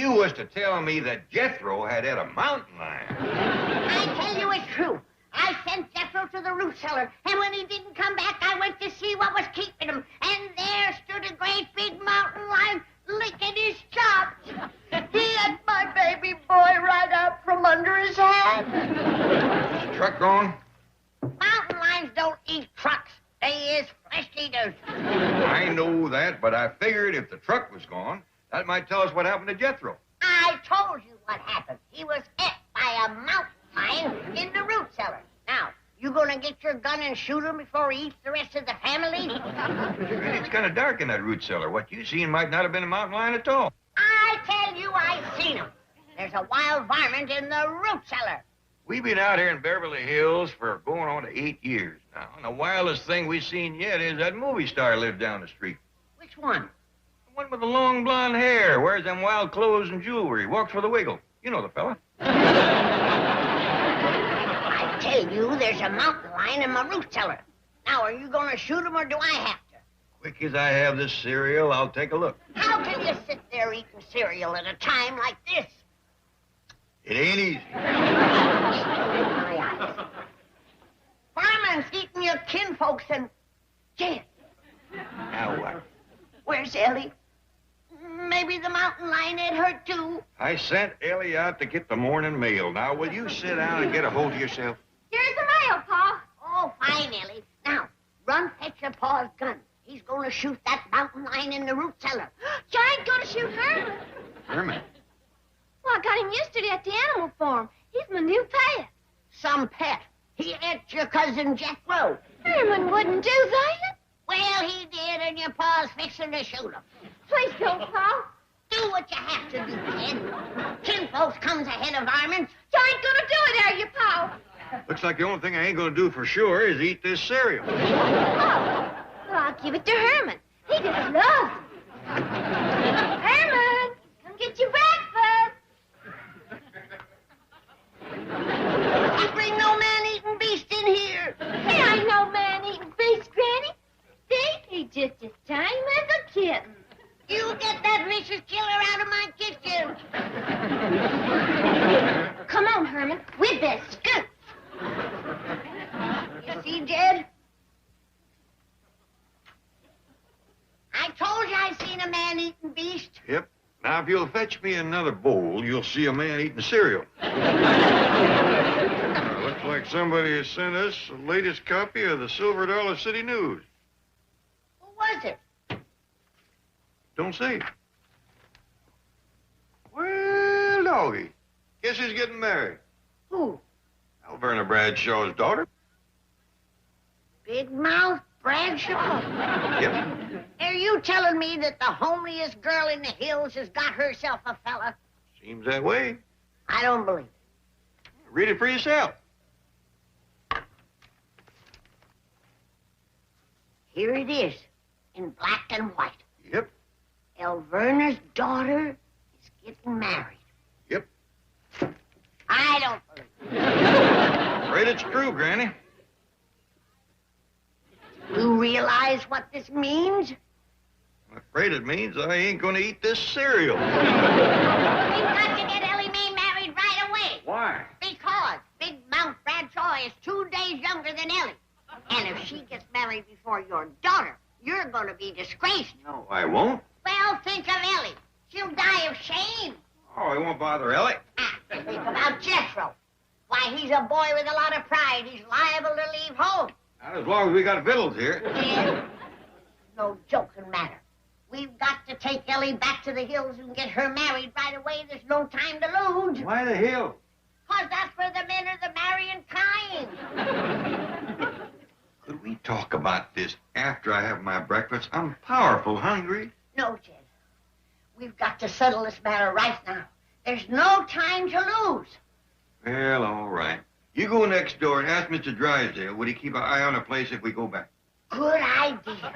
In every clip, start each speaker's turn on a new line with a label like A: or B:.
A: you was to tell me that Jethro had a mountain lion.
B: I tell you it's true. I sent Jethro to the root cellar, and when he didn't come back, I went to see what was keeping him. And there stood a great big mountain lion licking his chops. He had my baby boy right out from under his hat.
A: Is the truck gone?
B: Mountain lions don't eat trucks. They is flesh eaters.
A: I know that, but I figured if the truck was gone, that might tell us what happened to Jethro.
B: I told you what happened. He was ate by a mountain lion in the root cellar. Now, you gonna get your gun and shoot him before he eats the rest of the family?
A: It's kind of dark in that root cellar. What you seen might not have been a mountain lion at all.
B: I tell you, I seen him. There's a wild varmint in the root cellar.
A: We've been out here in Beverly Hills for going on to 8 years now, and the wildest thing we've seen yet is that movie star lives down the street.
B: Which one?
A: The one with the long blonde hair, wears them wild clothes and jewelry, walks with a wiggle. You know the fella.
B: I tell you, there's a mountain lion in my root cellar. Now, are you gonna shoot him or do I have to?
A: Quick as I have this cereal, I'll take a look.
B: How can you sit there eating cereal at a time like this?
A: It ain't easy.
B: My eyes. Fireman's eating your kinfolks and... Jed,
A: Now what?
B: where's Ellie? Maybe the mountain lion ate her too.
A: I sent Ellie out to get the morning mail. Now, will you sit down and get a hold of yourself?
C: Here's the mail, Pa.
B: Oh, fine, Ellie. Now, run fetch your pa's gun. He's gonna shoot that mountain lion in the root cellar.
C: Giant gonna shoot Herman.
A: Herman?
C: Well, I got him yesterday at the animal farm. He's my new pet.
B: Some pet. He ate your cousin Jethro.
C: Herman wouldn't do that.
B: Well, he did, and your pa's fixing to shoot him.
C: Please don't, Pa.
B: Do what you have to do, kid. Kinfolks comes ahead of varmints.
C: Giant gonna do it, are you, Pa?
A: Looks like the only thing I ain't gonna do for sure is eat this cereal.
C: Oh. Well, I'll give it to Herman. He just loves it. Herman, come get your breakfast.
B: You bring no man-eating beast in here.
C: He ain't no man-eating beast, Granny. See, he's just as tame as a kitten.
B: You get that vicious killer out of my kitchen.
C: Come on, Herman, with this scoop.
B: You see, Jed? I told you I seen a man-eating beast.
A: Yep. Now, if you'll fetch me another bowl, you'll see a man eating cereal. Looks like somebody has sent us the latest copy of the Silver Dollar City News.
B: Who was it?
A: Don't say. Well, doggy. Guess who's getting married?
B: Who?
A: Alverna Bradshaw's daughter.
B: Big Mouth Bradshaw?
A: Yep.
B: Are you telling me that the homeliest girl in the hills has got herself a fella?
A: Seems that way.
B: I don't believe it.
A: Read it for yourself.
B: Here it is, in black and white.
A: Yep.
B: Alverna's daughter is getting married.
A: Yep.
B: I don't believe it.
A: Afraid it's true, Granny.
B: You realize what this means?
A: I'm afraid it means I ain't gonna eat this cereal.
B: We've got to get Ellie Mae married right away.
A: Why?
B: Because Big Mouth Bradshaw is 2 days younger than Ellie. And if she gets married before your daughter, you're going to be disgraced.
A: No, I won't.
B: Well, think of Ellie. She'll die of shame.
A: Oh, I won't bother Ellie.
B: Think about Jethro. Why, he's a boy with a lot of pride. He's liable to leave home.
A: Not as long as we got victuals here.
B: Yeah. No joking matter. We've got to take Ellie back to the hills and get her married right away. There's no time to lose.
A: Why the hill?
B: 'Cause that's where the men are the marrying kind.
A: Could we talk about this after I have my breakfast? I'm powerful hungry.
B: No, Jed. We've got to settle this matter right now. There's no time to lose.
A: Well, all right. You go next door and ask Mr. Drysdale, would he keep an eye on the place if we go back?
B: Good idea.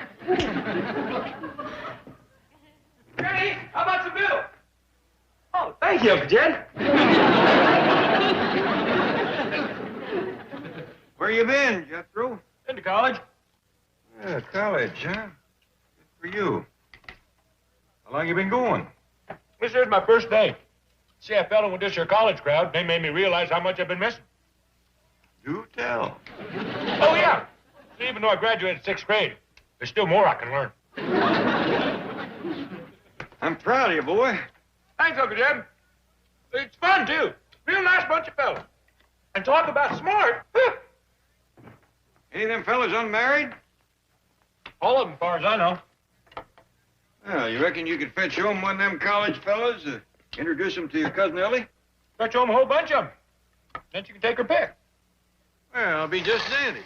D: Granny, how about the bill? Oh, thank you, Uncle Jed.
A: Where you been, Jethro?
D: Been to college.
A: Yeah, college, huh? Good for you. How long you been going?
E: This is my first day. See, I fell in with this here college crowd. They made me realize how much I've been missing.
A: Do tell.
E: Oh, yeah. See, even though I graduated 6th grade, there's still more I can learn.
A: I'm proud of you, boy.
E: Thanks, Uncle Jeb. It's fun, too. Real nice bunch of fellas. And talk about smart.
A: Any of them fellas unmarried?
E: All of them, as far as I know.
A: Well, you reckon you could fetch home one of them college fellas, introduce them to your cousin Ellie?
E: Fetch home a whole bunch of them. Then you can take her pick.
A: Well, it'll be just dandy.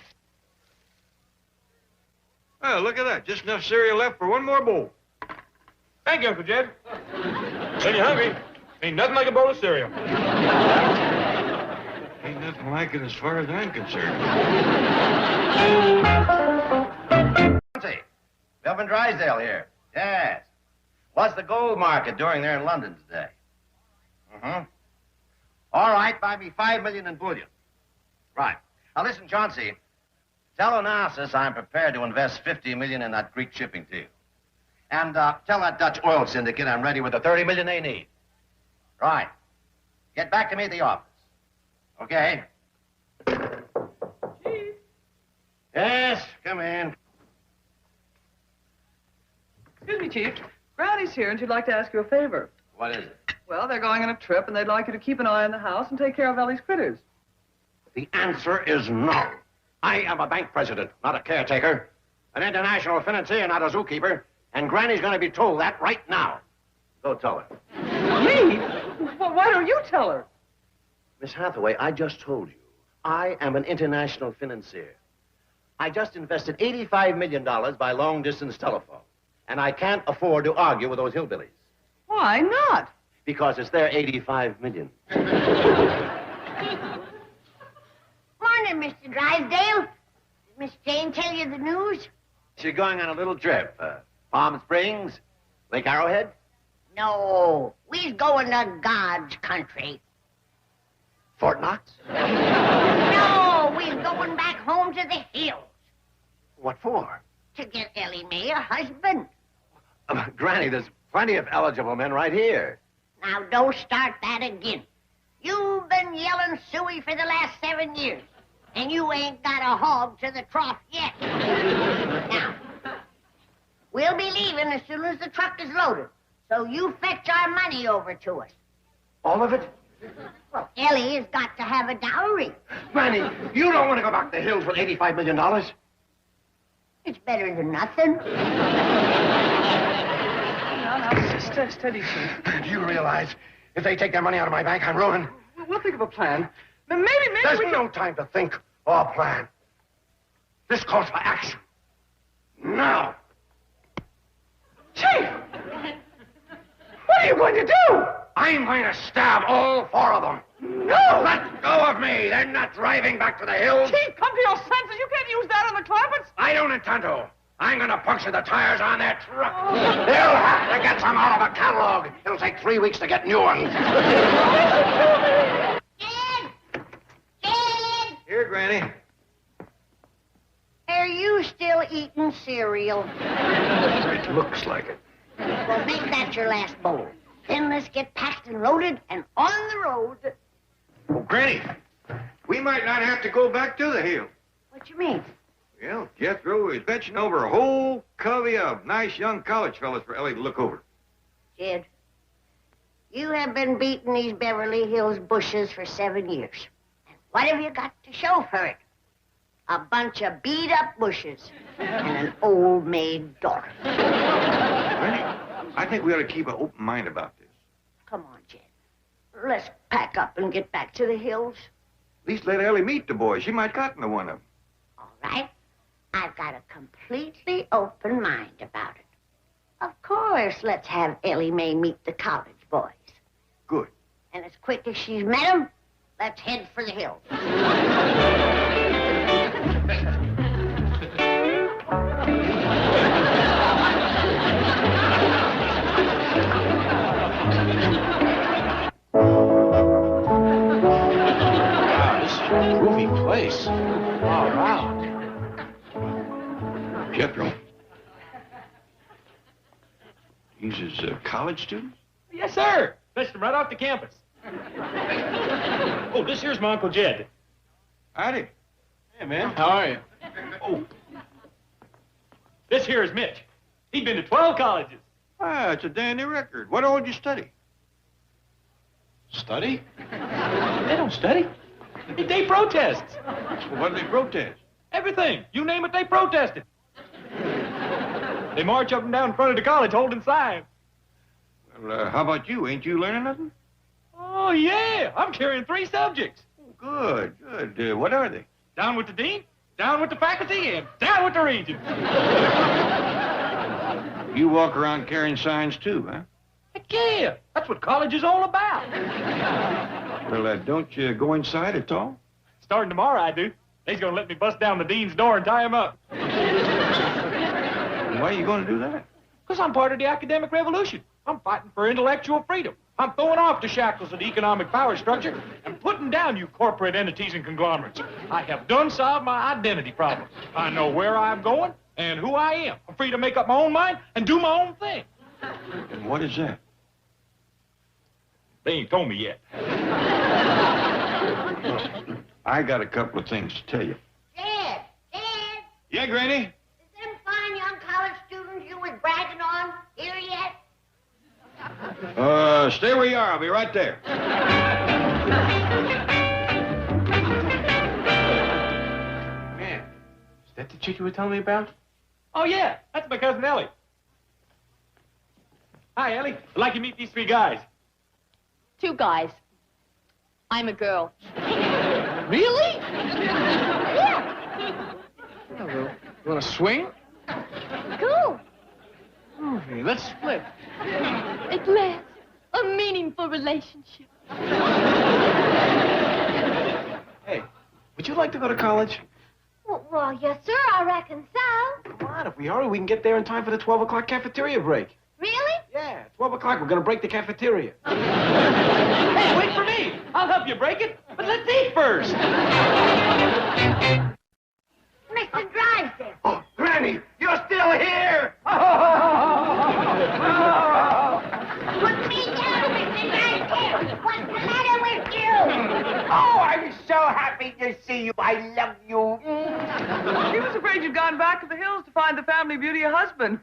A: Well, look at that. Just enough cereal left for one more bowl.
E: Thank you, Uncle Jed. When you're hungry, ain't nothing like a bowl of cereal.
A: Ain't nothing like it as far as I'm concerned.
F: Melvin Drysdale here. Yes. What's the gold market doing there in London today? All right, buy me $5 million in bullion. Right. Now listen, Chauncey. Tell Onassis I'm prepared to invest $50 million in that Greek shipping deal. And tell that Dutch oil syndicate I'm ready with the $30 million they need. Right. Get back to me at the office. Okay?
G: Chief.
F: Yes, come in.
G: Excuse me, Chief. Granny's here, and she'd like to ask you a favor.
F: What is it?
G: Well, they're going on a trip, and they'd like you to keep an eye on the house and take care of Ellie's critters.
F: The answer is no. I am a bank president, not a caretaker. An international financier, not a zookeeper. And Granny's going to be told that right now. Go tell her.
G: Me? Well, why don't you tell her?
F: Miss Hathaway, I just told you. I am an international financier. I just invested $85 million by long-distance telephone. And I can't afford to argue with those hillbillies.
G: Why not?
F: Because it's their $85 million.
B: Morning, Mr. Drysdale. Did Miss Jane tell you the news?
F: She's going on a little trip. Palm Springs, Lake Arrowhead.
B: No, we's going to God's country.
F: Fort Knox.
B: No, we's going back home to the hills
F: What for?
B: to get Ellie Mae a husband.
F: Granny, there's plenty of eligible men right here.
B: Now, don't start that again. You've been yelling suey for the last 7 years, and you ain't got a hog to the trough yet. Now, we'll be leaving as soon as the truck is loaded, so you fetch our money over to us.
F: All of it?
B: Well, Ellie has got to have a dowry.
F: Granny, you don't want to go back to the hills with $85 million.
B: It's better than nothing.
G: Now, steady, Chief.
F: Do you realize if they take their money out of my bank, I'm ruined?
G: We'll think of a plan. Maybe
F: There's
G: we
F: no time to think or plan. This calls for action. Now.
G: Chief! What are you going to do?
F: I'm going to stab all 4 of them.
G: No!
F: Let go of me. They're not driving back to the hills.
G: Chief, come to your senses. You can't use that on the Clampetts.
F: I don't intend to. I'm going to puncture the tires on their truck. They'll have to get some out of a catalog. It'll take 3 weeks to get new ones.
B: Ed! Ed!
A: Here, Granny.
B: Are you still eating cereal?
A: It looks like it.
B: Well, make that your last bowl. Then let's get packed and loaded and on the road.
A: Oh, Granny, we might not have to go back to the hill.
B: What you mean?
A: Well, Jethro is fetching over a whole covey of nice young college fellas for Ellie to look over.
B: Jed, you have been beating these Beverly Hills bushes for 7 years. And what have you got to show for it? A bunch of beat-up bushes and an old maid daughter.
A: Granny, I think we ought to keep an open mind about this.
B: Come on, Jed. Let's pack up and get back to the hills.
A: At least let Ellie meet the boy. She might cotton to one of them.
B: All right. I've got a completely open mind about it. Of course, let's have Ellie Mae meet the college boys.
A: Good.
B: And as quick as she's met them, let's head for the hills.
F: Groovy place. All around.
A: Jethro. He's his college student?
E: Yes, sir. Fetched him right off the campus. Oh, this here's my Uncle Jed.
A: Howdy.
E: Hey, man. How are you? Oh. This here is Mitch. He'd been to 12 colleges.
A: Ah, it's a dandy record. What all did you study?
E: Study? They don't study. They protest.
A: Well, what did they protest?
E: Everything. You name it, they protested. They march up and down in front of the college holding signs.
A: Well, how about you? Ain't you learning nothing?
E: Oh, yeah. I'm carrying 3 subjects.
A: Oh, good, good. What are they?
E: Down with the dean, down with the faculty, and down with the regent.
A: You walk around carrying signs, too, huh?
E: Heck yeah. That's what college is all about.
A: Well, don't you go inside at all?
E: Starting tomorrow, I do. They's gonna let me bust down the dean's door and tie him up.
A: Why are you going to do that?
E: Because I'm part of the academic revolution. I'm fighting for intellectual freedom. I'm throwing off the shackles of the economic power structure and putting down you corporate entities and conglomerates. I have done solved my identity problem. I know where I'm going and who I am. I'm free to make up my own mind and do my own thing.
A: And what is that?
E: They ain't told me yet.
A: I got a couple of things to tell you.
B: Dad,
A: Yeah, Granny?
B: is them fine young college students you was bragging on here yet?
A: Stay where you are. I'll be right there.
D: Man, is that the chick you were telling me about?
E: Oh, yeah. That's my cousin Ellie. Hi, Ellie. I'd like you to meet these 3 guys.
C: 2 guys. I'm a girl.
D: Really?
C: Yeah.
D: Oh, well, you want to swing?
C: Cool.
D: Okay, let's split.
C: At last, a meaningful relationship.
D: Hey, would you like to go to college?
C: Well, yes, sir, I reckon so.
D: Come on, if we hurry, we can get there in time for the 12 o'clock cafeteria break.
C: Really?
D: Yeah, 12 o'clock, we're gonna break the cafeteria.
E: Hey, wait for me. I'll help you break it, but let's eat first.
B: Mr. Drysdale.
F: Oh, Granny, you're still here!
B: Put me down, Mr. Drysdale. What's the matter with you?
H: Oh, I'm so happy to see you. I love you.
G: She was afraid you'd gone back to the hills to find the family beauty a husband.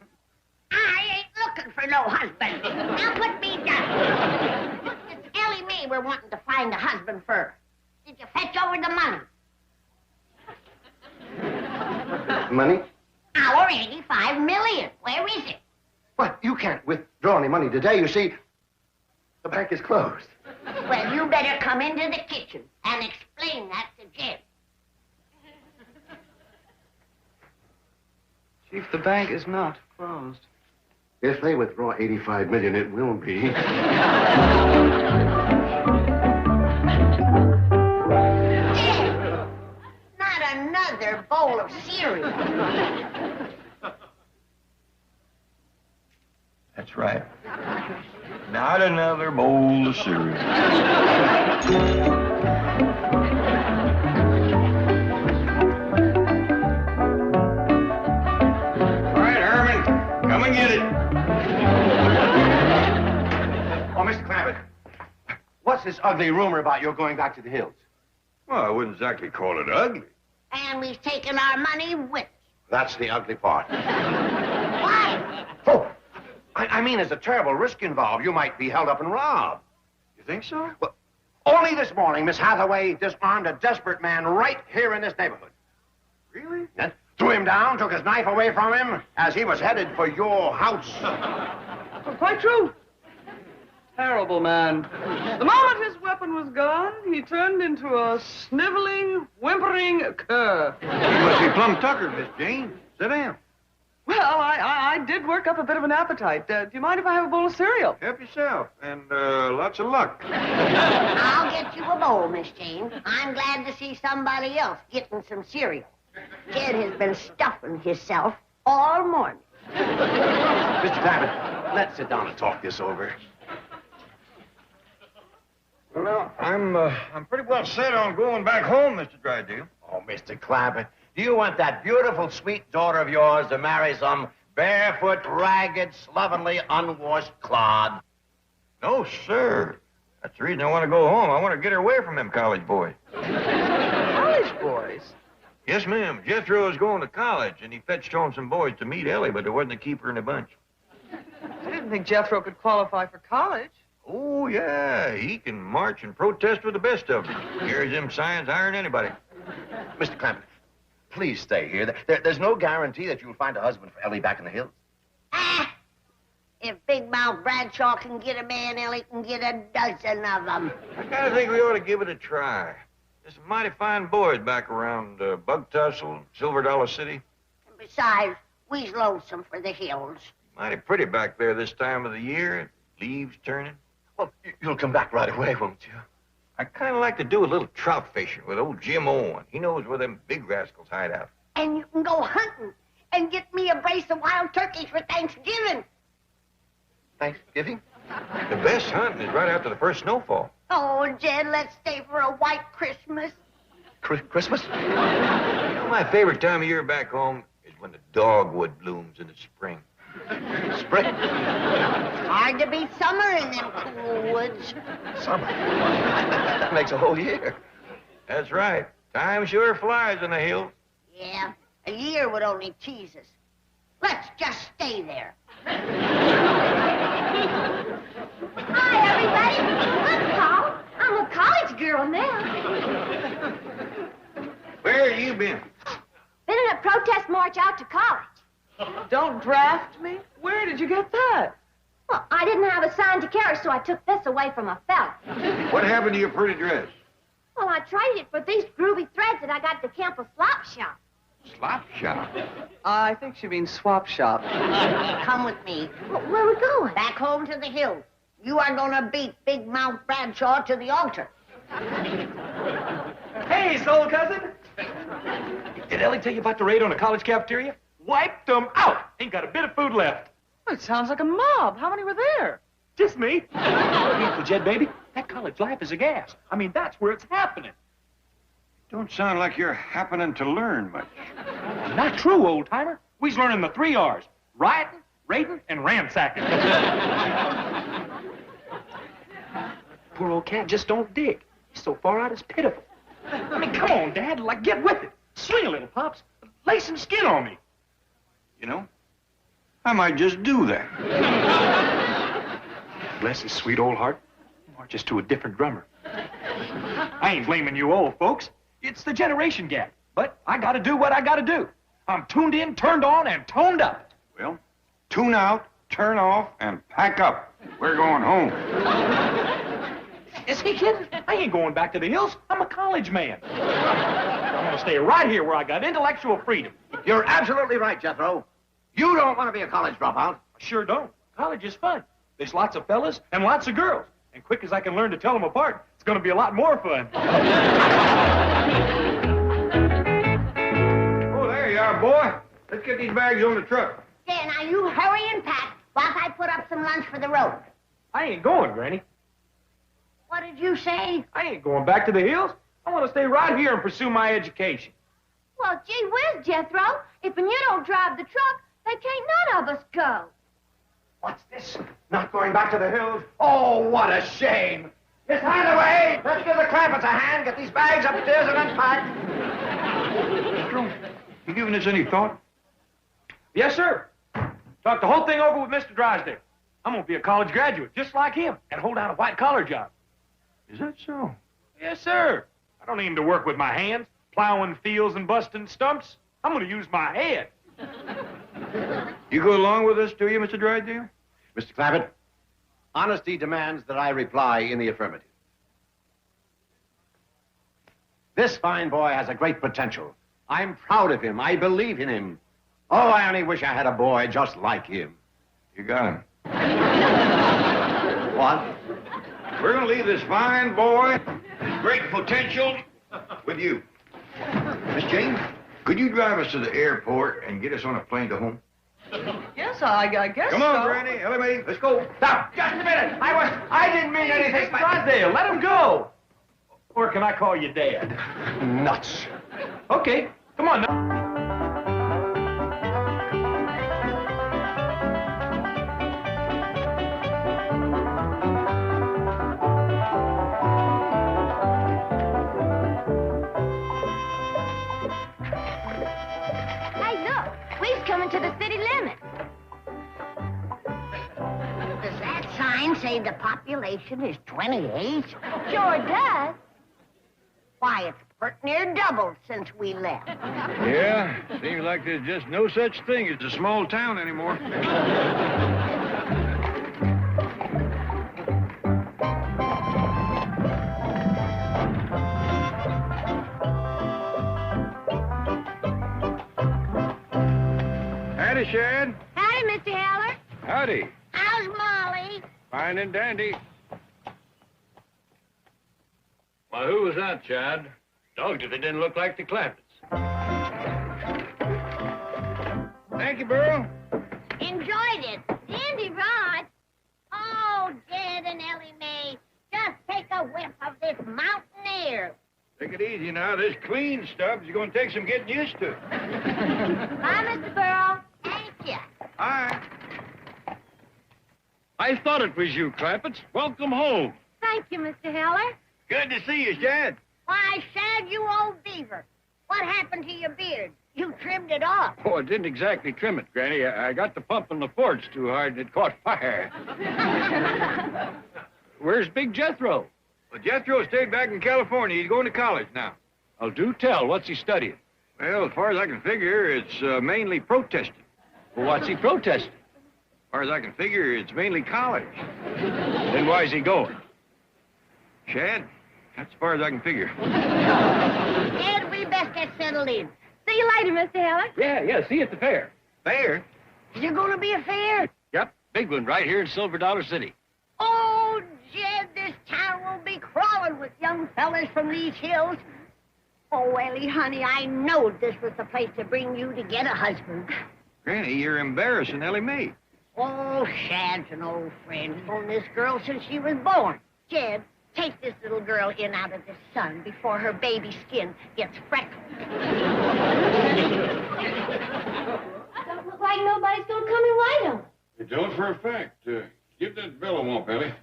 B: I ain't looking for no husband. Now put me down. It's Ellie Mae we're wanting to find a husband for. Did you fetch over the money?
F: Money?
B: Our 85 million. Where is it?
F: What? You can't withdraw any money today. You see, the bank is closed.
B: Well, you better come into the kitchen and explain that to Jim.
G: Chief, the bank is not closed.
F: If they withdraw 85 million, it will be.
B: Jim! Not another bowl of cereal.
A: That's right. Not another bowl of cereal. All right, Herman, come and get it.
F: Oh, Mr. Clampett, what's this ugly rumor about your going back to the hills?
A: Well, I wouldn't exactly call it ugly.
B: And we've taken our money with us.
F: That's the ugly part.
B: Why?
F: Oh, I mean, there's a terrible risk involved. You might be held up and robbed.
A: You think so?
F: Well, only this morning, Miss Hathaway disarmed a desperate man right here in this neighborhood.
A: Really?
F: Then threw him down, took his knife away from him as he was headed for your house.
G: Oh, quite true. Terrible man. The moment his weapon was gone, he turned into a sniveling, whimpering cur.
A: You must be plumb tuckered, Miss Jane. Sit down.
G: Well, I did work up a bit of an appetite. Do you mind if I have a bowl of cereal?
A: Help yourself, and lots of luck.
B: I'll get you a bowl, Miss Jane. I'm glad to see somebody else getting some cereal. Jed has been stuffing himself all morning.
F: Mr. Clampett, let's sit down and talk this over.
A: Well, I'm pretty well set on going back home, Mr. Drydale.
F: Oh, Mr. Clampett, do you want that beautiful, sweet daughter of yours to marry some barefoot, ragged, slovenly, unwashed clod?
A: No, sir. That's the reason I want to go home. I want to get her away from them college boys.
G: College boys?
A: Yes, ma'am. Jethro is going to college, and he fetched home some boys to meet Ellie, but there wasn't a keeper in the bunch.
G: I didn't think Jethro could qualify for college.
A: Oh, yeah. He can march and protest with the best of them. Carries them signs higher than anybody.
F: Mr. Clampett, please stay here. There's no guarantee that you'll find a husband for Ellie back in the hills.
B: Ah! If Big Mouth Bradshaw can get a man, Ellie can get a dozen of them.
A: I kind of think we ought to give it a try. There's some mighty fine boys back around Bug Tussle, Silver Dollar City.
B: And besides, we's lonesome for the hills.
A: Mighty pretty back there this time of the year. Leaves turning.
F: Well, you'll come back right away, won't you?
A: I kind of like to do a little trout fishing with old Jim Owen. He knows where them big rascals hide out.
B: And you can go hunting and get me a brace of wild turkeys for Thanksgiving.
F: Thanksgiving?
A: The best hunting is right after the first snowfall.
B: Oh, Jed, let's stay for a white Christmas.
F: Christmas?
A: You know, my favorite time of year back home is when the dogwood blooms in the spring.
F: Spring?
B: Hard to beat summer in them cool woods.
F: Summer? That makes a whole year.
A: That's right. Time sure flies in the hills.
B: Yeah, a year would only tease us. Let's just stay there.
C: Hi, everybody. I'm Paul. I'm a college girl now.
A: Where have you been?
C: Been in a protest march out to college.
G: Don't draft me? Where did you get that?
C: Well, I didn't have a sign to carry, so I took this away from a fella.
A: What happened to your pretty dress?
C: Well, I traded it for these groovy threads that I got at the Campbell Slop Shop.
A: Slop shop.
G: I think she means swap shop.
B: Come with me.
C: Where are we going?
B: Back home to the hills. You are gonna beat Big Mouth Bradshaw to the altar.
E: Hey, soul cousin. Did Ellie tell you about the raid on the college cafeteria? Wiped them out. Ain't got a bit of food left.
G: It sounds like a mob. How many were there?
E: Just me. Uncle Jed, baby, that college life is a gas. I mean, that's where it's happening.
A: Don't sound like you're happening to learn much.
E: Not true, old-timer. We's learning the 3 R's. Rioting, raiding, and ransacking. Poor old cat just don't dig. He's so far out, it's pitiful. I mean, come on, Dad. Like, get with it. Swing a little, Pops. Lay some skin on me.
A: You know, I might just do that.
E: Bless his sweet old heart. Marches to a different drummer. I ain't blaming you old folks. It's the generation gap. But I gotta do what I gotta do. I'm tuned in, turned on, and toned up.
A: Well, tune out, turn off, and pack up. We're going home.
E: Is he kidding? I ain't going back to the hills. I'm a college man. I'm gonna stay right here where I got intellectual freedom.
F: You're absolutely right, Jethro. You don't want to be a college dropout.
E: I sure don't. College is fun. There's lots of fellas and lots of girls. And quick as I can learn to tell them apart, it's gonna be a lot more fun.
A: Oh, there you are, boy. Let's get these bags on the truck.
B: There, now you hurry and pack while I put up some lunch for the road.
E: I ain't going, Granny.
B: What did you say?
E: I ain't going back to the hills. I want to stay right here and pursue my education.
C: Well, gee whiz, Jethro. If you don't drive the truck, then can't none of us go.
F: What's this? Not going back to the hills? Oh, what a shame. Miss Hideaway, let's give the Clampetts a hand. Get these bags upstairs and unpacked.
A: You giving this any thought?
E: Yes, sir. Talked the whole thing over with Mr. Drysdale. I'm going to be a college graduate, just like him, and hold down a white-collar job.
A: Is that so?
E: Yes, sir. I don't aim to work with my hands, plowing fields and busting stumps. I'm going to use my head.
A: You go along with us, do you, Mr. Drysdale?
F: Mr. Clampett, honesty demands that I reply in the affirmative. This fine boy has a great potential. I'm proud of him. I believe in him. Oh, I only wish I had a boy just like him.
A: You got him.
F: What?
A: We're going to leave this fine boy, his great potential, with you. Miss Jane, could you drive us to the airport and get us on a plane to home?
G: Yes, I guess
A: Come on,
G: so.
A: Granny, Ellie, let's go.
F: Now, just a minute. I didn't mean anything by...
E: Drysdale, let him go. Or can I call you Dad?
F: Nuts.
E: Okay, come on now.
C: even to the city limits.
B: Does that sign say the population is 28?
C: Sure does.
B: Why, it's pretty near doubled since we left.
A: Yeah, seems like there's just no such thing as a small town anymore. Howdy, Shad.
C: Howdy, Mr. Heller.
A: Howdy.
B: How's Molly?
A: Fine and dandy.
E: Well, who was that, Chad? Dogged if it didn't look like the Clampetts.
A: Thank you, Burl.
B: Enjoyed it.
C: Dandy ride.
B: Oh, Jed and Ellie Mae, just take a whiff of this mountain air.
A: Take it easy now. This clean stuff is going to take some getting used to.
C: Bye, Mr. Burrow.
B: Thank you.
A: All right.
E: I thought it was you, Clampetts. Welcome home.
C: Thank you, Mr. Heller.
A: Good to see you, Shad.
B: Why, Shad, you old beaver. What happened to your beard? You trimmed it off.
E: Oh, I didn't exactly trim it, Granny. I got the pump in the forge too hard and it caught fire. Where's Big Jethro?
A: Well, Jethro stayed back in California. He's going to college now.
E: Oh, do tell. What's he studying?
A: Well, as far as I can figure, it's mainly protesting.
E: Well, what's he protesting?
A: As far as I can figure, it's mainly college.
E: Then why's he going?
A: Shad, that's as far as I can figure.
B: Jed, we best get settled in.
C: See you later, Mr. Heller.
E: Yeah, see you at the fair.
A: Fair?
B: Is there going to be a fair?
E: Yep, big one right here in Silver Dollar City.
B: Oh, Jed, this town will be crawling with young fellas from these hills. Oh, Ellie, honey, I knowed this was the place to bring you to get a husband.
A: Granny, you're embarrassing Ellie Mae.
B: Oh, Shad's an old friend. He's known this girl since she was born. Jed, take this little girl in out of the sun before her baby skin gets freckled.
C: Don't look like nobody's gonna come and wait on us.
A: It don't for a fact. Give that bell a whomp, Ellie.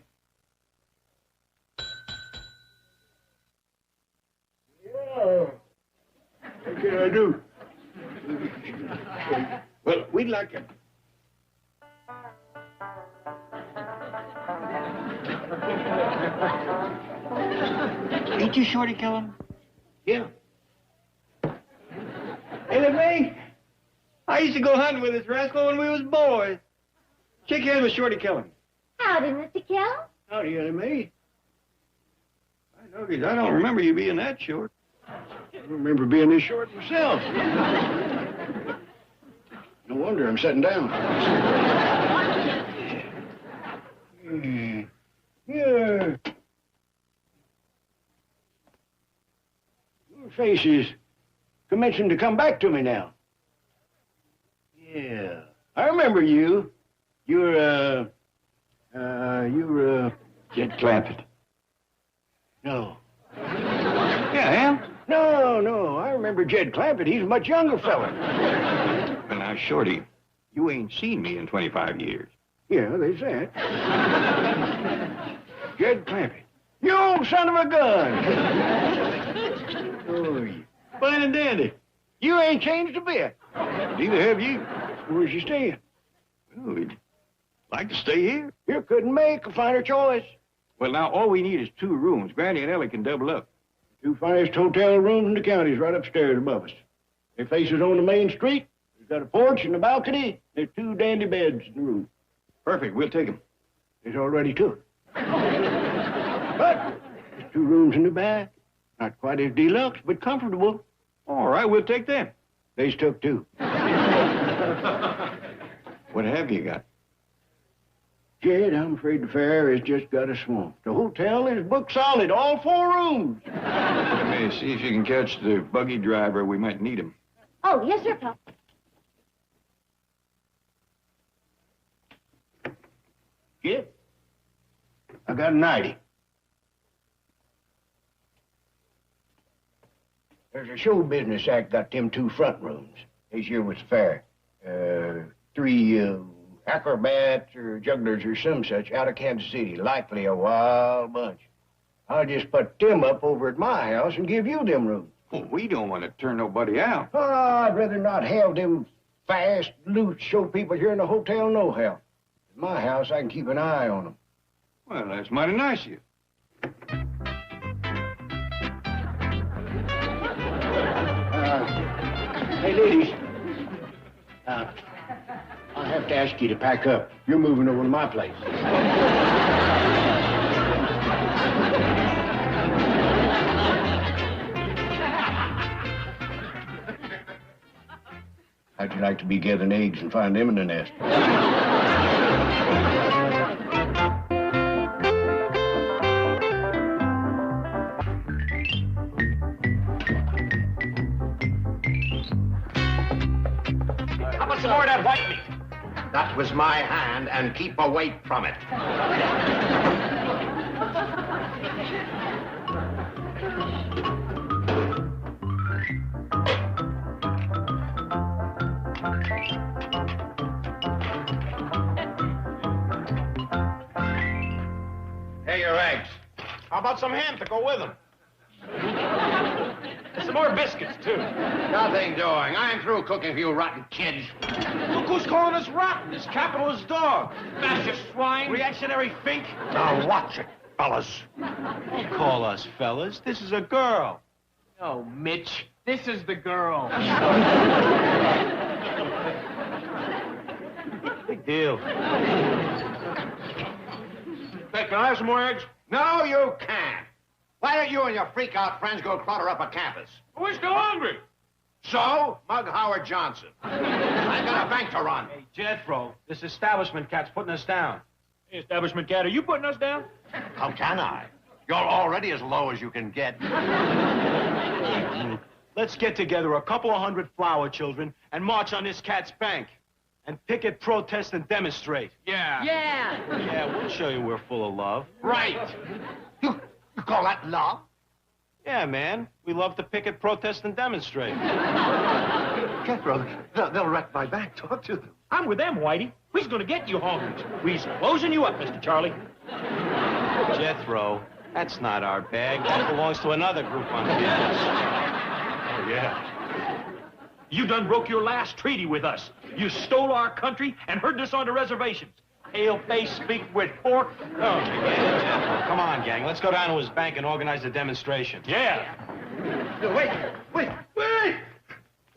I: Yeah. What can I do? Well, we'd like it.
H: Ain't you Shorty Killen?
I: Yeah. Ellie Mae, I used to go hunting with this rascal when we was boys. Shake hands with Shorty Killen.
C: Howdy, Mr. Kell.
I: Howdy, Ellie Mae.
A: I know, 'cause I don't remember you being that short.
I: I remember being this short myself. No wonder I'm sitting down. Yeah. Your face is commencing to come back to me now. Yeah. I remember you. You're
A: Jed Clampett.
I: No.
A: Yeah, I am.
I: No. I remember Jed Clampett. He's a much younger fella.
A: Well, now, Shorty, you ain't seen me in 25 years.
I: Yeah, they said. Jed Clampett. You old son of a gun. Oh, you fine and dandy. You ain't changed a bit.
A: Neither have you.
I: Where's you staying?
A: Well, we'd like to stay here.
I: You couldn't make a finer choice.
A: Well, now, all we need is 2 rooms. Granny and Ellie can double up.
I: 2 finest hotel rooms in the county's right upstairs above us. They faces on the main street. They've got a porch and a balcony. There's 2 dandy beds in the room.
A: Perfect. We'll take them.
I: There's already 2. But there's 2 rooms in the back. Not quite as deluxe, but comfortable.
A: All right, we'll take them.
I: They's took 2.
A: What have you got?
I: Jed, I'm afraid the fair has just got a swamp. The hotel is booked solid, all 4 rooms.
A: Let me see if you can catch the buggy driver. We might need him.
C: Oh, yes, sir, Pop.
I: Jed, I got a 90. There's a show business act got them 2 front rooms. This year was the fair. 3 acrobats or jugglers or some such out of Kansas City. Likely a wild bunch. I'll just put them up over at my house and give you them rooms.
A: Well, we don't want to turn nobody out.
I: Oh, I'd rather not have them fast, loose, show people here in the hotel know-how. In my house, I can keep an eye on them.
A: Well, that's mighty nice of you.
I: Hey, ladies. I'll have to ask you to pack up. You're moving over to my place. How'd you like to be gathering eggs and find them in the nest?
E: How about some more of that white meat?
F: That was my hand, and keep away from it. Here are your eggs. How about some ham to go with them?
E: And some more biscuits, too.
F: Nothing doing. I'm through cooking for you rotten kids.
E: Look who's calling us rotten. This capitalist dog. Fascist swine. Reactionary fink.
F: Now watch it, fellas.
D: Don't call us fellas. This is a girl. No, Mitch. This is the girl.
E: Big deal.
A: Hey, can I have some more eggs?
F: No, you can't. Why don't you and your freak-out friends go clutter up a campus?
E: We're still hungry.
F: So, mug Howard Johnson. I got a bank to run.
E: Hey, Jethro, this establishment cat's putting us down. Hey, establishment cat, are you putting us down?
F: How can I? You're already as low as you can get.
D: Let's get together a couple of hundred flower children and march on this cat's bank. And picket, protest, and demonstrate.
E: Yeah.
D: Yeah, we'll show you we're full of love.
F: Right. You call that love?
D: Yeah, man. We love to picket, protest, and demonstrate.
F: Jethro, they'll wreck my bank. Talk to them.
E: I'm with them, Whitey. We's gonna get you honkers. We's closing you up, Mr. Charlie.
D: Jethro, that's not our bag. That belongs to another group on campus.
E: Oh, yeah. You done broke your last treaty with us. You stole our country and herded us on the reservations. Pale-face, speak with pork. Oh,
D: Come on, gang. Let's go down to his bank and organize a demonstration.
E: yeah.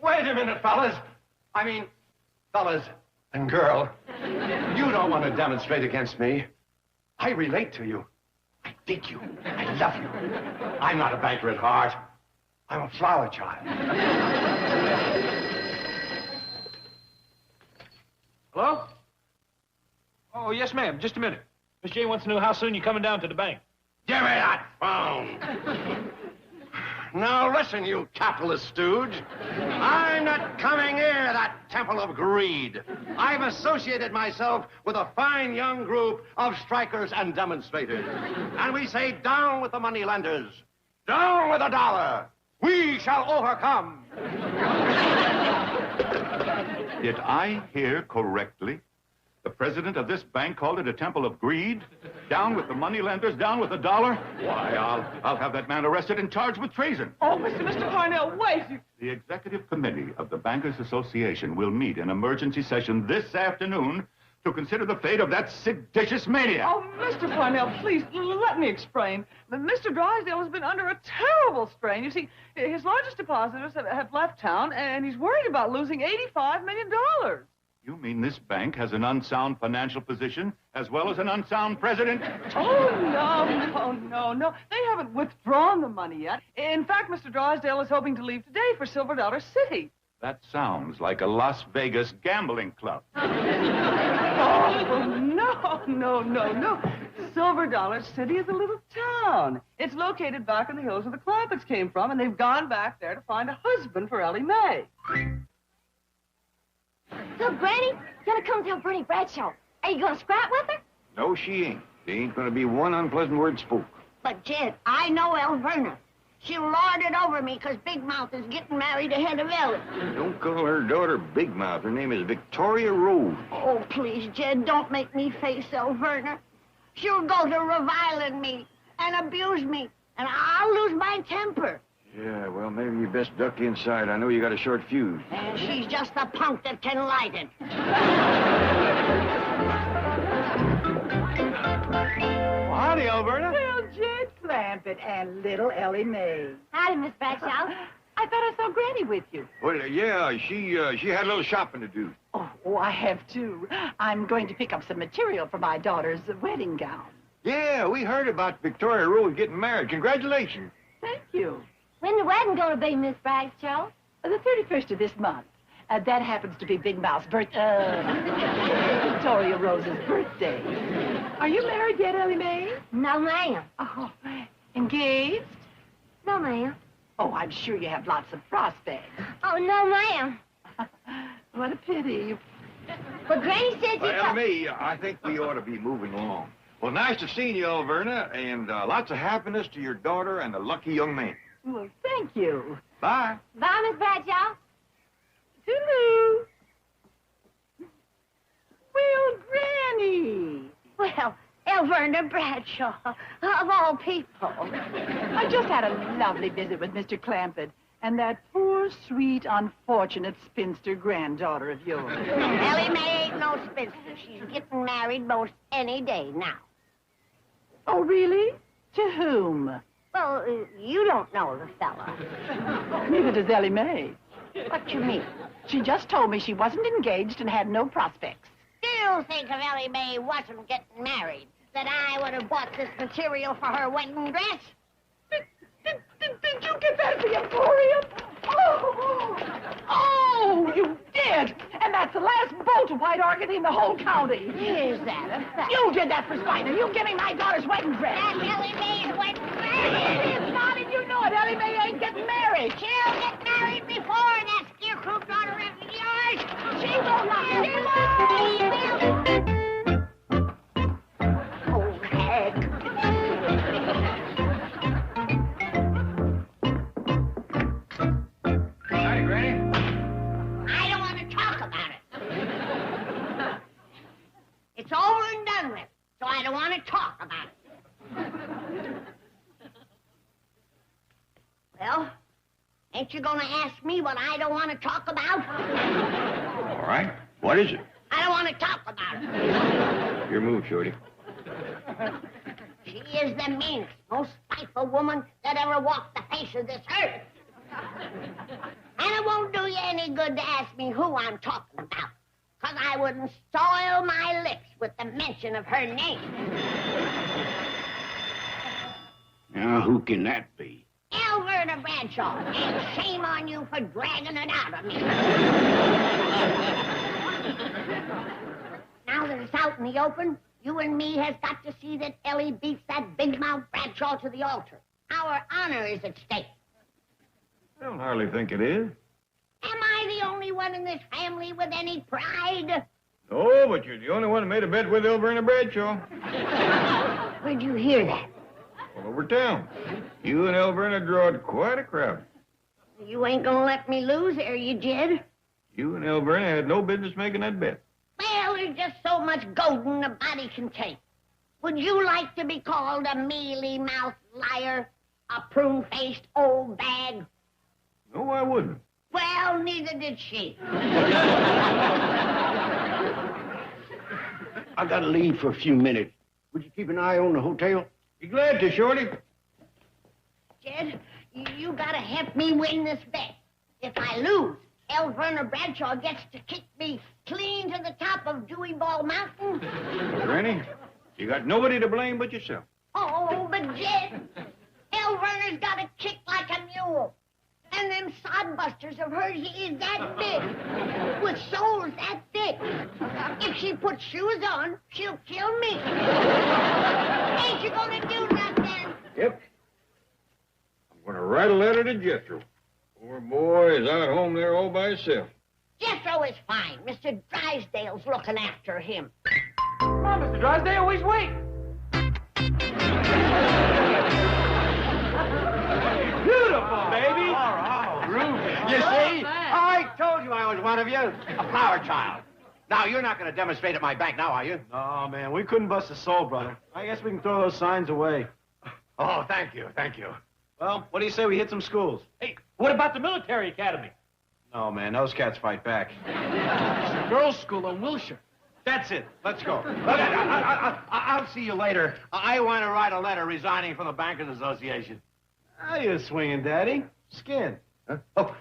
F: Wait a minute, fellas. I mean, fellas and girl. You don't want to demonstrate against me. I relate to you. I dig you. I love you. I'm not a banker at heart. I'm a flower child.
E: Hello? Oh, yes, ma'am. Just a minute. Miss Jane wants to know how soon you're coming down to the bank.
F: Give me that phone. Now listen, you capitalist stooge. I'm not coming near that temple of greed. I've associated myself with a fine young group of strikers and demonstrators. And we say down with the moneylenders. Down with the dollar. We shall overcome.
J: Did I hear correctly? The president of this bank called it a temple of greed? Down with the moneylenders, down with the dollar? Why, I'll have that man arrested and charged with treason.
G: Oh, Mr. Parnell, wait.
J: The executive committee of the Bankers Association will meet in emergency session this afternoon to consider the fate of that seditious maniac.
G: Oh, Mr. Parnell, please, let me explain. Mr. Drysdale has been under a terrible strain. You see, his largest depositors have left town, and he's worried about losing $85 million.
J: You mean this bank has an unsound financial position as well as an unsound president?
G: Oh, no. They haven't withdrawn the money yet. In fact, Mr. Drysdale is hoping to leave today for Silver Dollar City.
J: That sounds like a Las Vegas gambling club.
G: Oh, no. Silver Dollar City is a little town. It's located back in the hills where the Clampetts came from, and they've gone back there to find a husband for Ellie Mae.
C: So, Granny, you gotta come tell Bernie Bradshaw. Are you gonna scrap with her?
A: No, she ain't. There ain't gonna be one unpleasant word spoke.
B: But, Jed, I know Elverna. She'll lord it over me because Big Mouth is getting married ahead of Ellie.
A: Don't call her daughter Big Mouth. Her name is Victoria Rose.
B: Oh, please, Jed, don't make me face Elverna. She'll go to reviling me and abuse me, and I'll lose my temper.
A: Yeah, well, maybe you best duck inside. I know you got a short fuse.
B: And she's just the punk that can light it.
D: Well, howdy, Alberta.
K: Well, Jed Clampett and little Ellie Mae.
C: Howdy, Miss Bradshaw.
K: I thought I saw Granny with you.
A: Well, yeah, she had a little shopping to do.
K: Oh, I have too. I'm going to pick up some material for my daughter's wedding gown.
A: Yeah, we heard about Victoria Rose getting married. Congratulations.
K: Thank you.
C: When the wedding gonna be, Miss Bradshaw?
K: The 31st of this month. That happens to be Big Mouth's Victoria Rose's birthday. Are you married yet, Ellie Mae?
C: No, ma'am.
K: Oh, engaged?
C: No, ma'am.
K: Oh, I'm sure you have lots of prospects.
C: Oh, no, ma'am.
K: What a pity.
C: But Granny says
A: Well, me, I think we ought to be moving along. Well, nice to see you, Alverna, and lots of happiness to your daughter and the lucky young man.
K: Well, thank you.
A: Bye.
C: Bye, Miss Bradshaw.
K: Toodaloo. Well, Granny.
B: Well, Alverna Bradshaw, of all people.
K: I just had a lovely visit with Mr. Clampett and that poor, sweet, unfortunate spinster granddaughter of yours.
B: Ellie Mae ain't no spinster. She's getting married most any day now.
K: Oh, really? To whom?
B: Well, you don't know the fella.
K: Neither does Ellie Mae.
B: What you mean?
K: She just told me she wasn't engaged and had no prospects.
B: Still think if Ellie Mae wasn't getting married, that I would have bought this material for her wedding dress?
K: Did you get that at the Emporium? Oh, you did! And that's the last bolt of white orchid in the whole county.
B: Is that a fact?
K: You did that for spite. Are you getting my daughter's wedding dress?
B: That's Ellie Mae's wedding dress.
K: It is not, and you know it. Ellie Mae ain't getting married.
B: She'll get married before that scarecrow daughter of yours.
K: She will not.
B: She will. Oh, heck.
A: Hi, Granny.
B: I don't want to talk about it. It's over and done with, so I don't want to talk about it. Well, ain't you gonna ask me what I don't want to talk about?
A: All right. What is it?
B: I don't want to talk about it.
A: Your move, Shorty.
B: She is the meanest, most spiteful woman that ever walked the face of this earth. And it won't do you any good to ask me who I'm talking about, because I wouldn't soil my lips with the mention of her name.
I: Now, who can that be?
B: Alverna Bradshaw, and shame on you for dragging it out of me. Now that it's out in the open, you and me has got to see that Ellie beats that big mouth Bradshaw to the altar. Our honor is at stake.
A: I don't hardly think it is.
B: Am I the only one in this family with any pride?
A: No, but you're the only one who made a bet with Alverna Bradshaw.
B: Where'd you hear that?
A: All over town. You and Alverna drawed quite a crowd.
B: You ain't gonna let me lose, are you, Jed?
A: You and Alverna had no business making that bet.
B: Well, there's just so much golden a body can take. Would you like to be called a mealy-mouthed liar? A prune-faced old bag?
A: No, I wouldn't.
B: Well, neither did she.
I: I gotta leave for a few minutes. Would you keep an eye on the hotel?
A: Be glad to, Shorty.
B: Jed, you gotta help me win this bet. If I lose, Alverna Bradshaw gets to kick me clean to the top of Dewey Ball Mountain.
A: Granny, you got nobody to blame but yourself.
B: Oh, but Jed, Alverna's got a kick like a mule. And them sodbusters of hers is that big, with soles that thick. If she puts shoes on, she'll kill me. Ain't you gonna do nothing?
A: Yep. I'm gonna write a letter to Jethro. Poor boy is out home there all by himself.
B: Jethro is fine. Mr. Drysdale's looking after him.
E: Come on, Mr. Drysdale, always wait. Beautiful, baby.
F: You see? I told you I was one of you. A flower child. Now, you're not going to demonstrate at my bank now, are you?
D: No, man, we couldn't bust a soul, brother. I guess we can throw those signs away.
F: Oh, thank you, thank you.
D: Well, what do you say we hit some schools?
E: Hey, what about the military academy?
D: No, man, those cats fight back.
E: It's a girls' school on Wilshire.
D: That's it. Let's go.
F: I'll see you later. I want to write a letter resigning from the Bankers Association.
D: How you swinging, Daddy? Skin.
F: Huh? Oh.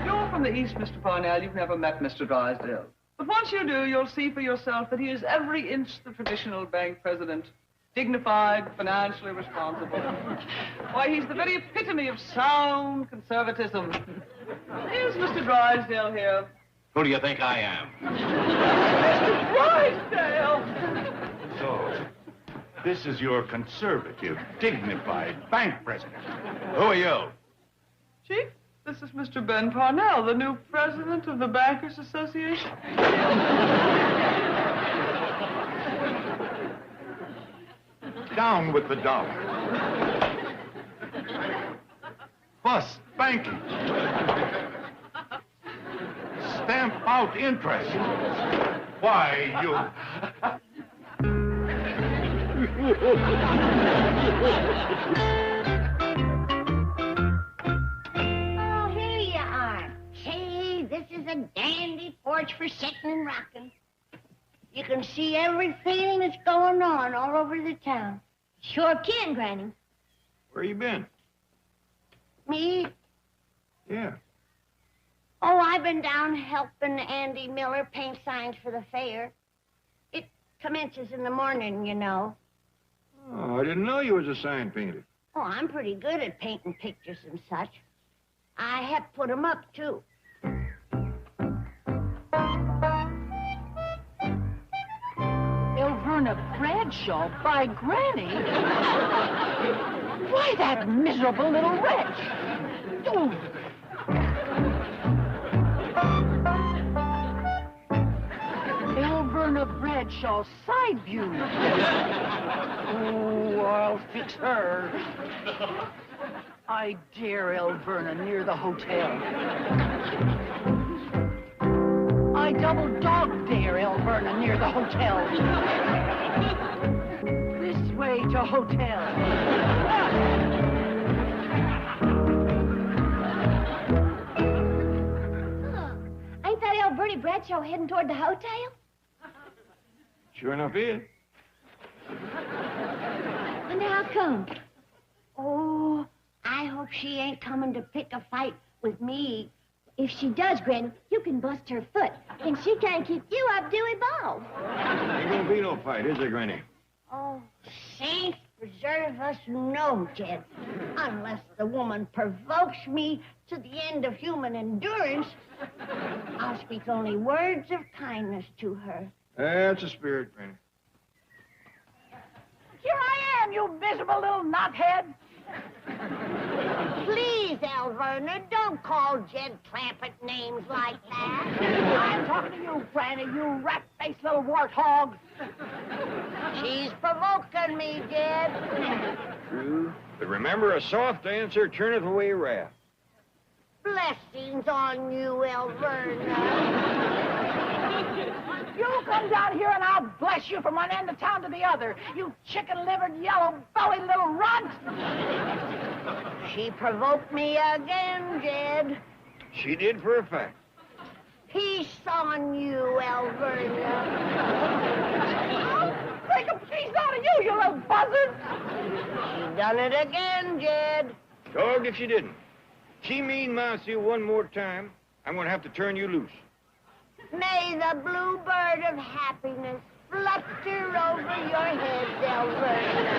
G: You're from the East, Mr. Parnell. You've never met Mr. Drysdale. But once you do, you'll see for yourself that he is every inch the traditional bank president. Dignified, financially responsible. Why, he's the very epitome of sound conservatism. Here's Mr. Drysdale here.
F: Who do you think I am?
G: Mr. Drysdale!
J: So, this is your conservative, dignified bank president. Who are you?
G: Chief, this is Mr. Ben Parnell, the new president of the Bankers Association.
J: Down with the dollar. Bust banking. Stamp out interest. Why, you...
B: Oh, here you are. Say, this is a dandy porch for sitting and rocking. You can see everything that's going on all over the town.
C: Sure can, Granny.
A: Where you been?
B: Me?
A: Yeah.
B: Oh, I've been down helping Andy Miller paint signs for the fair. It commences in the morning, you know.
A: Oh, I didn't know you was a sign painter.
B: Oh, I'm pretty good at painting pictures and such. I have put 'em up, too.
K: Elverna Bradshaw by Granny? Why, that miserable little wretch! Oh. Elverna Bradshaw side view. Oh, I'll fix her. I dare Elverna near the hotel. I double dog dare Elverna near the hotel. This way to hotel.
C: Ain't that Alberti Bradshaw heading toward the hotel?
A: Sure enough is.
C: Wonder how come?
B: Oh, I hope she ain't coming to pick a fight with me.
C: If she does, Granny, you can bust her foot. And she can't keep you up, Dewey Ball.
A: Ain't gonna be no fight, is there, Granny?
B: Oh, saints preserve us, no, Jed. Unless the woman provokes me to the end of human endurance, I'll speak only words of kindness to her.
A: That's a spirit, Granny.
K: Here I am, you miserable little knothead.
B: Please, Alverna, don't call Jed Clampett names like that.
K: I'm talking to you, Granny, you rat-faced little warthog.
B: She's provoking me, Jed.
A: True. But remember, a soft answer turneth away wrath.
B: Blessings on you, Alverna.
K: You come down here and I'll bless you from one end of town to the other. You chicken-livered, yellow-bellied little runt.
B: She provoked me again, Jed.
A: She did for a fact.
B: Peace on you, Alverna.
K: I'll take a piece out of you, you little buzzard.
B: She done it again, Jed.
A: Dogged if she didn't. She mean Marcy one more time, I'm gonna have to turn you loose.
B: May the bluebird of happiness flutter over your head, Alverna.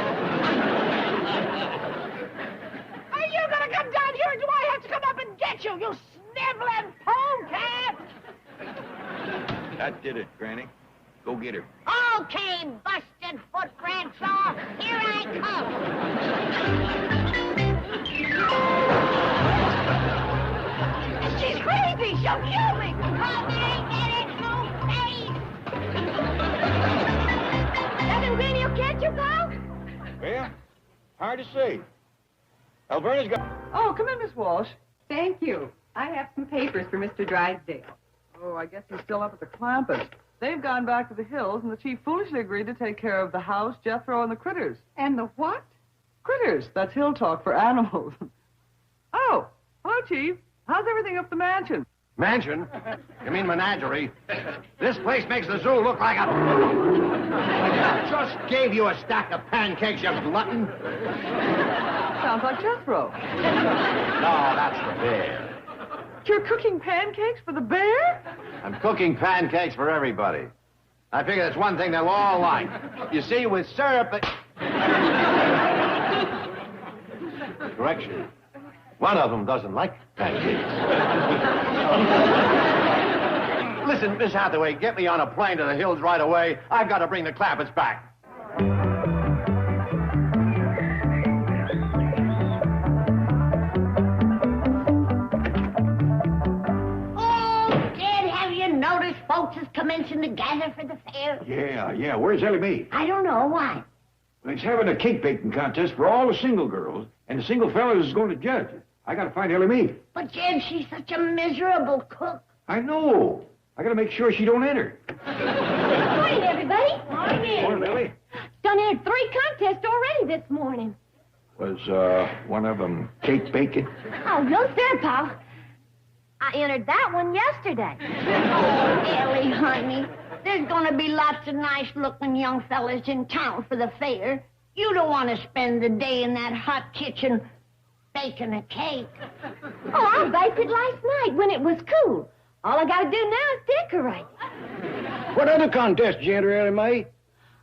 K: Are you gonna come down here or do I have to come up and get you, you sniveling polecat?
A: That did it, Granny. Go get her.
B: Okay, busted foot Bradshaw, here I come.
K: She's crazy, she'll kill me.
B: Come and get it, two-face.
C: Nothing Granny will catch you, pal?
A: Well, hard to say. Alverna's got...
G: Oh, come in, Miss Walsh.
L: Thank you.
K: I have some papers for Mr. Drysdale.
G: Oh, I guess he's still up at the Clampetts. They've gone back to the hills, and the chief foolishly agreed to take care of the house, Jethro, and the critters.
K: And the what?
G: Critters. That's hill talk for animals. Oh, hello, Chief. How's everything up the mansion?
F: Mansion? You mean menagerie? This place makes the zoo look like a... I just gave you a stack of pancakes, you glutton.
G: Sounds like Jethro.
F: No, that's the bear.
G: You're cooking pancakes for the bear?
F: I'm cooking pancakes for everybody. I figure that's one thing they'll all like. You see, with syrup... Correction. One of them doesn't like pancakes. Listen, Miss Hathaway, get me on a plane to the hills right away. I've got to bring the Clampetts back.
B: Folks is commencing to gather for the fair.
A: Yeah. Where's Ellie Mae?
B: I don't know. Why?
A: Well, it's having a cake baking contest for all the single girls, and the single fellas is going to judge it. I got to find Ellie Mae.
B: But, Jed, she's such a miserable cook.
A: I know. I got to make sure she don't enter.
C: Morning, everybody.
A: Morning, Ellie.
C: Done entered 3 contests already this morning.
A: Was one of them cake baking?
C: Oh, no, sir, pal. I entered that one yesterday.
B: Ellie, honey, there's going to be lots of nice-looking young fellas in town for the fair. You don't want to spend the day in that hot kitchen baking a cake.
C: Oh, I baked it last night when it was cool. All I got to do now is decorate.
I: What other contests did you enter, Ellie Mae?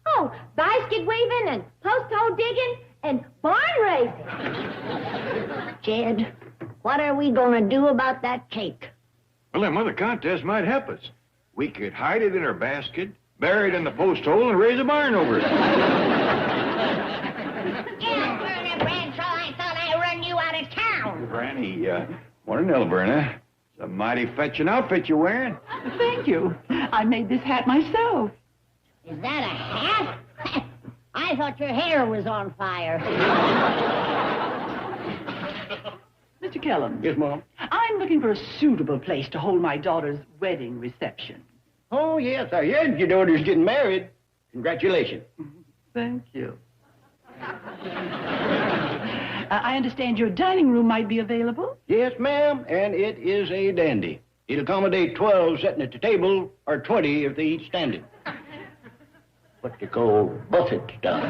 C: Oh, basket weaving and post hole digging and barn raising.
B: Jed, what are we going to do about that cake?
A: Well, them other contests might help us. We could hide it in our basket, bury it in the post hole, and raise a barn over it.
B: Elverna, Bradshaw, I thought I run you out of town.
A: Granny, morning, Elverna. It's a mighty fetching outfit you're wearing.
K: Thank you. I made this hat myself.
B: Is that a hat? I thought your hair was on fire.
K: Mr. Kellum.
I: Yes, Mom?
K: I'm looking for a suitable place to hold my daughter's wedding reception.
I: Oh, yes, I heard your daughter's getting married. Congratulations.
K: Thank you. I understand your dining room might be available?
I: Yes, ma'am, and it is a dandy. It'll accommodate 12 sitting at the table, or 20 if they eat standing. What you call buffet style.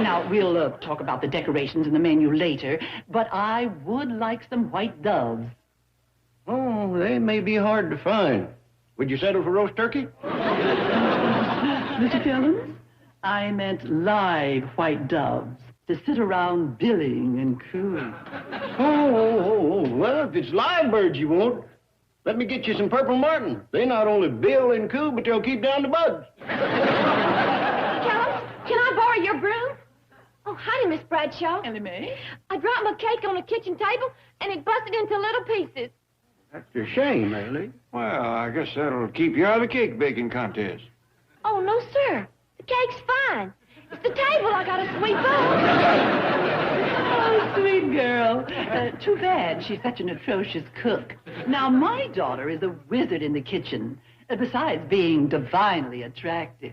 K: Now, we'll talk about the decorations and the menu later, but I would like some white doves.
I: Oh, they may be hard to find. Would you settle for roast turkey?
K: Mr. Kellum, I meant live white doves to sit around billing and cooing.
I: Oh, well, if it's live birds you want, let me get you some purple martin. They not only bill and coo, but they'll keep down the bugs.
C: Kellum, can I borrow your broom? Oh, howdy, Miss Bradshaw.
K: Ellie Mae?
C: I dropped my cake on the kitchen table, and it busted into little pieces.
I: That's a shame, Ellie.
A: Well, I guess that'll keep you out of the cake baking contest.
C: Oh, no, sir. The cake's fine. It's the table I gotta sweep up.
K: Oh, sweet girl. Too bad she's such an atrocious cook. Now, my daughter is a wizard in the kitchen, besides being divinely attractive.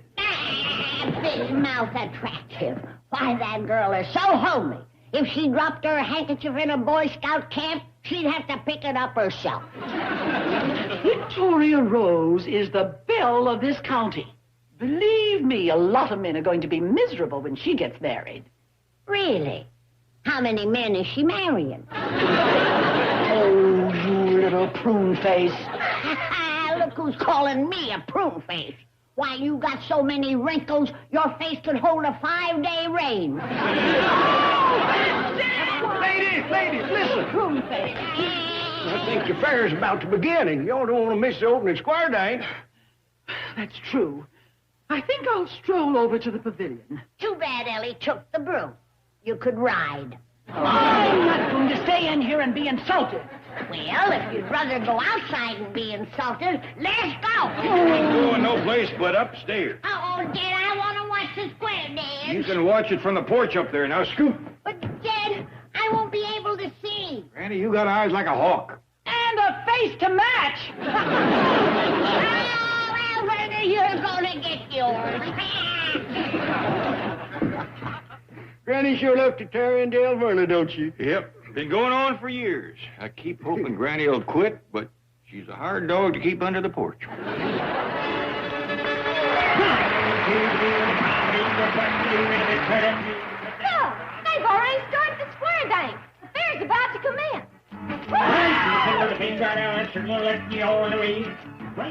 B: Big mouth attractive. Why, that girl is so homely. If she dropped her handkerchief in a Boy Scout camp, she'd have to pick it up herself.
K: Victoria Rose is the belle of this county. Believe me, a lot of men are going to be miserable when she gets married.
B: Really? How many men is she marrying?
K: Oh, you little prune face.
B: Look who's calling me a prune face. Why, you got so many wrinkles, your face could hold a 5-day rain.
I: Ladies, listen.
K: Prune face.
I: I think the fair's about to begin, and y'all don't want to miss the opening square dance.
K: That's true. I think I'll stroll over to the pavilion.
B: Too bad Ellie took the broom. You could ride.
K: I'm not going to stay in here and be insulted.
B: Well, if you'd rather go outside and be insulted, let's go.
A: Ain't going no place but upstairs.
B: Oh, Dad, I want to watch the square dance.
A: You can watch it from the porch up there. Now, scoot.
B: But, Dad, I won't be able to see.
A: Granny, you got eyes like a hawk.
K: face to match.
B: Well, Werner, you're gonna get yours.
I: Granny sure loves to tear into El Verna, don't she?
A: Yep. Been going on for years. I keep hoping Granny will quit, but she's a hard dog to keep under the porch.
C: So, they've already started the square dance. The fair's about to commence.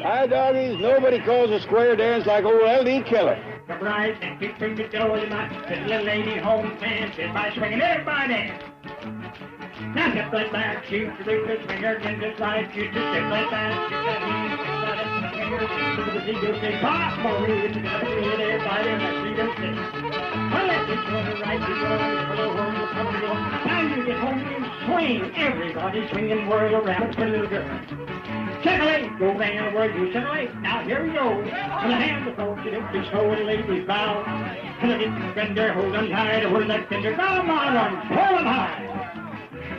I: Hi, doggies. Nobody calls a square dance like old L.D. Keller.
H: Surprise and keep the door of my little lady home dance by swinging everybody dance. Now step right back, shoot the ruthless fingers and just right, shoot the step right back, shoot that knee, step right up the fingers, to the seagull say, pop, more it's gonna be everybody in the freedom sing. Well, let's just go to right, you go, follow home, come to go. Time you get home, you swing, everybody swinging, whirl around for a little girl. Circulate, go bang the word, you circulate. Now here we go. With the hands of folks, you don't be slow and ladies bow. Till it gets the fender, hold on tight, hold that fender, come on, run, hold them high.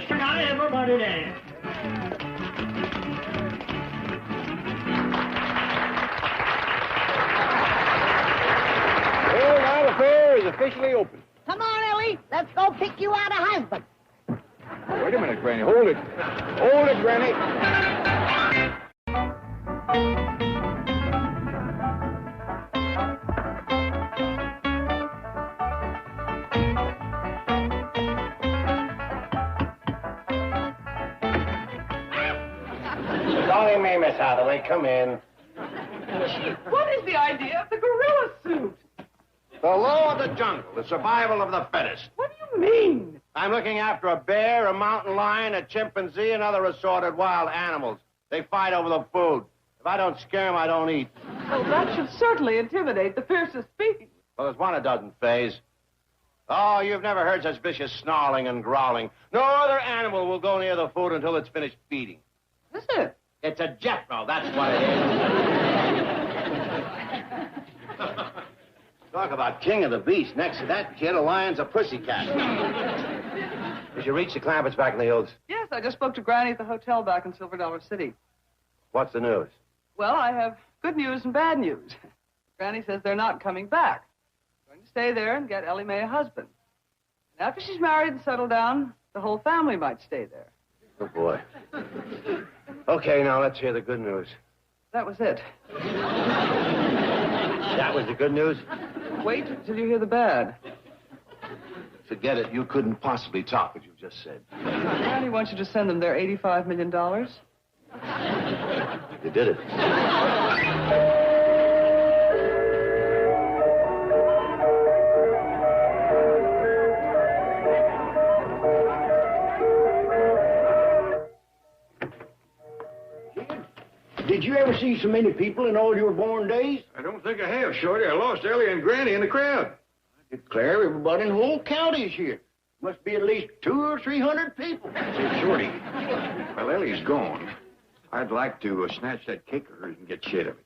H: String out everybody dance.
I: Well, now the fair is officially open.
B: Come on, Ellie. Let's go pick you out a husband.
A: Wait a minute, Granny. Hold it.
I: Hold it, Granny.
F: Only me, Miss Hathaway. Come in.
G: What is the idea of the gorilla suit?
F: The law of the jungle, the survival of the fittest.
G: What do you mean?
F: I'm looking after a bear, a mountain lion, a chimpanzee, and other assorted wild animals. They fight over the food. If I don't scare them, I don't eat.
G: Well, that should certainly intimidate the fiercest beast.
F: Well, there's one it doesn't phase. Oh, you've never heard such vicious snarling and growling. No other animal will go near the food until it's finished feeding.
G: Is it?
F: It's a Jethro, that's what it is. Talk about king of the beast. Next to that kid, a lion's a pussycat. Did you reach the Clampetts back in the hills?
G: Yes, I just spoke to Granny at the hotel back in Silver Dollar City.
F: What's the news?
G: Well, I have good news and bad news. Granny says they're not coming back. They're going to stay there and get Ellie Mae a husband. And after she's married and settled down, the whole family might stay there.
F: Oh, boy. Okay, now let's hear the good news.
G: That was it.
F: That was the good news?
G: Wait till you hear the bad.
F: Forget it. You couldn't possibly top what you just said.
G: Granny wants you to send them their $85 million.
F: You did it.
I: Did you ever see so many people in all your born days?
A: I don't think I have, Shorty. I lost Ellie and Granny in the crowd.
I: I declare everybody in the whole county is here. Must be at least 200 or 300 people.
A: Say, Shorty, while Ellie's gone, I'd like to snatch that cake of hers and get shit of it.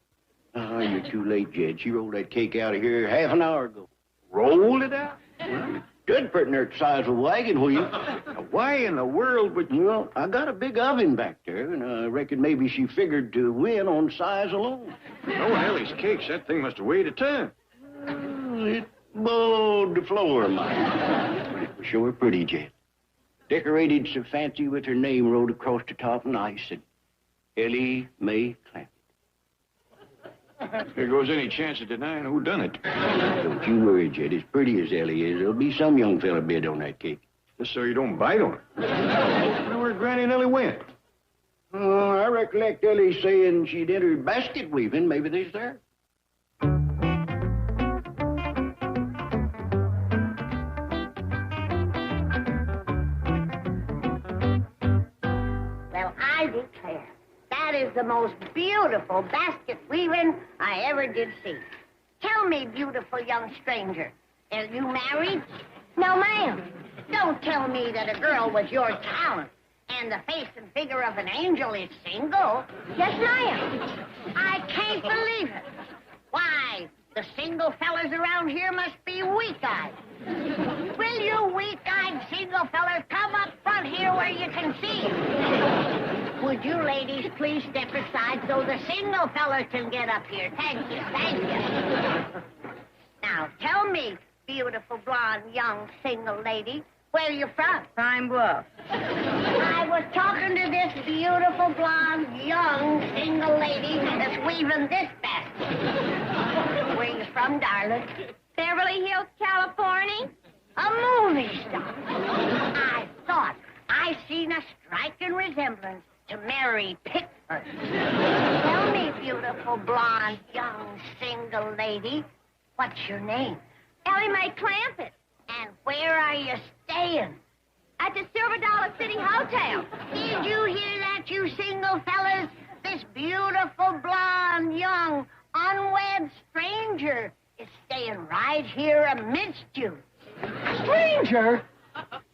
I: Oh, you're too late, Jed. She rolled that cake out of here half an hour ago.
A: Rolled it out?
I: Stood pretty near the size of a wagon wheel.
A: Now, why in the world would you...
I: Well, I got a big oven back there, and I reckon maybe she figured to win on size alone.
A: Knowing Ellie's cakes, that thing must have weighed a ton.
I: It bowled the floor, mine. It was sure pretty, Jed. Decorated so fancy with her name wrote across the top nice and Ellie Mae Clampett.
A: If there goes any chance of denying who done it.
I: Don't you worry, Jed. As pretty as Ellie is, there'll be some young fella bid on that cake.
A: Just so you don't bite on it. I wonder where Granny and Ellie went.
I: Oh, I recollect Ellie saying she'd entered basket weaving. Maybe they's there.
B: Well, I declare, that is the most beautiful basket weaving I ever did see. Tell me, beautiful young stranger, are you married? No, ma'am. Don't tell me that a girl with your talent and the face and figure of an angel is single. Yes, ma'am. I can't believe it. Why, the single fellas around here must be weak-eyed. Will you weak-eyed single fellas come up front out here where you can see. Would you ladies please step aside so the single fella can get up here? Thank you, thank you. Now, tell me, beautiful, blonde, young, single lady, where you from?
G: Pine Bluff.
B: I was talking to this beautiful, blonde, young, single lady that's weaving this basket. Where you from, darling?
C: Beverly Hills, California.
B: A movie star. I thought I seen a striking resemblance to Mary Pickford. Tell me, beautiful, blonde, young, single lady, what's your name?
C: Ellie Mae Clampett.
B: And where are you staying?
C: At the Silver Dollar City Hotel.
B: Did you hear that, you single fellas? This beautiful, blonde, young, unwed stranger is staying right here amidst you.
K: Stranger?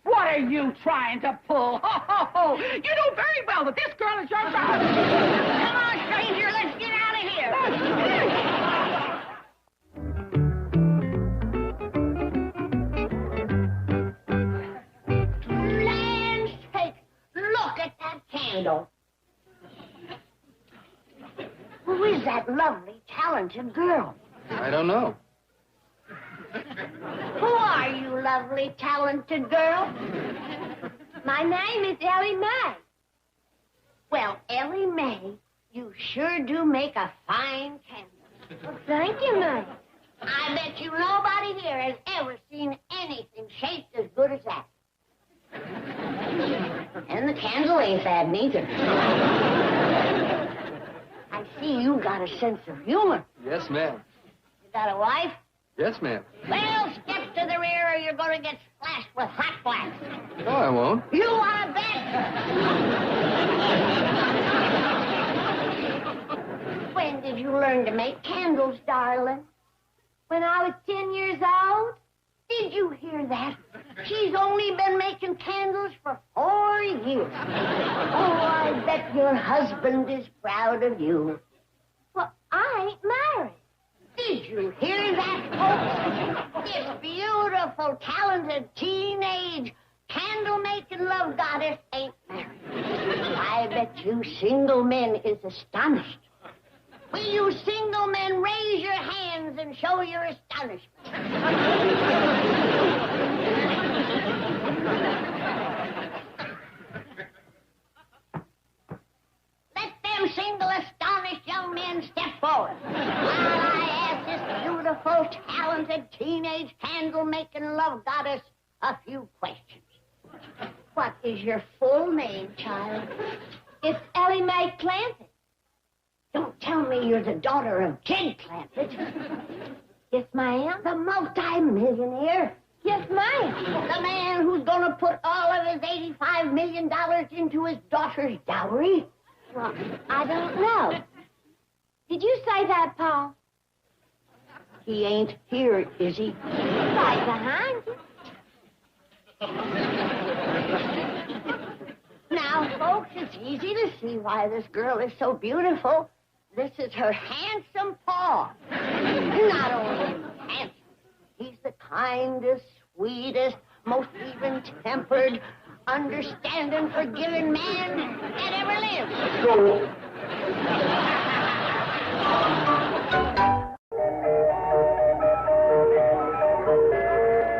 K: What are you trying to pull? Ho, ho, ho! You know very well that this girl is your daughter.
B: Come on, stranger, let's get out of here. Land's sake, look at that candle. Who is that lovely, talented girl?
L: I don't know.
B: Who are you, lovely, talented girl?
C: My name is Ellie Mae.
B: Well, Ellie Mae, you sure do make a fine candle.
C: Well, thank you, Mae.
B: I bet you nobody here has ever seen anything shaped as good as that. And the candle ain't bad neither. I see you got a sense of humor.
L: Yes, ma'am.
B: You got a wife?
L: Yes, ma'am.
B: Well, step to the rear or you're going to get splashed with hot wax.
L: No, I won't.
B: You want to bet? When did you learn to make candles, darling?
C: When I was 10 years old.
B: Did you hear that? She's only been making candles for 4 years. Oh, I bet your husband is proud of you.
C: Well, I ain't married.
B: Did you hear that, folks? This beautiful, talented, teenage, candle-making love goddess ain't married. I bet you single men is astonished. Will you single men raise your hands and show your astonishment? Let them single, astonished young men step forward while I ask this beautiful, talented, teenage, candle-making love goddess a few questions. What is your full name, child?
C: It's Ellie Mae Clampett.
B: Don't tell me you're the daughter of Jed Clampett.
C: Yes, ma'am.
B: The multi-millionaire.
C: Yes, ma'am.
B: The man who's going to put all of his $85 million into his daughter's dowry.
C: Well, I don't know. Did you say that, Paul?
B: He ain't here, is he?
C: Right behind you.
B: Now, folks, it's easy to see why this girl is so beautiful. This is her handsome Paul. Not only handsome, he's the kindest, sweetest, most even-tempered, understanding, forgiving man that ever lived.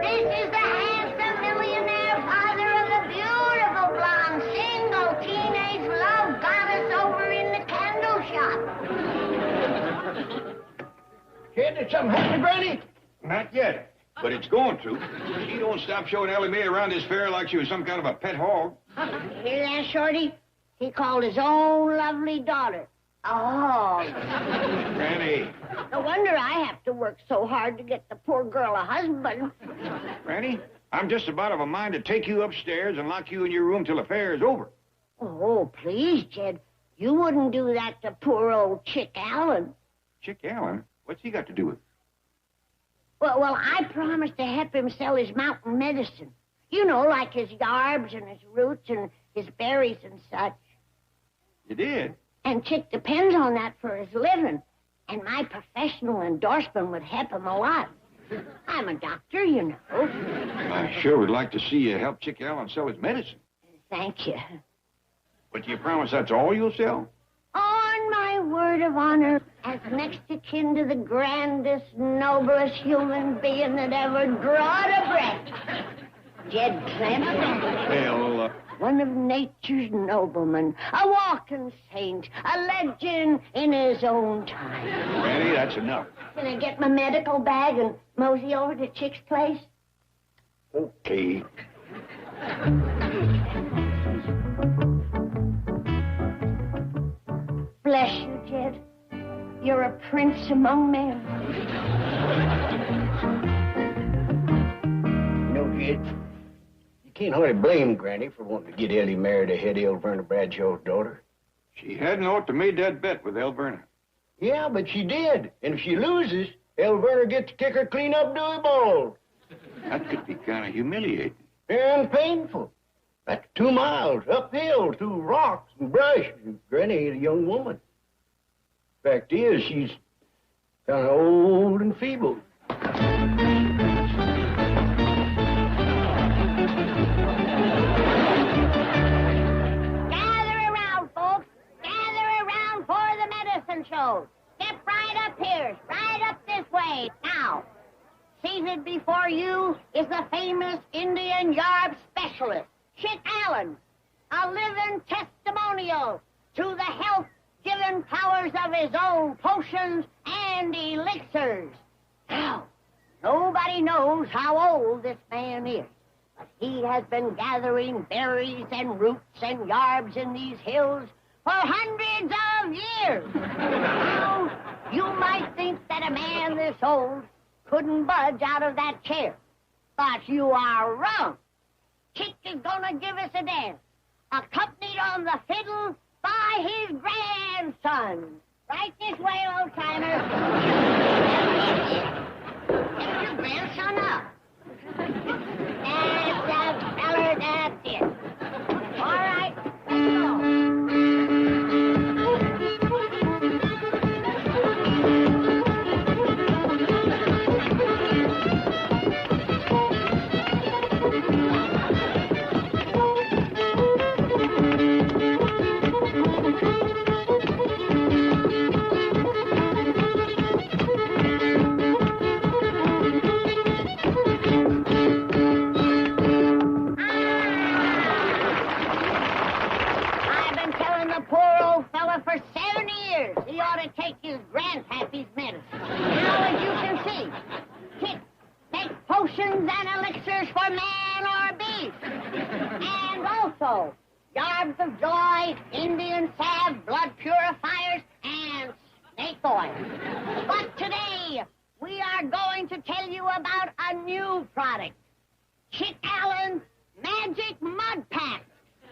B: This is the handsome millionaire father of the beautiful blonde, single, teenage love goddess over in the candle shop.
I: Kid, did something happen, Granny?
A: Not yet, but it's going to. She don't stop showing Ellie Mae around this fair like she was some kind of a pet hog.
B: Hear that, Shorty? He called his own lovely daughter a hog.
A: Granny.
B: No wonder I have to work so hard to get the poor girl a husband.
A: Granny, I'm just about of a mind to take you upstairs and lock you in your room till the fair is over.
B: Oh, please, Jed. You wouldn't do that to poor old Chick Allen.
A: Chick Allen? What's he got to do with it?
B: Well, I promised to help him sell his mountain medicine. You know, like his yarbs and his roots and his berries and such.
A: You did?
B: And Chick depends on that for his living. And my professional endorsement would help him a lot. I'm a doctor, you know.
A: I sure would like to see you help Chick Allen sell his medicine.
B: Thank you.
A: But you promise that's all you'll sell?
B: On my word of honor, as next to kin to the grandest, noblest human being that ever drawed a breath, Jed Clampett.
A: Well,
B: One of nature's noblemen, a walking saint, a legend in his own time.
A: Granny, that's enough.
B: Can I get my medical bag and mosey over to Chick's place?
A: Okay.
B: Bless you, Jed. You're a prince among men.
I: No, Jed. You can't hardly blame Granny for wanting to get Ellie married ahead of Elverna Bradshaw's daughter.
A: She hadn't ought to made that bet with Elverna.
I: Yeah, but she did. And if she loses, Elverna gets to kick her clean up to her balls.
A: That could be kind of humiliating.
I: And painful. That's 2 miles uphill through rocks and brush. Granny ain't a young woman. Fact is, she's kind of old and feeble.
B: Show. Step right up here, right up this way. Now, seated before you is the famous Indian yarb specialist, Chick Allen, a living testimonial to the health-giving powers of his own potions and elixirs. Now, nobody knows how old this man is, but he has been gathering berries and roots and yarbs in these hills for hundreds of years. Now, you might think that a man this old couldn't budge out of that chair, but you are wrong. Chick is gonna give us a dance, accompanied on the fiddle by his grandson. Right this way, old-timer. Get your grandson up. That's the feller, that's it. All right, let's go. For 70 years, he ought to take his grandpappy's medicine. Now, as you can see, Chick makes potions and elixirs for man or beast. And also, yarbs of joy, Indian salve, blood purifiers, and snake oil. But today, we are going to tell you about a new product, Chick Allen's Magic Mud Pack.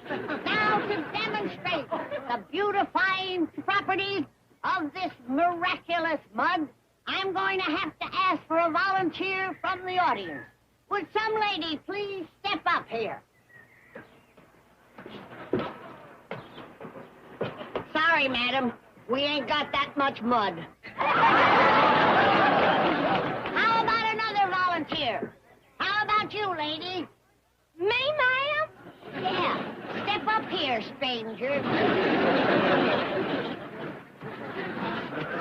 B: Now, to demonstrate the beautifying properties of this miraculous mud, I'm going to have to ask for a volunteer from the audience. Would some lady please step up here? Sorry, madam. We ain't got that much mud. How about another volunteer? How about you, lady? Me, ma'am? Yeah. Step up here, stranger.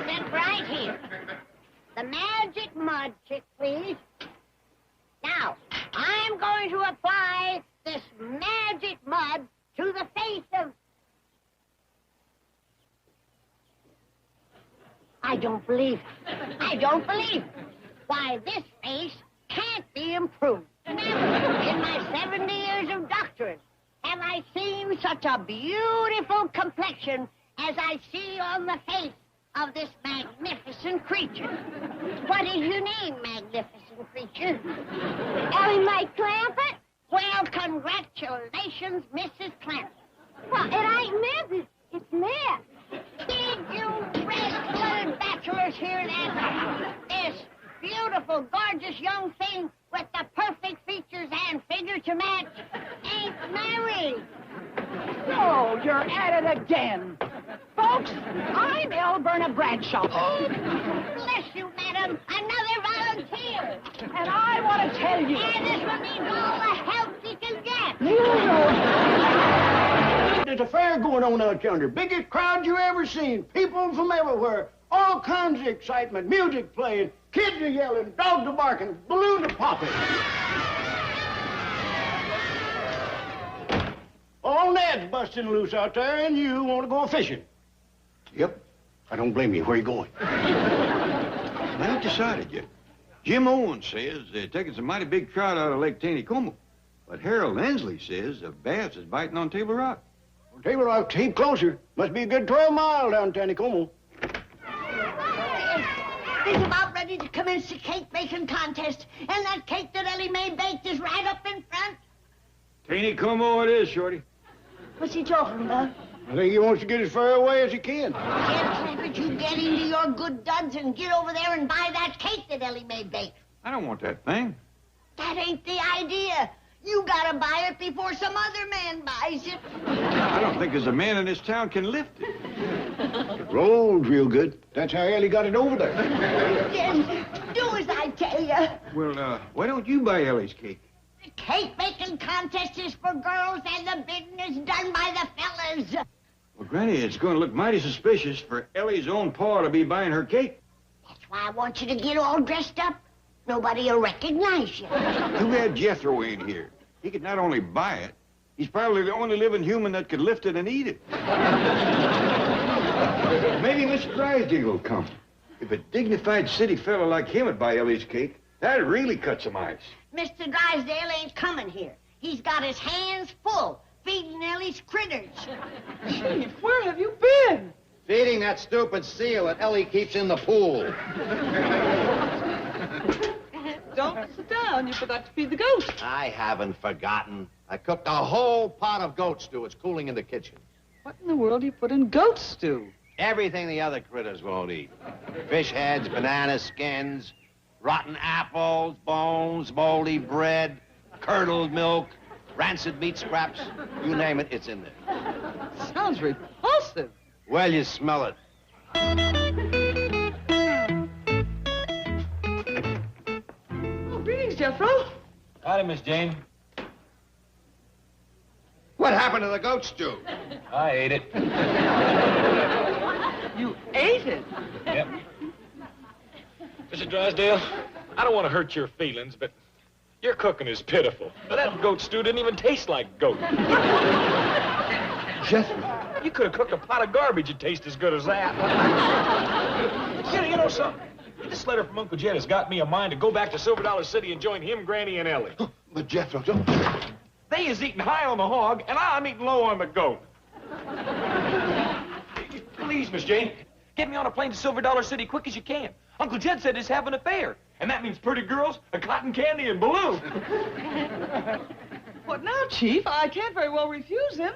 B: Step right here. The magic mud, Chick, please. Now, I'm going to apply this magic mud to the face of... I don't believe it. I don't believe it. Why, this face can't be improved. Never in my 70 years of doctorate have I seen such a beautiful complexion as I see on the face of this magnificent creature. What is your name, magnificent creature?
C: Ellie Mae Clampett?
B: Well, congratulations, Mrs. Clampett.
C: Well, it ain't Mrs. It's Miss.
B: Did you red-blooded bachelors hear that? This beautiful, gorgeous young thing with the perfect features and figure to match ain't married.
K: Oh, you're at it again. Folks, I'm Elverna Bradshaw.
B: Oh, bless you, madam. Another volunteer.
K: And I want to tell you...
B: And this one needs all the help he can get.
K: You know...
I: there's a fair going on out yonder. Biggest crowd you ever seen. People from everywhere. All kinds of excitement. Music playing. Kids are yelling. Dogs are barking. Balloons are popping. All Ned's busting loose out there, and you want to go fishing.
A: Yep.
I: I don't blame you. Where you going?
A: I ain't decided yet. Jim Owens says they're taking some mighty big trout out of Lake Taneycomo. But Harold Ensley says the bass is biting on Table Rock.
I: Well, Table Rock's a heap closer. Must be a good 12 miles down Taneycomo.
B: He's about ready to commence the cake baking contest. And that cake that Ellie Mae baked is right up in front.
A: Taneycomo it is, Shorty.
B: What's he talking about?
I: I think he wants to get as far away as he can.
B: Clampett, you get into your good duds and get over there and buy that cake that Ellie Mae baked.
A: I don't want that thing.
B: That ain't the idea. You gotta buy it before some other man buys it.
A: I don't think there's a man in this town can lift it.
I: It rolls real good. That's how Ellie got it over there.
B: Yes, do as I tell you.
A: Well, why don't you buy Ellie's cake?
B: The cake baking contest is for girls and the bidding is done by the fellas.
A: Well, Granny, it's going to look mighty suspicious for Ellie's own paw to be buying her cake.
B: That's why I want you to get all dressed up. Nobody will recognize you.
A: Too bad Jethro ain't here. He could not only buy it, he's probably the only living human that could lift it and eat it. Maybe Mr. Drysdale will come. If a dignified city fellow like him would buy Ellie's cake, that'd really cut some ice.
B: Mr. Drysdale ain't coming here. He's got his hands full feeding Ellie's critters.
G: Chief, where have you been?
F: Feeding that stupid seal that Ellie keeps in the pool.
G: Don't sit down. You forgot to feed the goat.
F: I haven't forgotten. I cooked a whole pot of goat stew. It's cooling in the kitchen.
G: What in the world do you put in goat stew?
F: Everything the other critters won't eat. Fish heads, banana skins, rotten apples, bones, moldy bread, curdled milk, rancid meat scraps. You name it, it's in there.
G: Sounds repulsive.
F: Well, you smell it.
G: Oh, greetings, Jethro.
E: Howdy, Miss Jane.
F: What happened to the goat stew?
E: I ate it.
G: You ate it?
E: Yep. Mr. Drysdale, I don't want to hurt your feelings, but your cooking is pitiful. That goat stew didn't even taste like goat.
A: Jethro.
E: You could have cooked a pot of garbage and taste as good as that. You know something? This letter from Uncle Jed has got me a mind to go back to Silver Dollar City and join him, Granny, and Ellie.
A: But Jethro, don't...
E: They is eating high on the hog, and I'm eating low on the goat. Please, Miss Jane, get me on a plane to Silver Dollar City quick as you can. Uncle Jed said he's having a fair, and that means pretty girls, a cotton candy, and balloons.
G: What now, Chief? I can't very well refuse him.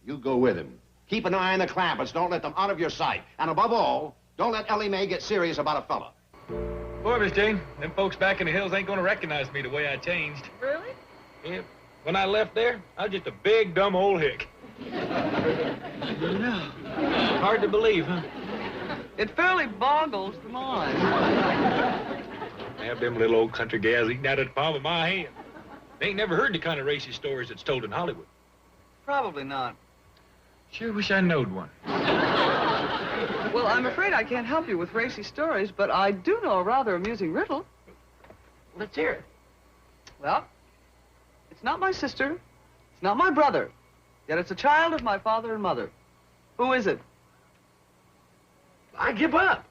F: You go with him. Keep an eye on the Clampetts. Don't let them out of your sight. And above all, don't let Ellie Mae get serious about a fella.
E: Boy, Miss Jane, them folks back in the hills ain't gonna recognize me the way I changed.
G: Really?
E: Yeah. When I left there, I was just a big, dumb old hick.
G: No.
E: Hard to believe, huh?
G: It fairly boggles the mind.
E: Have them little old country gals eating out of the palm of my hand. They ain't never heard the kind of racist stories that's told in Hollywood.
G: Probably not.
E: Sure wish I knowed one.
G: Well, I'm afraid I can't help you with racy stories, but I do know a rather amusing riddle.
E: Let's hear it.
G: Well, it's not my sister, it's not my brother, yet it's a child of my father and mother. Who is it?
E: I give up.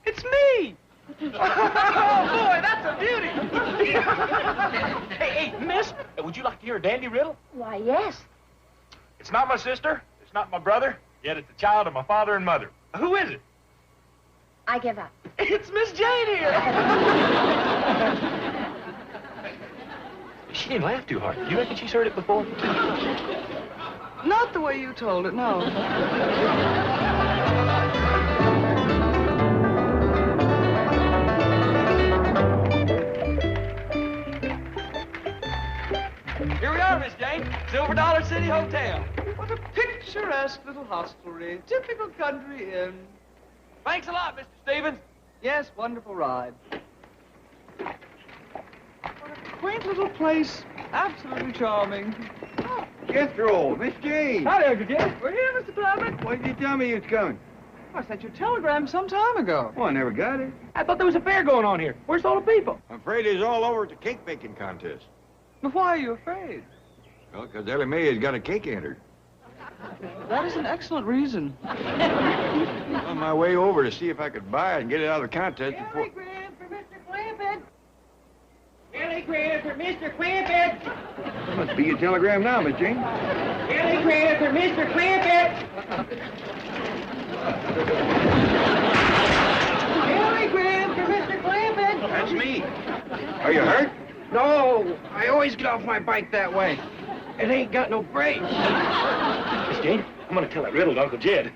G: It's me! Oh, boy, that's a beauty!
E: Hey, miss, would you like to hear a dandy riddle?
C: Why, yes.
E: It's not my sister, it's not my brother, yet it's a child of my father and mother. Who is it?
C: I give up.
G: It's Miss Jane here!
E: She didn't laugh too hard. You reckon she's heard it before?
G: Not the way you told it, no.
E: Here we are, Miss Jane. Silver Dollar City Hotel.
G: What a picturesque little hostelry. Typical country inn.
E: Thanks a lot, Mr. Stevens.
G: Yes, wonderful ride. What a quaint little place. Absolutely charming. Oh,
A: Jethro, Miss Jane.
E: Howdy, Uncle Jed.
G: We're here, Mr. Clampett.
A: Why did you tell me you was coming?
G: I sent you a telegram some time ago.
A: Oh, I never got it.
E: I thought there was a fair going on here. Where's all the people?
A: I'm afraid it's all over at the cake baking contest.
G: But why are you afraid?
A: Well, because Ellie Mae has got a cake entered.
G: That is an excellent reason.
A: On my way over to see if I could buy it and get it out of the contest before...
B: Telegram for Mr. Clampett.
H: Telegram for Mr. Clampett.
A: That must be your telegram now, Miss Jane.
H: Telegram for Mr. Clampett.
B: Telegram for Mr. Clampett.
A: That's me. Are you hurt?
L: No, I always get off my bike that way. It ain't got no brakes.
E: Miss Jane, I'm going to tell that riddle to Uncle Jed.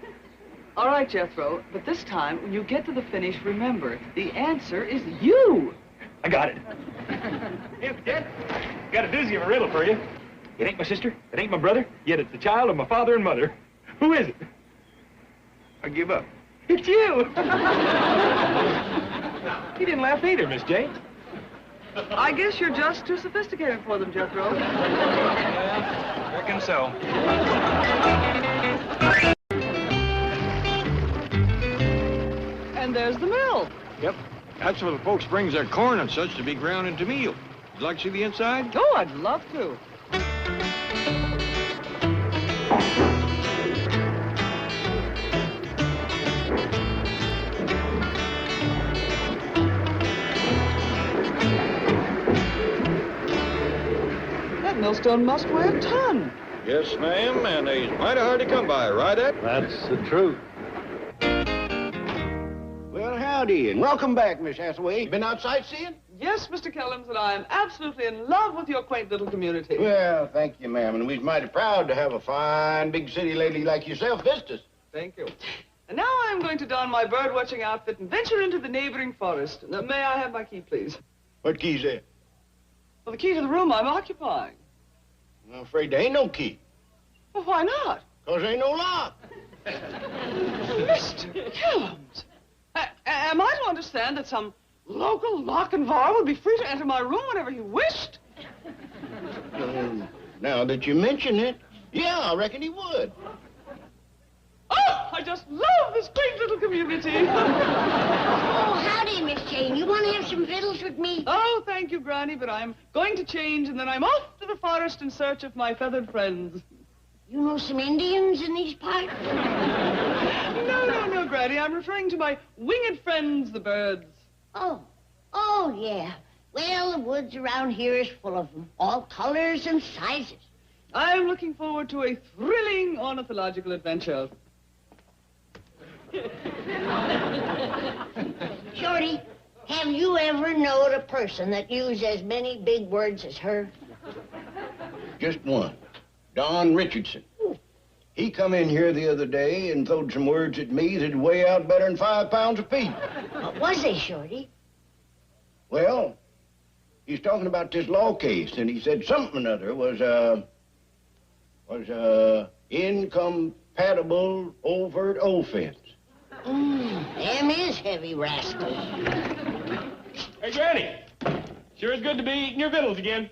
G: All right, Jethro, but this time, when you get to the finish, remember, the answer is you.
E: I got it. Hey, Uncle Jed, got a doozy of a riddle for you. It ain't my sister, it ain't my brother, yet it's the child of my father and mother. Who is it?
A: I give up.
E: It's you. He didn't laugh either, Miss Jane.
G: I guess you're just too sophisticated for them, Jethro.
E: Yeah, reckon so.
G: And there's the mill.
A: Yep. That's where the folks brings their corn and such to be ground into meal. Would you like to see the inside?
G: Oh, I'd love to. That millstone must weigh a ton.
A: Yes, ma'am, and they's mighty hard to come by, right, Ed?
D: That's the truth.
I: Well, howdy, and welcome back, Miss Hathaway. Been out sightseeing?
G: Yes, Mr. Kellums, and I am absolutely in love with your quaint little community.
I: Well, thank you, ma'am, and we're mighty proud to have a fine big city lady like yourself visit us.
G: Thank you. And now I'm going to don my bird-watching outfit and venture into the neighboring forest. Now, may I have my key, please?
I: What key's that?
G: Well, the key to the room I'm occupying.
I: I'm afraid there ain't no key,
G: Well, why not?
I: 'cause there ain't no lock.
G: Mr. Kellums, am I to understand that some local lock and bar would be free to enter my room whenever he wished?
I: Now that you mention it, yeah, I reckon he would.
G: Oh, I just love this quaint little community.
B: Oh, howdy, Miss Jane. You want to have some victuals with me?
G: Oh, thank you, Granny, but I'm going to change, and then I'm off to the forest in search of my feathered friends.
B: You know some Indians in these parts?
G: No, Granny. I'm referring to my winged friends, the birds.
B: Oh, yeah. Well, the woods around here is full of them, all colors and sizes.
G: I'm looking forward to a thrilling ornithological adventure.
B: Shorty, have you ever known a person that used as many big words as her?
I: Just one. Don Richardson. He come in here the other day and throwed some words at me that'd weigh out better than 5 pounds apiece.
B: What was they, Shorty?
I: Well, he's talking about this law case, and he said something or other was incompatible overt offense.
B: Them is heavy rascals.
E: Hey, Granny. Sure is good to be eating your victuals again.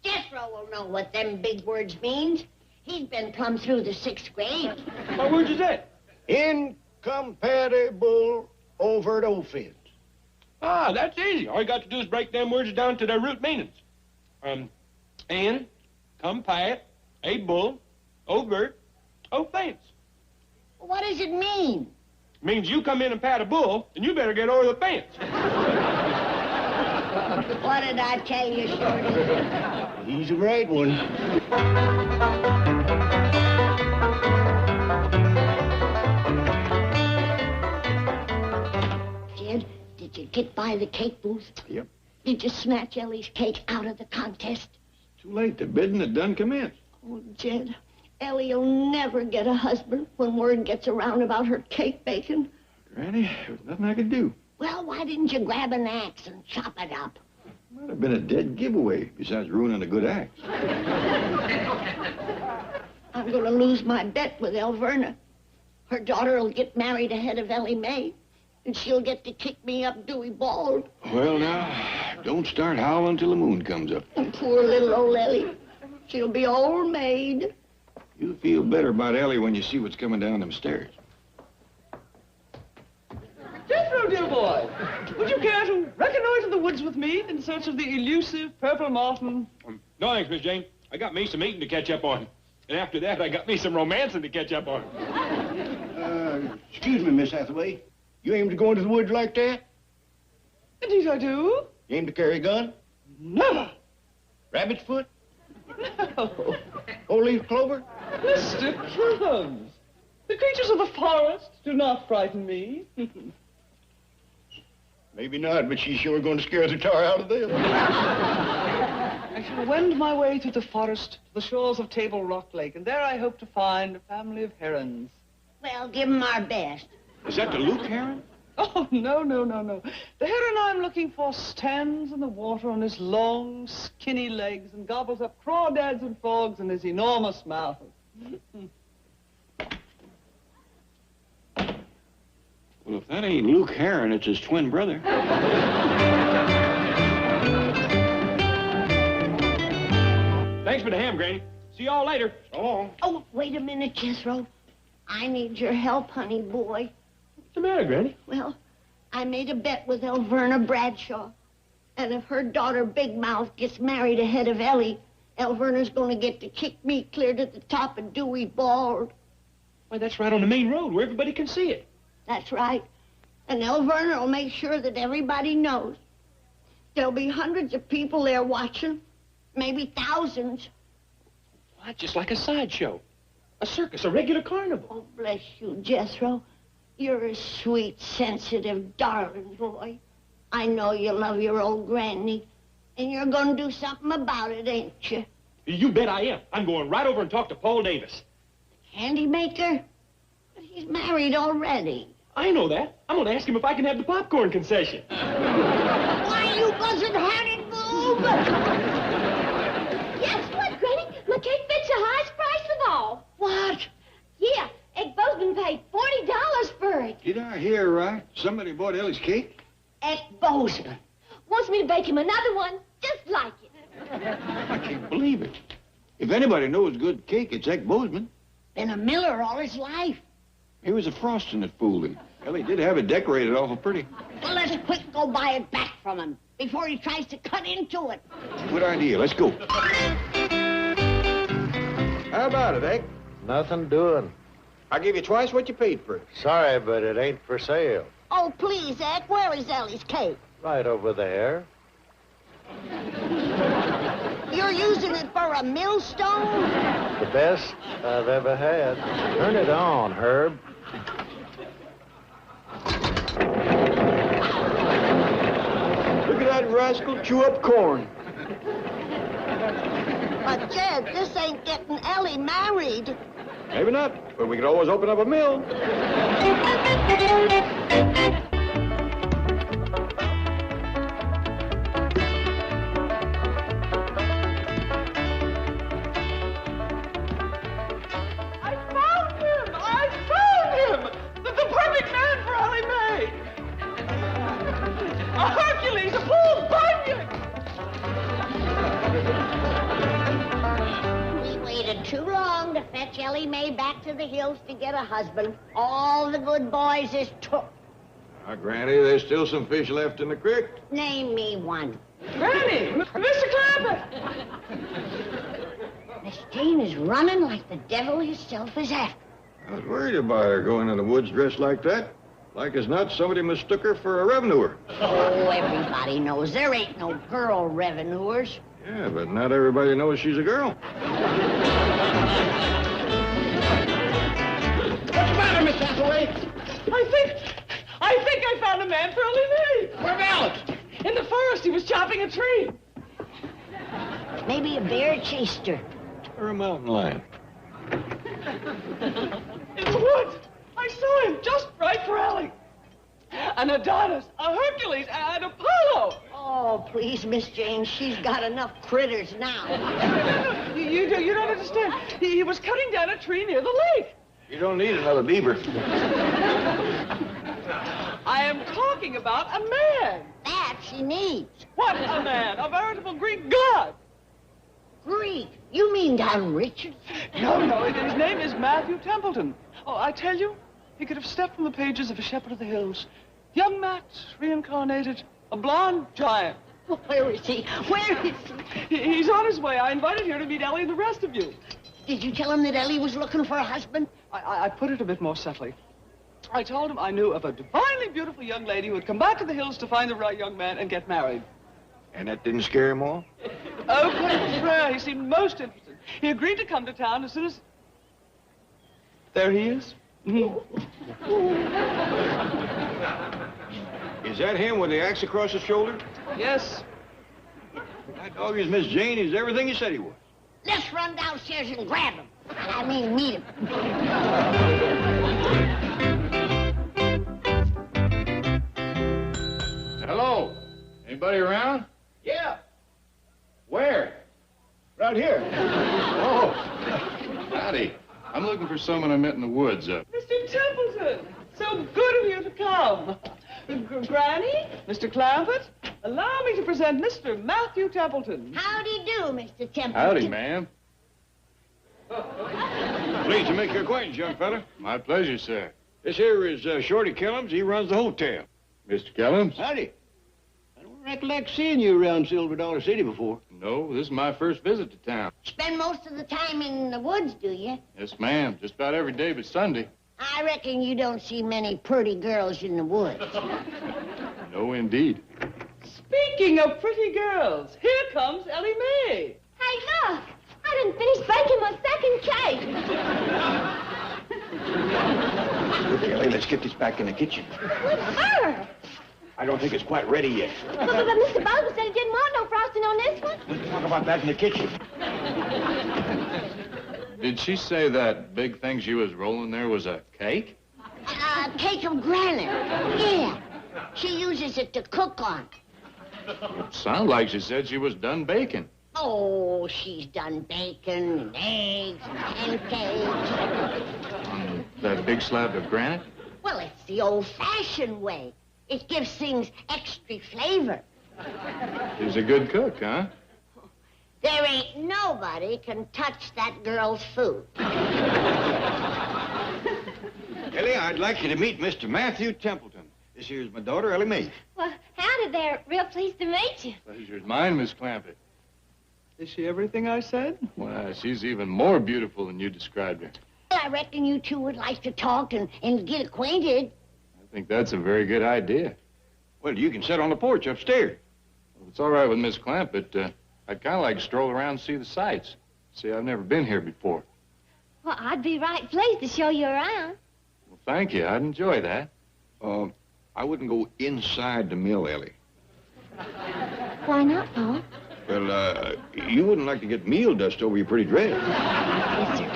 B: Jethro will know what them big words means. He's been plumb through the 6th grade.
E: What words is that?
I: Incompatible overt offense.
E: Ah, that's easy. All you got to do is break them words down to their root meanings. Incompatible overt offense.
B: What does it mean?
E: Means you come in and pat a bull, and you better get over the fence.
B: What did I tell you, Shorty?
I: He's a great one.
B: Jed, did you get by the cake booth?
A: Yep.
B: Did you snatch Ellie's cake out of the contest?
A: Too late. The bidding had done commenced.
B: Oh, Jed, Ellie'll never get a husband when word gets around about her cake baking.
A: Granny, there was nothing I could do.
B: Well, why didn't you grab an axe and chop it up?
A: Might have been a dead giveaway, besides ruining a good act.
B: I'm going to lose my bet with Elverna. Her daughter will get married ahead of Ellie Mae, and she'll get to kick me up Dewey bald.
A: Well, now, don't start howling till the moon comes up.
B: And poor little old Ellie. She'll be old maid.
A: You'll feel better about Ellie when you see what's coming down them stairs.
G: Jethro, dear boy, would you care to reconnoiter the woods with me in search of the elusive purple martin?
E: No, thanks, Miss Jane. I got me some eating to catch up on. And after that, I got me some romancing to catch up on.
I: Excuse me, Miss Hathaway. You aim to go into the woods like that?
G: Indeed I do.
I: You aim to carry a gun?
G: Never.
I: Rabbit's foot?
G: No.
I: Whole-leaf clover?
G: Mr. Crumbs, the creatures of the forest do not frighten me.
I: Maybe not, but she's sure going to scare the tar out of them.
G: I shall wend my way through the forest to the shores of Table Rock Lake, and there I hope to find a family of herons.
B: Well, give 'em our best.
A: Is that the Luke heron?
G: Oh, no, no, no, no. The heron I'm looking for stands in the water on his long, skinny legs and gobbles up crawdads and frogs in his enormous mouth.
A: Well, if that ain't Luke Heron, it's his twin brother.
E: Thanks for the ham, Granny. See y'all later. So long.
B: Oh, wait a minute, Jethro. I need your help, honey boy.
E: What's the matter, Granny?
B: Well, I made a bet with Elverna Bradshaw. And if her daughter Big Mouth gets married ahead of Ellie, Elverna's going to get to kick me clear to the top of Dewey Bald.
E: Why, that's right on the main road where everybody can see it.
B: That's right. And Elverna will make sure that everybody knows. There'll be hundreds of people there watching, maybe thousands.
E: Why, just like a sideshow. A circus, a regular carnival.
B: Oh, bless you, Jethro. You're a sweet, sensitive, darling boy. I know you love your old granny, and you're going to do something about it, ain't you?
E: You bet I am. I'm going right over and talk to Paul Davis.
B: Candy maker? But he's married already.
E: I know that. I'm going to ask him if I can have the popcorn concession.
B: Why, you buzzard-hearted boob!
C: Guess what, Granny? My cake fetched the highest price of all.
B: What?
C: Yeah, Egg Bozeman paid $40 for it.
A: Did I hear right? Somebody bought Ellie's cake?
B: At Bozeman.
C: Wants me to bake him another one, just like it.
A: I can't believe it. If anybody knows good cake, it's Eck Bozeman.
B: Been a miller all his life.
A: It was the frosting that fooled him. Ellie did have it decorated awful pretty.
B: Well, let's quick go buy it back from him before he tries to cut into it.
A: Good idea. Let's go. How about it, Eck?
M: Nothing doing.
A: I'll give you twice what you paid for it.
M: Sorry, but it ain't for sale.
B: Oh, please, Eck, where is Ellie's cake?
M: Right over there.
B: You're using it for a millstone?
M: The best I've ever had. Turn it on, Herb.
A: Look at that rascal chew up corn.
B: But, Jed, this ain't getting Ellie married.
A: Maybe not, but we could always open up a mill.
B: Too long to fetch Ellie Mae back to the hills to get a husband. All the good boys is took.
A: Now, Granny, there's still some fish left in the creek.
B: Name me one.
G: Granny! Mr. Clampett!
B: Miss Jane is running like the devil himself is after.
A: I was worried about her going in the woods dressed like that. Like as not, somebody mistook her for a revenuer.
B: Oh, everybody knows there ain't no girl revenuers.
A: Yeah, but not everybody knows she's a girl.
L: What's the matter, Miss Hathaway?
G: I think I found a man for Ellie Mae.
L: Whereabouts?
G: In the forest, he was chopping a tree.
B: Maybe a bear chased her.
A: Or a mountain lion.
G: In the woods. I saw him just right for Ellie. An Adonis, a Hercules, and Apollo.
B: Oh, please, Miss Jane, she's got enough critters now.
G: You don't understand. He was cutting down a tree near the lake.
A: You don't need another beaver.
G: I am talking about a man.
B: That she needs.
G: What a man? A veritable Greek god.
B: Great. You mean Don Richardson?
G: No, his name is Matthew Templeton. Oh, I tell you, he could have stepped from the pages of A Shepherd of the Hills. Young Matt, reincarnated, a blonde giant.
B: Where is he? Where is he?
G: He's on his way. I invited here to meet Ellie and the rest of you.
B: Did you tell him that Ellie was looking for a husband?
G: I put it a bit more subtly. I told him I knew of a divinely beautiful young lady who had come back to the hills to find the right young man and get married.
A: And that didn't scare him off?
G: Oh, prayer. He seemed most interested. He agreed to come to town as soon as... There he is.
A: Is that him with the axe across his shoulder?
G: Yes.
A: That dog is Miss Jane. He's everything he said he was.
B: Let's run downstairs and grab him. I mean, meet him.
N: Hello? Anybody around?
I: Yeah,
N: Where?
I: right here.
N: Oh, howdy. I'm looking for someone I met in the woods.
G: Mr. Templeton, so good of you to come. Granny, Mr. Clampett, allow me to present Mr. Matthew Templeton.
B: Howdy do, Mr. Templeton.
N: Howdy, ma'am.
A: Pleased to make your acquaintance, young fella.
N: My pleasure, sir.
A: This here is Shorty Kellums. He runs the hotel.
N: Mr. Kellums?
I: Howdy. I don't recollect seeing you around Silver Dollar City before.
N: No, this is my first visit to town.
B: Spend most of the time in the woods, do you?
N: Yes, ma'am. Just about every day but Sunday.
B: I reckon you don't see many pretty girls in the woods.
N: No, indeed.
G: Speaking of pretty girls, here comes Ellie Mae.
C: Hey, look! I didn't finish baking my second cake.
A: Look, Ellie, let's get this back in the kitchen.
C: What's her?
A: I don't think it's quite ready yet.
C: But Mr. Boswell said he didn't want no frosting on this one.
A: Let's talk about that in the kitchen.
N: Did she say that big thing she was rolling there was a cake?
B: Cake of granite. Yeah. She uses it to cook on.
N: It sounded like she said she was done baking.
B: Oh, she's done bacon and eggs and pancakes.
N: On that big slab of granite?
B: Well, it's the old-fashioned way. It gives things extra flavor.
N: She's a good cook, huh?
B: There ain't nobody can touch that girl's food.
A: Ellie, I'd like you to meet Mr. Matthew Templeton. This here's my daughter, Ellie Mae.
C: Well, howdy there. Real pleased to meet you.
N: Pleasure's mine, Miss Clampett.
G: Is she everything I said?
N: Well, she's even more beautiful than you described her.
B: Well, I reckon you two would like to talk and get acquainted.
N: I think that's a very good idea.
A: Well, you can sit on the porch upstairs.
N: If it's all right with Miss Clampett, I'd kind of like to stroll around and see the sights. See, I've never been here before.
C: Well, I'd be right pleased to show you around.
N: Well, thank you. I'd enjoy that.
A: I wouldn't go inside the mill, Ellie.
C: Why not, Pa?
A: Well, you wouldn't like to get meal dust over your pretty dress.
C: Yes, sir.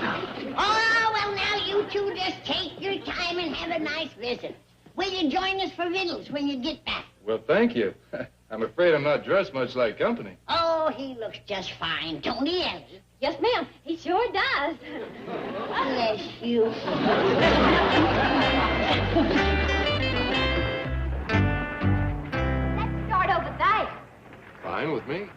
B: Oh, well, now you two just take your time and have a nice visit. Will you join us for victuals when you get back?
N: Well, thank you. I'm afraid I'm not dressed much like company.
B: Oh, he looks just fine, don't he, Ellie?
C: Yes, ma'am. He sure does.
B: Bless you.
C: Let's start over there.
N: Fine with me.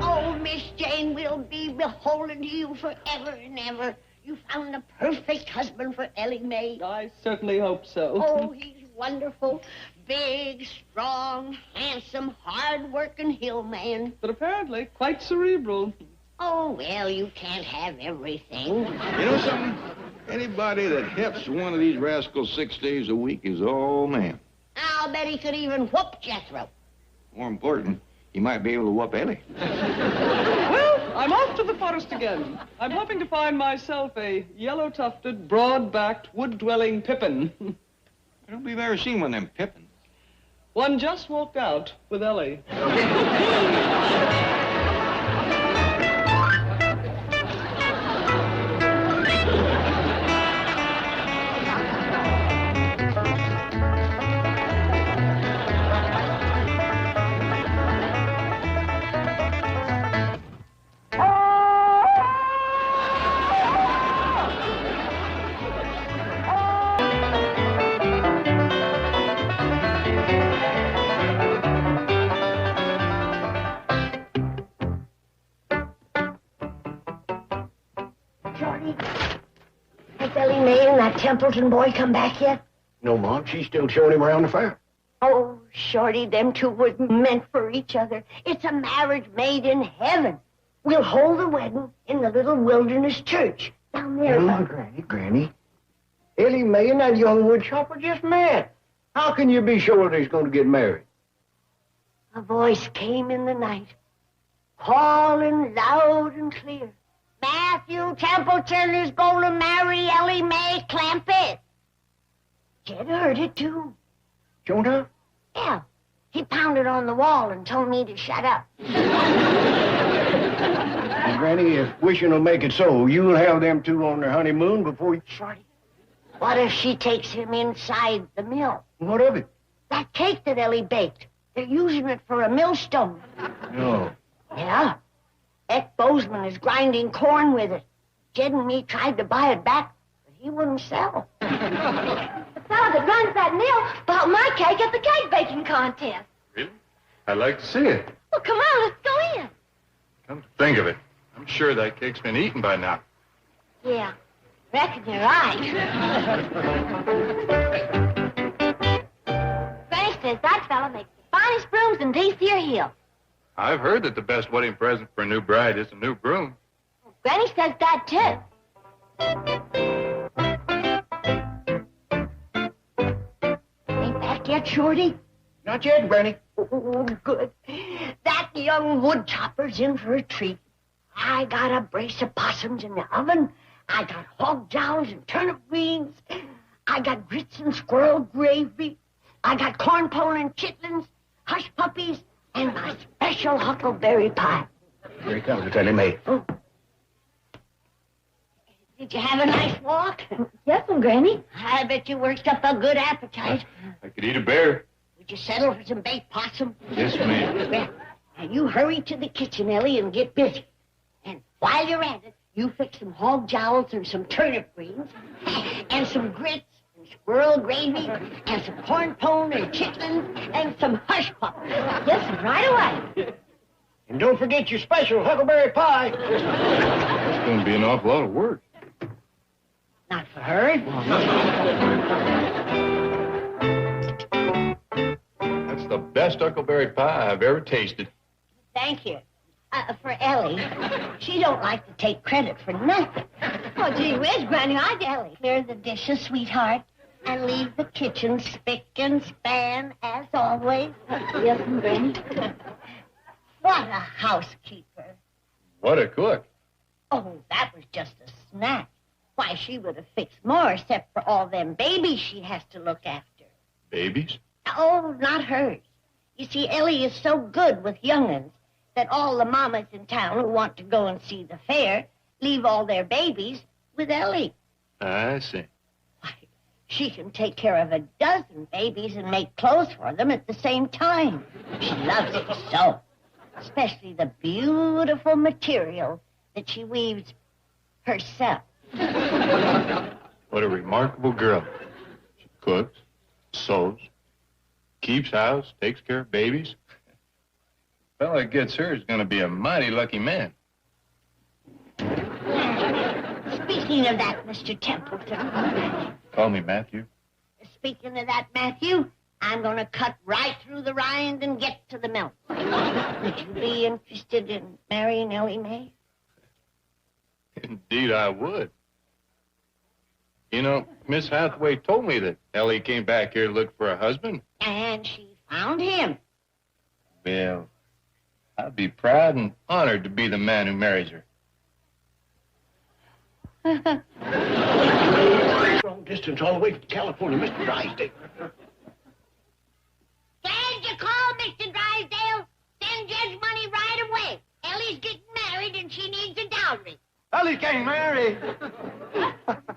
B: Oh, Miss Jane, we'll be beholden to you forever and ever. You found the perfect husband for Ellie Mae.
G: I certainly hope so.
B: Oh, he's wonderful. Big, strong, handsome, hard-working hill man.
G: But apparently quite cerebral.
B: Oh, well, you can't have everything.
A: You know something? Anybody that helps one of these rascals 6 days a week is all man.
B: I'll bet he could even whoop Jethro.
A: More important, he might be able to whoop Ellie.
G: Well, I'm off to the forest again. I'm hoping to find myself a yellow-tufted, broad-backed, wood-dwelling pippin.
A: I don't believe I've ever seen one of them pippins.
G: One just walked out with Ellie.
B: that Templeton boy come back yet?
I: No, Mom, she's still showing him around the fair.
B: Oh, Shorty, them two was meant for each other. It's a marriage made in heaven. We'll hold the wedding in the little wilderness church down there.
I: Granny. Ellie Mae and that young wood chopper just met. How can you be sure they're going to get married?
B: A voice came in the night, calling loud and clear. Matthew Templeton is going to marry Ellie Mae Clampett. Jed heard it, too.
I: Jonah?
B: Yeah. He pounded on the wall and told me to shut up.
I: And Granny, if wishing will make it so, you'll have them two on their honeymoon before you...
B: Shorty, what if she takes him inside the mill?
I: What of it?
B: That cake that Ellie baked. They're using it for a millstone.
I: No.
B: Yeah. Eck Bozeman is grinding corn with it. Jed and me tried to buy it back, but he wouldn't sell.
C: The fellow that runs that mill bought my cake at the cake baking contest.
N: Really? I'd like to see it.
C: Well, come on, let's go in.
N: Come to think of it, I'm sure that cake's been eaten by now.
B: Yeah. Reckon you're right.
C: Granny says that fellow makes the finest brooms in D.C. or Hill.
N: I've heard that the best wedding present for a new bride is a new broom.
C: Granny says that, too.
B: Ain't back yet, Shorty?
I: Not yet, Granny.
B: Oh, good. That young wood chopper's in for a treat. I got a brace of possums in the oven. I got hog jowls and turnip greens. I got grits and squirrel gravy. I got corn pone and chitlins, hush puppies, and my special huckleberry pie.
I: Here he comes, Ellie Mae.
B: Oh. Did you have a nice walk?
C: Yes, Granny.
B: I bet you worked up a good appetite.
N: I could eat a bear.
B: Would you settle for some baked possum?
N: Yes, ma'am.
B: Well, now you hurry to the kitchen, Ellie, and get busy. And while you're at it, you fix some hog jowls and some turnip greens, and some grits and squirrel gravy, and some corn pone and chitlins, and some hush puppies.
C: Yes, right away.
I: And don't forget your special huckleberry pie.
N: That's going to be an awful lot of work.
B: Not for her.
N: That's the best huckleberry pie I've ever tasted.
B: Thank you. For Ellie, she don't like to take credit for nothing.
C: Oh, gee whiz, Granny,
B: Ellie, clear the dishes, sweetheart, and leave the kitchen spick and span as always.
C: Yes, Granny.
B: What a housekeeper.
N: What a cook.
B: Oh, that was just a snack. Why, she would have fixed more except for all them babies she has to look after.
N: Babies?
B: Oh, not hers. You see, Ellie is so good with young'uns that all the mamas in town who want to go and see the fair leave all their babies with Ellie.
N: I see.
B: Why, she can take care of a dozen babies and make clothes for them at the same time. She loves it so. Especially the beautiful material that she weaves herself.
N: What a remarkable girl. She cooks, sews, keeps house, takes care of babies. The fellow that gets her is going to be a mighty lucky man.
B: Speaking of that, Mr. Templeton.
N: Call me Matthew.
B: Speaking of that, Matthew, I'm going to cut right through the rind and get to the milk. Would you be interested in marrying Ellie Mae?
N: Indeed, I would. You know, Miss Hathaway told me that Ellie came back here to look for a husband.
B: And she found him.
N: Well, I'd be proud and honored to be the man who marries her.
I: Long distance all the way from California, Mr. Drysdale.
B: Dad, you call, Mr. Drysdale? Send Jed's money right away. Ellie's getting married and she needs a dowry.
F: Ellie's getting married.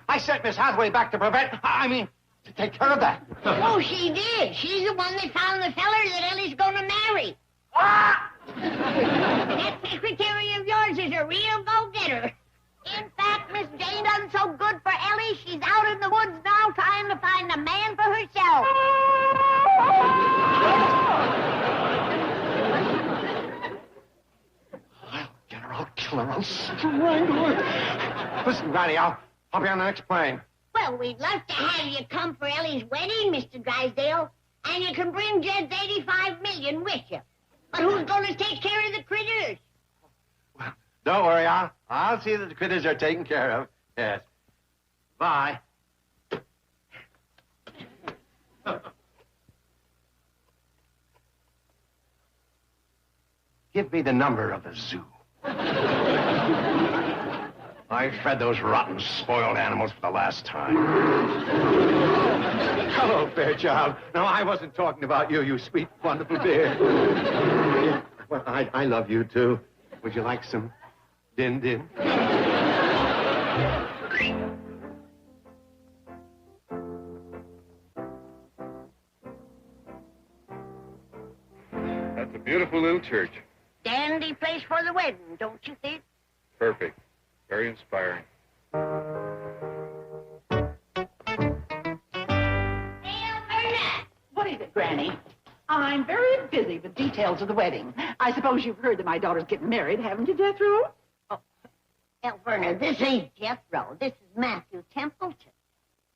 F: I sent Miss Hathaway back to to take care of that.
B: Oh, she did. She's the one that found the feller that Ellie's going to marry.
F: Ah!
B: That secretary of yours is a real go-getter. In fact, Miss Jane done so good for Ellie, she's out in the woods now trying to find a man for herself.
F: I'll get her, I'll kill her, I'll strangle her. Listen, Granny, I'll be on the next plane.
B: Well, Well, we'd love to have you come for Ellie's wedding, Mr. Drysdale. And you can bring Jed's $85 million with you. But who's going to take care of the critters?
F: Don't worry, I'll see that the critters are taken care of. Yes. Bye. Give me the number of the zoo. I fed those rotten, spoiled animals for the last time. Hello, Fairchild. No, I wasn't talking about you, you sweet, wonderful dear. Well, I love you, too. Would you like some din-din?
N: That's a beautiful little church.
B: Dandy place for the wedding, don't you think?
N: Perfect. Very inspiring.
K: What is it, Granny? I'm very busy with details of the wedding. I suppose you've heard that my daughter's getting married, haven't you, Jethro?
B: Oh, Elverna, this ain't Jethro. This is Matthew Templeton.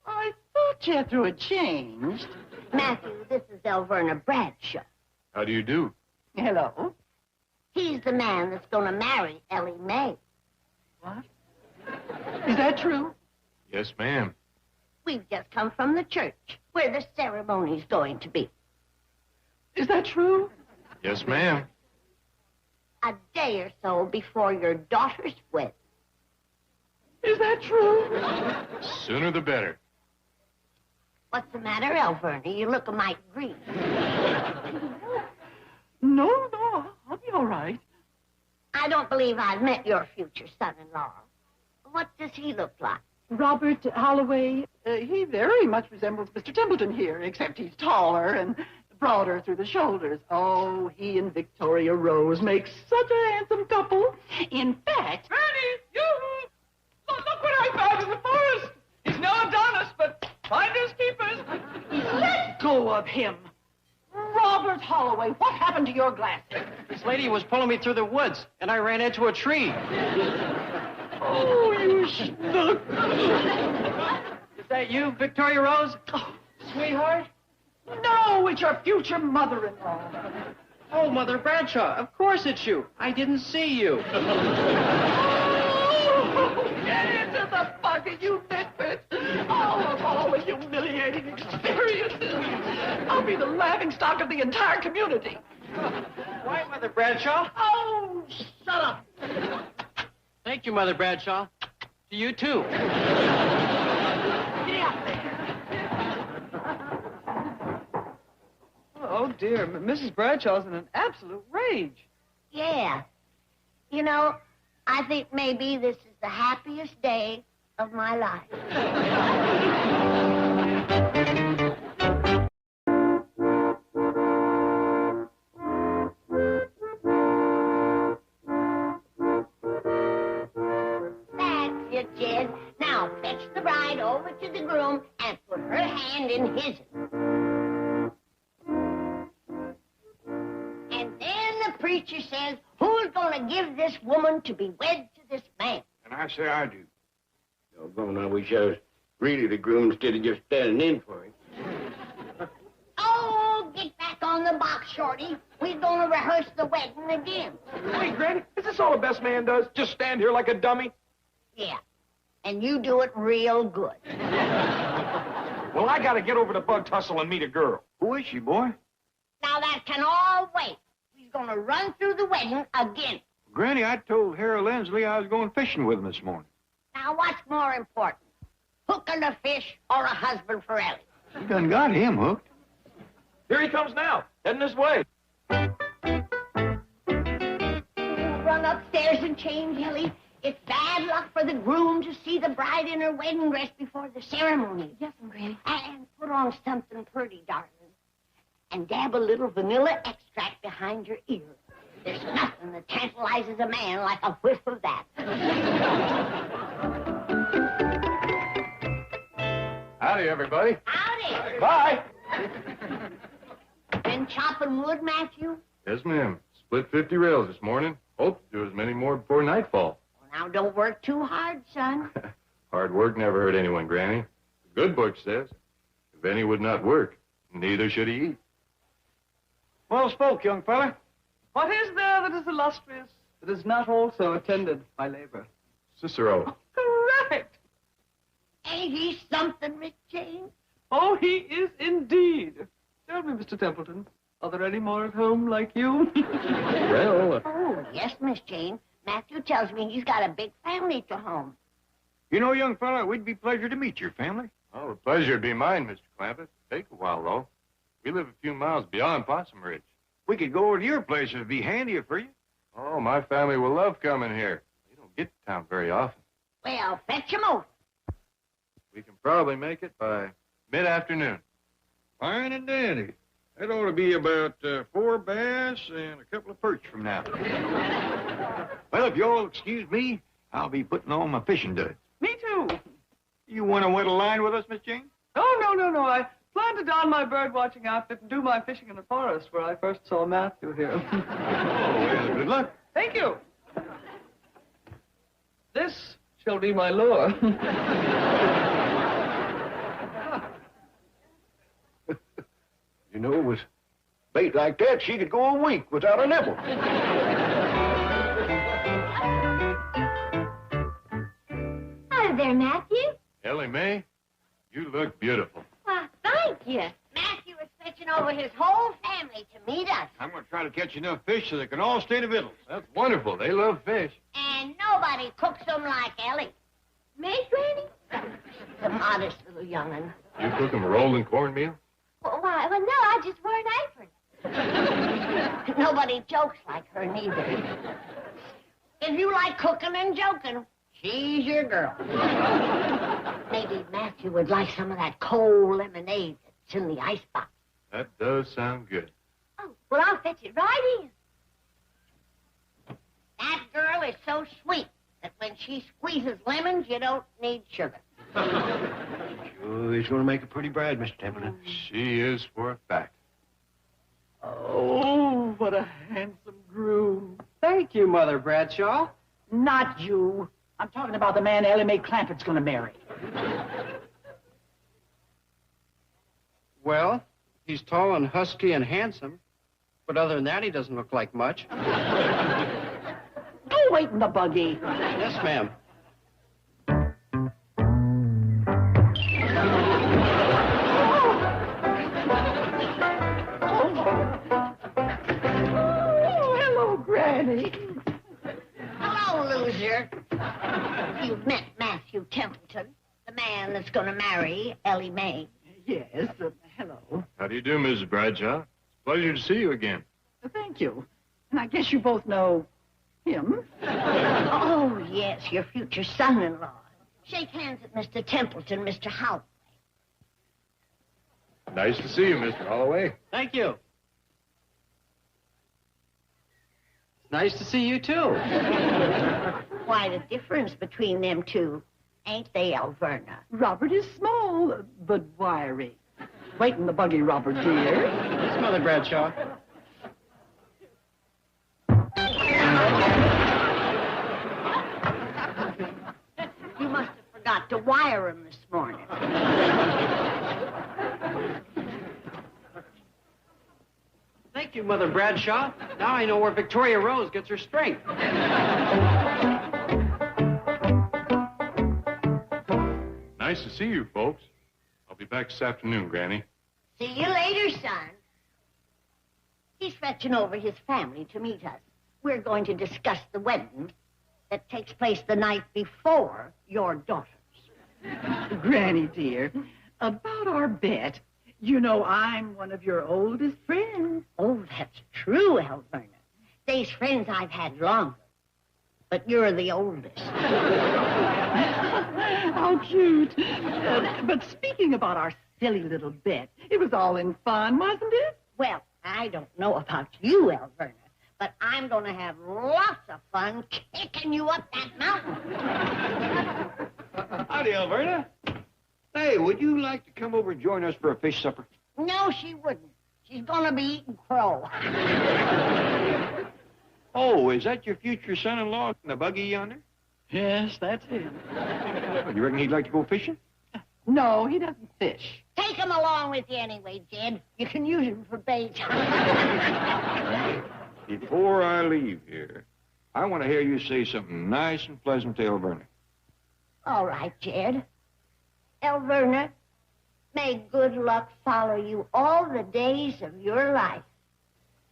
K: I thought Jethro had changed.
B: Matthew, this is Elverna Bradshaw.
N: How do you do?
K: Hello.
B: He's the man that's going to marry Ellie Mae.
K: What? Is that true?
N: Yes, ma'am.
B: We've just come from the church where the ceremony's going to be.
K: Is that true?
N: Yes, ma'am.
B: A day or so before your daughter's wedding.
K: Is that true?
N: Sooner the better.
B: What's the matter, Elverna? You look a mite green.
K: No, I'll be all right.
B: I don't believe I've met your future son-in-law. What does he look like?
K: Robert Holloway, he very much resembles Mr. Templeton here, except he's taller and broader through the shoulders. Oh, he and Victoria Rose make such a handsome couple. In fact...
G: Granny, look what I found in the forest. He's no Adonis, but finders keepers.
K: Let go of him. Robert Holloway, what happened to your glasses?
L: This lady was pulling me through the woods, and I ran into a tree.
K: Oh, you schnook.
L: Is that you, Victoria Rose?
K: Oh,
L: Sweetheart?
K: no, it's your future mother-in-law.
L: Oh, Mother Bradshaw, of course it's you. I didn't see you.
K: Oh, get into the bucket, you nitwit. Oh, of all the humiliating experiences. I'll be the laughingstock of the entire community.
L: Why, Mother Bradshaw?
K: Oh, shut up.
L: Thank you, Mother Bradshaw. To you, too.
K: Get out there.
G: Oh, dear. Mrs. Bradshaw's in an absolute rage.
B: Yeah. You know, I think maybe this is the happiest day of my life. That's it, Jed. Now fetch the bride over to the groom and put her hand in his. And then the preacher says, who's going to give this woman to be wed to this man?
I: And I say I do. Doggone, I wish I was really the groom instead of just standing in for him.
B: Oh, get back on the box, Shorty. We're going to rehearse the wedding again.
E: Wait, Granny, is this all the best man does? Just stand here like a dummy?
B: Yeah, and you do it real good.
E: Well, I gotta get over to Bug Tussle and meet a girl.
I: Who is she, boy?
B: Now that can all wait. He's going to run through the wedding again.
A: Granny, I told Harold Lindsley I was going fishing with him this morning.
B: Now, what's more important, hooking a fish or a husband for Ellie?
A: You done got him hooked.
E: Here he comes now, heading this way.
B: Run upstairs and change, Ellie. It's bad luck for the groom to see the bride in her wedding dress before the ceremony.
C: Yes, Granny.
B: And put on something pretty, darling. And dab a little vanilla extract behind your ear. There's nothing that tantalizes a man like a whiff of that.
N: Howdy, everybody.
B: Howdy.
E: Bye.
B: Been chopping wood, Matthew?
N: Yes, ma'am. Split 50 rails this morning. Hope to do as many more before nightfall.
B: Well, now, don't work too hard, son.
N: Hard work never hurt anyone, Granny. The good book says, if any would not work, neither should he eat.
L: Well spoke, young fella.
G: What is there that is illustrious, that is not also attended by labor?
N: Cicero.
G: Correct.
B: Ain't he something, Miss Jane?
G: Oh, he is indeed. Tell me, Mr. Templeton, are there any more at home like you?
N: Well,
B: Oh, yes, Miss Jane. Matthew tells me he's got a big family to home.
A: You know, young fella, we'd be pleasure to meet your family.
N: oh, the pleasure would be mine, Mr. Clampett. Take a while, though. We live a few miles beyond Possum Ridge.
A: We could go over to your place. It'd be handier for you.
N: Oh, my family will love coming here. We don't get to town very often.
B: Well, fetch him over.
N: We can probably make it by mid-afternoon.
A: Fine and dandy. That ought to be about 4 bass and a couple of perch from now. Well, if you'll excuse me, I'll be putting on my fishing duds.
G: Me too.
A: You want to wet a line with us, Miss Jane?
G: Oh, no. I plan to don my bird-watching outfit and do my fishing in the forest where I first saw Matthew here.
A: Oh, well, good luck.
G: Thank you. This shall be my lure.
I: You know, with bait like that, she could go a week without a nibble.
C: Hi there, Matthew.
N: Ellie Mae, you look beautiful.
C: Why, thank you.
B: Matthew is fetching over his whole family to meet us.
A: I'm going to try to catch enough fish so they can all stay to victuals.
N: That's wonderful. They love fish.
B: And nobody cooks them like Ellie.
C: Me, Granny?
B: The modest little young'un.
N: You cook them rolled in cornmeal?
C: Well, no, I just wore an apron.
B: Nobody jokes like her, neither. If you like cooking and joking, she's your girl. Maybe Matthew would like some of that cold lemonade that's in the icebox.
N: That does sound good.
C: Oh, well, I'll fetch it right in.
B: That girl is so sweet that when she squeezes lemons, you don't need sugar.
I: Sure, he's going to make a pretty bride, Mr. Templeton.
N: She is for a fact.
G: Oh, what a handsome groom.
L: Thank you, Mother Bradshaw.
K: Not you. I'm talking about the man Ellie Mae Clampett's going to marry.
L: Well, he's tall and husky and handsome. But other than that, he doesn't look like much.
K: Go wait in the buggy.
L: Yes, ma'am.
K: Oh, hello, Granny.
B: Hello, loser. You've met Matthew Templeton, the man that's going to marry Ellie Mae.
K: Yes, hello.
N: How do you do, Mrs. Bradshaw? It's a pleasure to see you again.
K: Thank you. And I guess you both know him.
B: Oh, yes, your future son-in-law. Shake hands with Mr. Templeton, Mr. Howe.
N: Nice to see you, Mr. Holloway.
L: Thank you. It's nice to see you, too.
B: Quite a difference between them two, ain't they, Alverna?
K: Robert is small, but wiry. Wait in the buggy, Robert, dear.
L: It's Mother Bradshaw.
B: You must have forgot to wire him this morning.
L: Thank you, Mother Bradshaw. Now I know where Victoria Rose gets her strength.
N: Nice to see you, folks. I'll be back this afternoon, Granny.
B: See you later, son. He's fetching over his family to meet us. We're going to discuss the wedding that takes place the night before your daughter's.
K: Granny, dear, about our bet. You know I'm one of your oldest friends.
B: Oh, that's true, Alverna. They's friends I've had longer. But you're the oldest.
K: How cute. But speaking about our silly little bet, it was all in fun, wasn't it?
B: Well, I don't know about you, Alverna, but I'm going to have lots of fun kicking you up that mountain.
A: Howdy, Alverna. Hey, would you like to come over and join us for a fish supper?
B: No, she wouldn't. She's going to be eating crow.
A: Oh, is that your future son-in-law in the buggy yonder?
G: Yes, that's him.
A: You reckon he'd like to go fishing?
K: No, he doesn't fish.
B: Take him along with you anyway, Jed. You can use him for bait.
A: Before I leave here, I want to hear you say something nice and pleasant to Elverna.
B: All right, Jed. Elverna, may good luck follow you all the days of your life.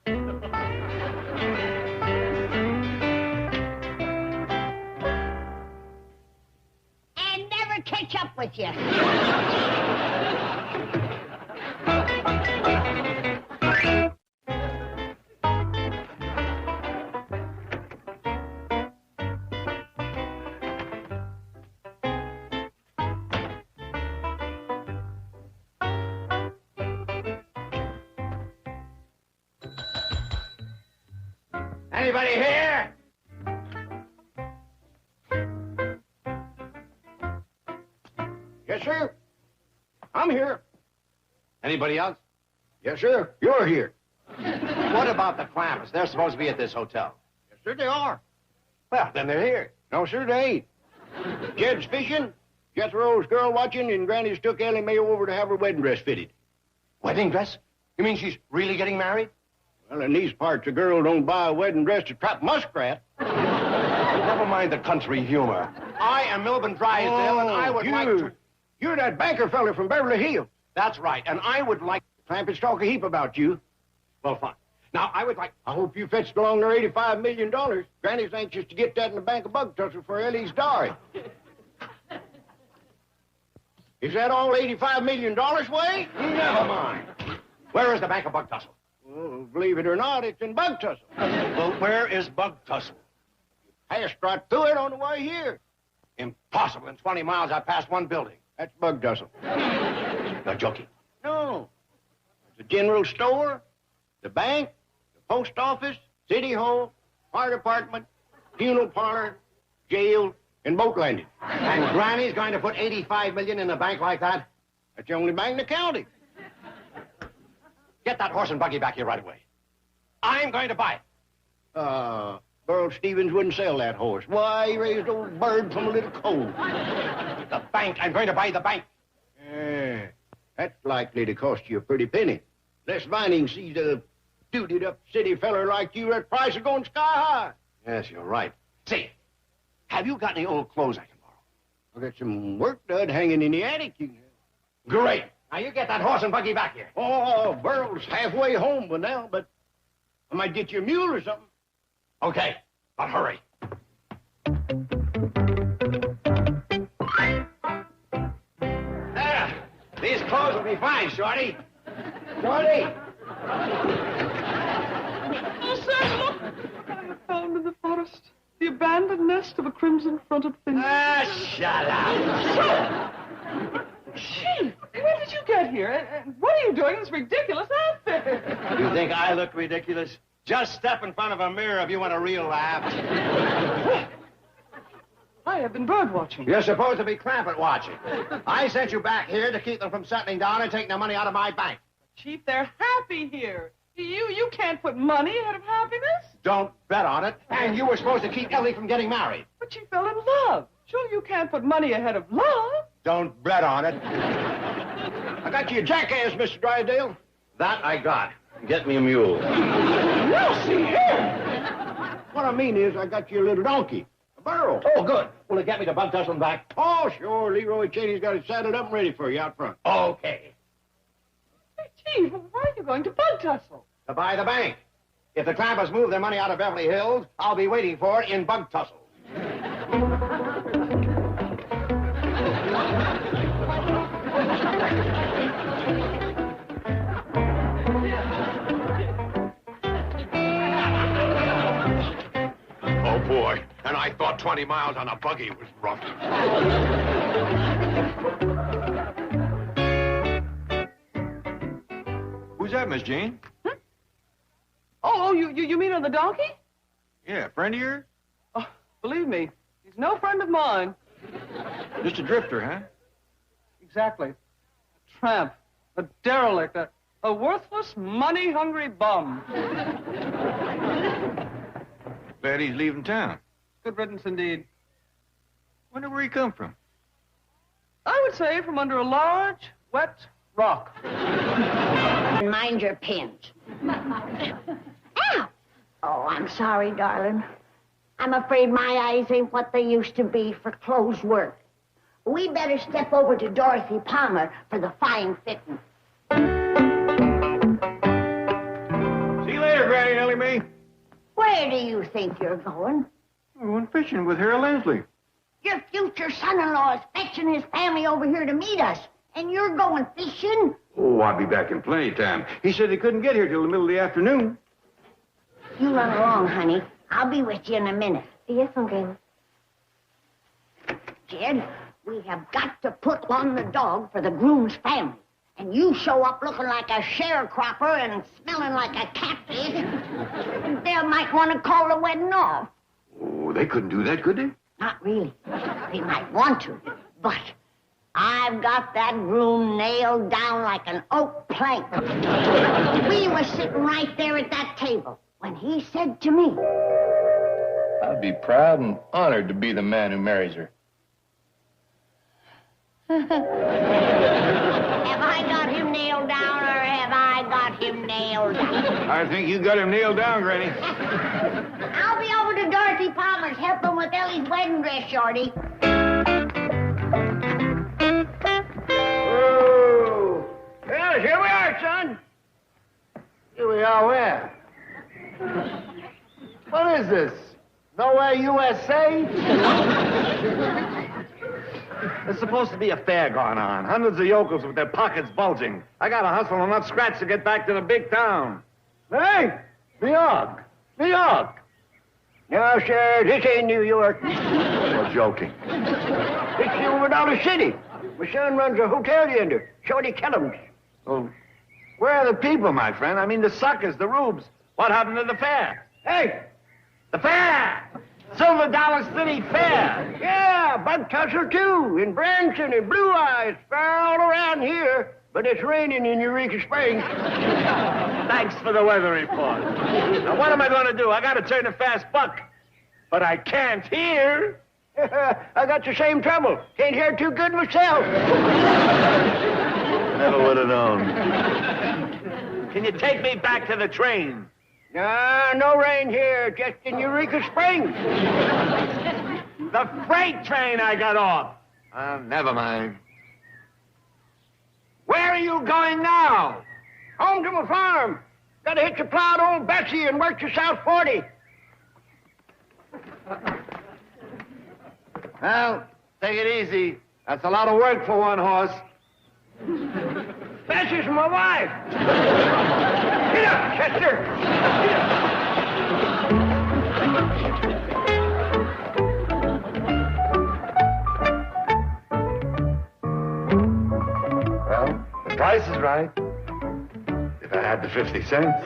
B: And never catch up with you.
F: Anybody here?
I: Yes, sir. I'm here.
F: Anybody else?
I: Yes, sir. You're here.
F: What about the Clampetts? They're supposed to be at this hotel.
I: Yes, sir, they are.
F: Well, then they're here.
I: No, sir, they ain't. Jed's fishing, Jethro's girl watching, and Granny's took Ellie Mayo over to have her wedding dress fitted.
F: Wedding dress? You mean she's really getting married?
I: Well, in these parts, a girl don't buy a wedding dress to trap muskrat.
F: Never mind the country humor. I am Milburn Drysdale, and I would like to...
I: You're that banker fella from Beverly Hills.
F: That's right, and I would like...
I: Clampetts talk a heap about you.
F: Well, fine. Now, I would like...
I: I hope you fetched along their $85 million. Granny's anxious to get that in the bank of bug tussle for Ellie's dowry. Is that all $85 million, Way?
F: Never mind. Where is the bank of bug tussle?
I: Well, believe it or not, it's in bug tussle.
F: Well, where is bug tussle?
I: Passed right through it on the way here.
F: Impossible. In 20 miles, I passed one building.
I: That's bug tussle.
F: You're joking.
I: No. The general store, the bank, the post office, city hall, fire department, funeral parlor, jail, and boat landing.
F: And Granny's going to put $85 million in a bank like that?
I: That's the only bank in the county.
F: Get that horse and buggy back here right away. I'm going to buy it.
I: Burl Stevens wouldn't sell that horse. Why, he raised old bird from a little colt.
F: The bank. I'm going to buy the bank.
I: That's likely to cost you a pretty penny. Unless Vining sees a duty-up city feller like you, that price is going sky high.
F: Yes, you're right. Say, have you got any old clothes I can borrow?
I: I've got some work dud hanging in the attic.
F: Great. Now, you get that horse and buggy back here.
I: Oh, Burl's halfway home by now, but I might get you a mule or something.
F: Okay, but hurry. There. These clothes will be fine, Shorty. Shorty!
G: Oh, Sam, look! I have found in the forest the abandoned nest of a crimson-fronted finch.
F: Shut up.
G: Chief, when did you get here? And what are you doing in this ridiculous outfit?
F: You think I look ridiculous? Just step in front of a mirror if you want a real laugh.
G: I have been bird watching.
F: You're supposed to be Clampett watching. I sent you back here to keep them from settling down and taking the money out of my bank.
G: Chief, they're happy here. You can't put money ahead of happiness.
F: Don't bet on it. And you were supposed to keep Ellie from getting married.
G: But she fell in love. Sure, you can't put money ahead of love.
F: Don't bet on it.
I: I got you a jackass, Mr. Drysdale.
F: That I got. Get me a mule.
I: No, see here. What I mean is I got you a little donkey. A burro.
F: Oh, good. Will it get me to bug tussle back?
I: Oh, sure. Leroy Cheney's got it saddled up and ready for you out front.
F: Okay.
G: Hey, Chief, why are you going to bug tussle?
F: To buy the bank. If the Clampetts move their money out of Beverly Hills, I'll be waiting for it in bug tussle.
J: Oh, boy. And I thought 20 miles on a buggy was rough.
A: Who's that, Miss Jane?
G: Huh? Oh, you mean on the donkey?
A: Yeah, friend of yours?
G: Oh, believe me, he's no friend of mine.
A: Just a drifter, huh?
G: Exactly. A tramp, a derelict, a worthless, money-hungry bum.
A: Glad he's leaving town.
G: Good riddance indeed.
A: Wonder where he come from.
G: I would say from under a large, wet rock.
B: Mind your pins. Ow! Oh, I'm sorry, darling. I'm afraid my eyes ain't what they used to be for clothes work. We better step over to Dorothy Palmer for the fine fitting.
A: See you later, Granny Ellie Mae.
B: Where do you think you're going?
A: I went fishing with Harry Leslie.
B: Your future son-in-law is fetching his family over here to meet us, and you're going fishing?
A: Oh, I'll be back in plenty of time. He said he couldn't get here till the middle of the afternoon.
B: You run along, honey. I'll be with you in a minute.
C: Yes, Uncle.
B: Jed, we have got to put on the dog for the groom's family. And you show up looking like a sharecropper and smelling like a catfish, they might want to call the wedding off.
A: Oh, they couldn't do that, could they?
B: Not really. They might want to, but I've got that groom nailed down like an oak plank. We were sitting right there at that table when he said to me,
N: I'd be proud and honored to be the man who marries her.
B: have I got him nailed down or have I got him nailed down?
A: I think you got him nailed down, Granny.
B: I'll be over to Dorothy Palmer's helping with Ellie's wedding dress, Shorty.
I: Oh, well, here we are, son. Here we are where? What is this? Nowhere USA?
F: There's supposed to be a fair going on. Hundreds of yokels with their pockets bulging. I gotta hustle and not scratch to get back to the big town.
I: Hey, New York. New York. No, sir, this ain't New York.
F: You're joking.
I: It's Silver Dollar City. My son runs a hotel yonder, Shorty Kellum's.
F: Well, where are the people, my friend? I mean, the suckers, the rubes. What happened to the fair?
I: Hey!
F: The fair! Silver Dollar City Fair!
I: Yeah, Bug Tussle, too, in Branson and Blue Eyes, fair all around here. But it's raining in Eureka Springs.
F: Thanks for the weather report. Now, what am I going to do? I got to turn a fast buck. But I can't hear.
I: I got the same trouble. Can't hear too good myself.
F: Never would have known. Can you take me back to the train?
I: No rain here, just in Eureka Springs.
F: The freight train I got off. Never mind. Where are you going now?
I: Home to my farm. Gotta hitch a plow to old Betsy and work to South 40.
F: Well, take it easy. That's a lot of work for one horse.
I: Betsy's my wife. Get up, Chester. Get up.
F: Well, the price is right. If I had the 50 cents.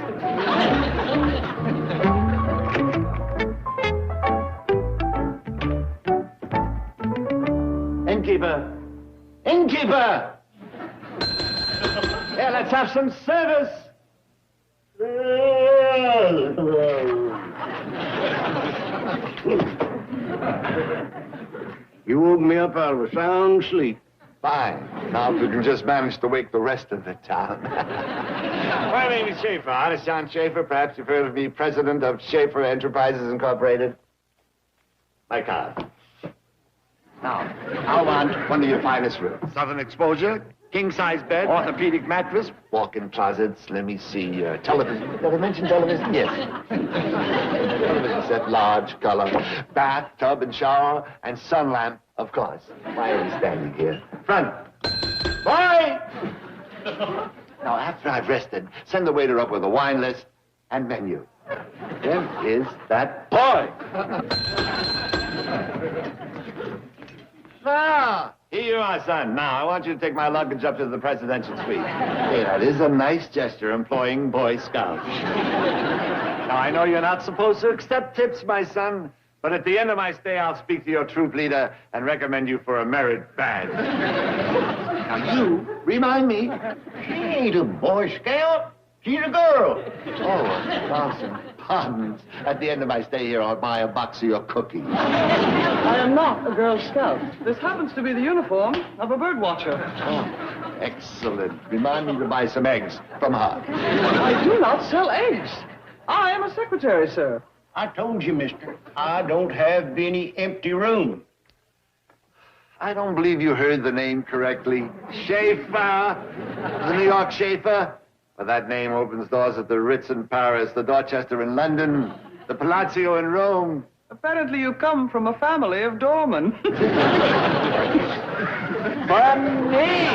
F: Innkeeper! Innkeeper! Yeah, let's have some service.
I: You woke me up out of a sound sleep.
F: Fine. Now if we can just manage to wake the rest of the town. My name is Schaefer, Artist John Schaefer. Perhaps you've heard of me, president of Schaefer Enterprises Incorporated. My card. Now, I want one of your finest rooms. Southern exposure, king-size bed, orthopedic mattress, walk-in closets, let me see, television. Did I mention television? Yes. Television set, large, color, bath, tub and shower, and sun lamp, of course. Why are we standing here? Front. Boy! Now, after I've rested, send the waiter up with a wine list and menu. There is that boy! Now, here you are, son. Now, I want you to take my luggage up to the presidential suite. Hey, that is a nice gesture, employing Boy Scouts. Now, I know you're not supposed to accept tips, my son, but at the end of my stay, I'll speak to your troop leader and recommend you for a merit badge. Now, you remind me.
I: She ain't a Boy Scout. She's a girl.
F: Oh, a thousand pardons. At the end of my stay here, I'll buy a box of your cookies.
G: I am not a Girl Scout. This happens to be the uniform of a bird watcher.
F: Oh, excellent. Remind me to buy some eggs from her.
G: I do not sell eggs. I am a secretary, sir.
I: I told you, mister, I don't have any empty room.
F: I don't believe you heard the name correctly. Schaefer. The New York Schaefer. Well, that name opens doors at the Ritz in Paris, the Dorchester in London, the Palazzo in Rome.
G: Apparently you come from a family of doormen.
F: Funny!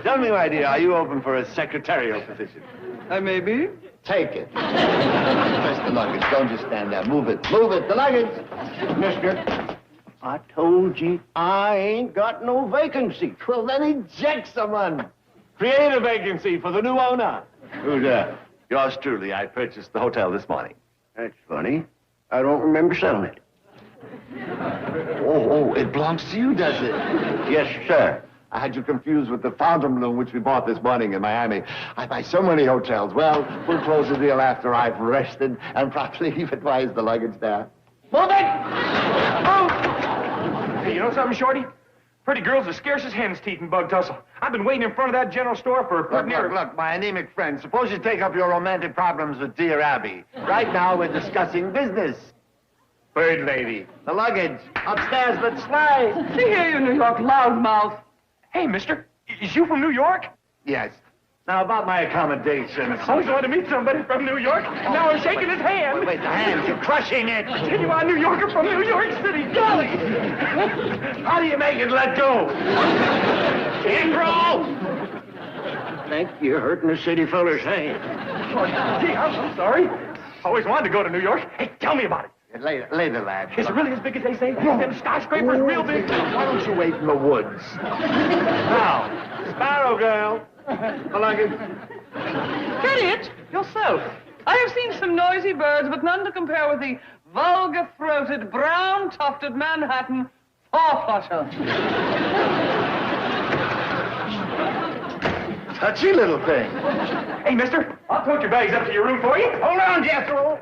F: Tell me, my dear, are you open for a secretarial position?
G: I may be.
F: Take it. Press the luggage. Don't just stand there. Move it. Move it. The luggage.
I: Mister, I told you I ain't got no vacancy.
F: Well, then eject someone. Create a vacancy for the new owner. Who's that? Yours truly. I purchased the hotel this morning.
I: That's funny. I don't remember selling it.
F: Oh, it belongs to you, does it?
I: Yes, sir.
F: I had you confused with the Fontainebleau, which we bought this morning in Miami. I buy so many hotels. Well, we'll close the deal after I've rested and properly advised the luggage there.
E: Move it! Move! Hey, you know something, Shorty? Pretty girls are scarce as hen's teeth in bug tussle. I've been waiting in front of that general store for
F: Look, my anemic friend, suppose you take up your romantic problems with dear Abby. Right now, we're discussing business. Bird lady, the luggage, upstairs, let's slide.
G: See here, you New York loudmouth.
E: Hey, mister, is you from New York?
F: Yes. Now, about my accommodations.
E: I always wanted to meet somebody from New York, and now I'm shaking his hand.
F: Wait, the hand, you're crushing it.
E: Genuine New Yorker from New York City, golly!
F: How do you make it let go? Intro!
I: Think you're hurting a city feller's hand.
E: Oh, gee, I'm sorry. Always wanted to go to New York. Hey, tell me about it.
F: Later, lad.
E: Is it really as big as they say? Them skyscrapers real big?
F: Why don't you wait in the woods? Now, Sparrow Girl. The luggage.
G: Get it yourself. I have seen some noisy birds, but none to compare with the vulgar-throated, brown-tufted Manhattan four-flutter.
F: Touchy little thing.
E: Hey, mister, I'll tote your bags up to your room for you.
I: Hold on, Jethro.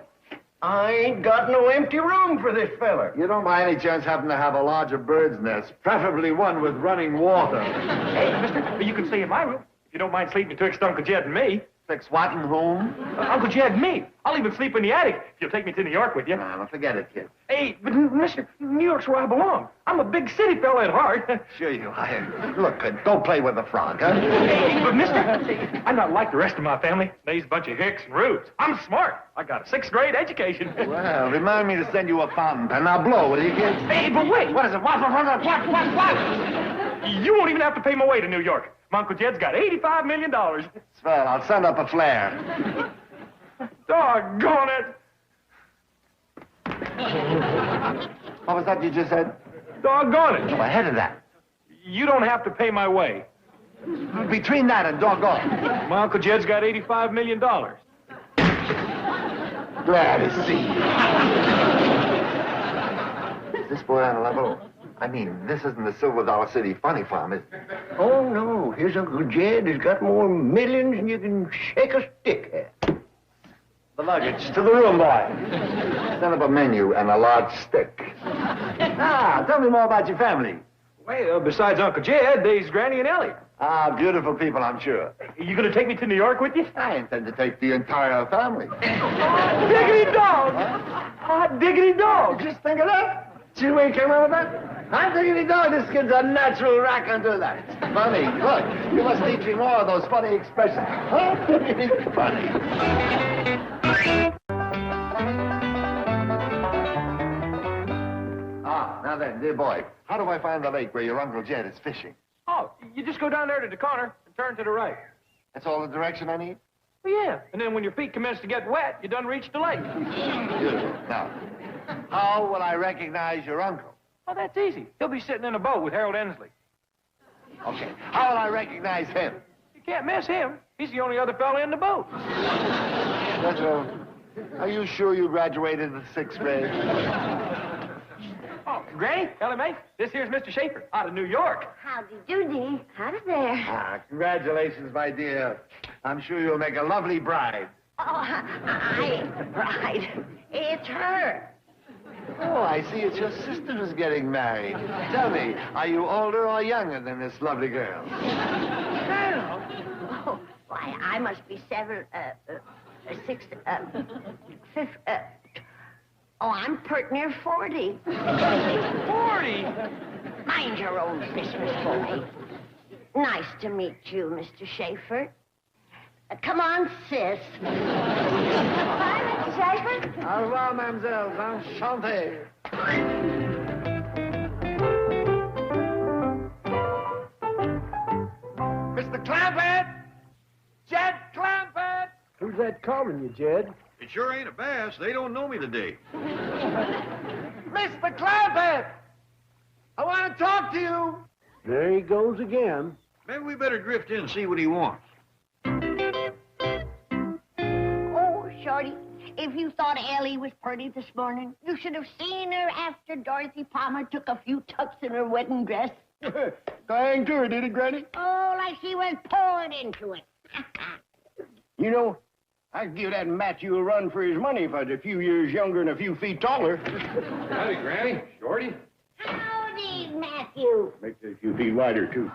I: I ain't got no empty room for this feller.
F: You don't by any chance happen to have a larger bird's nest, preferably one with running water.
E: Hey, mister, you can stay in my room. If you don't mind sleeping betwixt Uncle Jed and me.
F: Fix what in whom?
E: Uncle Jed and me. I'll even sleep in the attic if you'll take me to New York with you.
F: No, forget it, kid.
E: Hey, but mister, New York's where I belong. I'm a big city fella at heart.
F: Sure you are. Look, kid, go play with the frog, huh?
E: Hey, but mister, I'm not like the rest of my family. They's a bunch of hicks and rubes. I'm smart. I got a 6th grade education.
F: Well, remind me to send you a fountain pen. Now blow, will you, kid?
E: Hey, but wait. What is it? What? You won't even have to pay my way to New York. My Uncle Jed's got $85 million.
F: Swell, I'll send up a flare.
E: Doggone it.
F: What was that you just said?
E: Doggone it.
F: Oh, ahead of that.
E: You don't have to pay my way.
F: Between that and doggone.
E: My Uncle Jed's got $85 million.
F: Glad to see you. Is this boy on a level? I mean, this isn't the Silver Dollar City funny farm, is it?
I: Oh, no. Here's Uncle Jed has got more millions than you can shake a stick at.
F: The luggage. To the room, boy. Send up a menu and a large stick. Tell me more about your family.
E: Well, besides Uncle Jed, there's Granny and Ellie.
F: Beautiful people, I'm sure.
E: You gonna take me to New York with you?
F: I intend to take the entire family.
E: Diggity dog! Hot diggity dog!
F: Just think of that. See the way he came out with that? I'm diggity dog. This kid's a natural raconteur. That's funny. Look, you must teach me more of those funny expressions. It's funny. Now then, dear boy, how do I find the lake where your Uncle Jed is fishing?
E: Oh, you just go down there to the corner and turn to the right.
F: That's all the direction I need?
E: Well, yeah, and then when your feet commence to get wet, you done reach the lake.
F: Beautiful. Now, how will I recognize your uncle?
E: Oh, that's easy. He'll be sitting in a boat with Harold Ensley.
F: Okay. How will I recognize him?
E: You can't miss him. He's the only other fella in the boat.
F: Are you sure you graduated in the 6th grade?
E: Oh, Granny, Ellie Mae, this here's Mr. Schaefer out of New York.
B: Howdy doody. Howdy there.
F: Congratulations, my dear. I'm sure you'll make a lovely bride.
B: Right. It's her.
O: Oh, I see it's your sister who's getting married. Tell me, are you older or younger than this lovely girl?
B: Girl? Oh, why, I must be 6, oh, I'm pert near 40.
E: 40?
B: Mind your own business, boy. Nice to meet you, Mr. Schaefer. Come on, sis. Bye, Mr. Schaefer.
O: Au revoir, mademoiselle. Enchanté.
A: Mr. Clampett!
E: Jed Clampett!
M: Who's that calling you, Jed?
A: It sure ain't a bass. They don't know me today.
O: Mr. Clampett! I want to talk to you.
M: There he goes again.
A: Maybe we better drift in and see what he wants.
B: Oh, Shorty, if you thought Ellie was pretty this morning, you should have seen her after Dorothy Palmer took a few tucks in her wedding dress.
I: Dang to her, did it, Granny?
B: Oh, like she went pouring into it.
I: You know, I'd give that Matthew a run for his money if I was a few years younger and a few feet taller.
E: Howdy, Granny. Shorty.
B: Howdy, Matthew.
I: Makes it a few feet wider, too.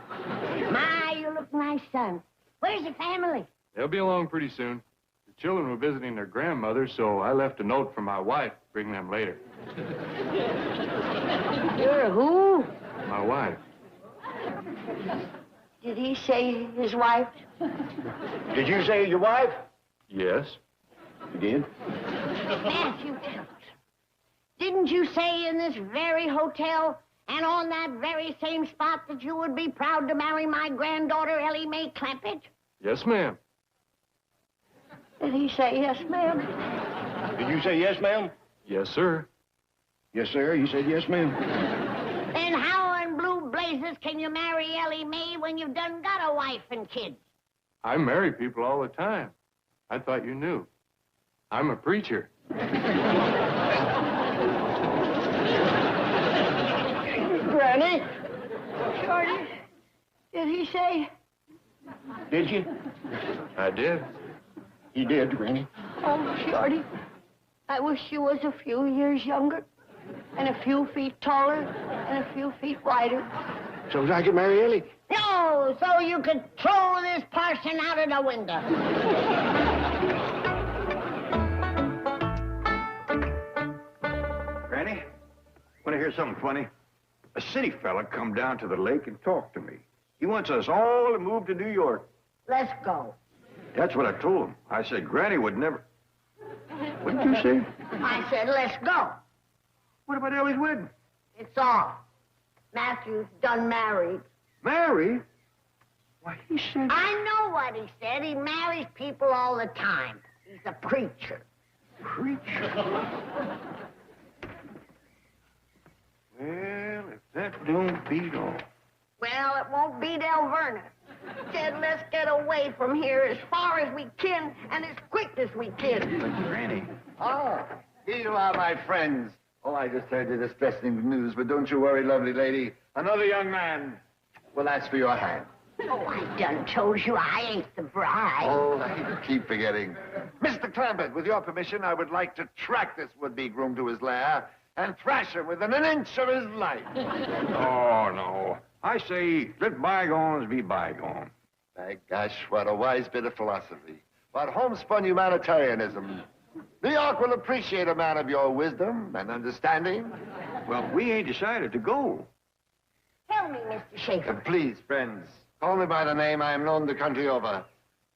B: My, you look nice, son. Where's the family?
N: They'll be along pretty soon. The children were visiting their grandmother, so I left a note for my wife to bring them later.
B: You're who?
N: My wife.
B: Did he say his wife?
I: Did you say your wife?
N: Yes.
I: You did?
B: Matthew, tell us. Didn't you say in this very hotel and on that very same spot that you would be proud to marry my granddaughter, Ellie Mae Clampett?
N: Yes, ma'am.
B: Did he say yes, ma'am?
I: Did you say yes, ma'am?
N: Yes, sir.
I: Yes, sir. You said yes, ma'am.
B: Then how in blue blazes can you marry Ellie Mae when you've done got a wife and kids?
N: I marry people all the time. I thought you knew. I'm a preacher.
I: Granny?
B: Shorty, did he say?
I: Did you?
N: I did.
I: He did, Granny.
B: Oh, Shorty, I wish you was a few years younger and a few feet taller and a few feet wider.
I: So I could marry Ellie?
B: No, so you could throw this parson out of the window.
A: Granny, want to hear something funny? A city fella come down to the lake and talked to me. He wants us all to move to New York.
B: Let's go.
A: That's what I told him. I said Granny would never... What did you say?
B: I said, let's go.
A: What about Ellie's wedding?
B: It's off. Matthew's done married.
A: Married? Why, he said...
B: I know what he said. He marries people all the time. He's a preacher.
A: Preacher? Well, if that don't beat all.
B: Well, it won't beat El Vernon. Said, let's get away from here as far as we can and as quick as we can.
A: But Granny...
O: Oh, here you are, my friends. Oh, I just heard the distressing news, but don't you worry, lovely lady. Another young man will ask for your hand.
B: Oh, I done told you I ain't the bride.
O: Oh, I keep forgetting. Mr. Clampett, with your permission, I would like to track this would-be groom to his lair and thrash him within an inch of his life.
A: Oh, no. I say, let bygones be bygones.
O: My gosh, what a wise bit of philosophy. What homespun humanitarianism. New York will appreciate a man of your wisdom and understanding.
A: Well, we ain't decided to go.
B: Tell me, Mr. Schaefer.
O: Please, friends, call me by the name I am known the country over.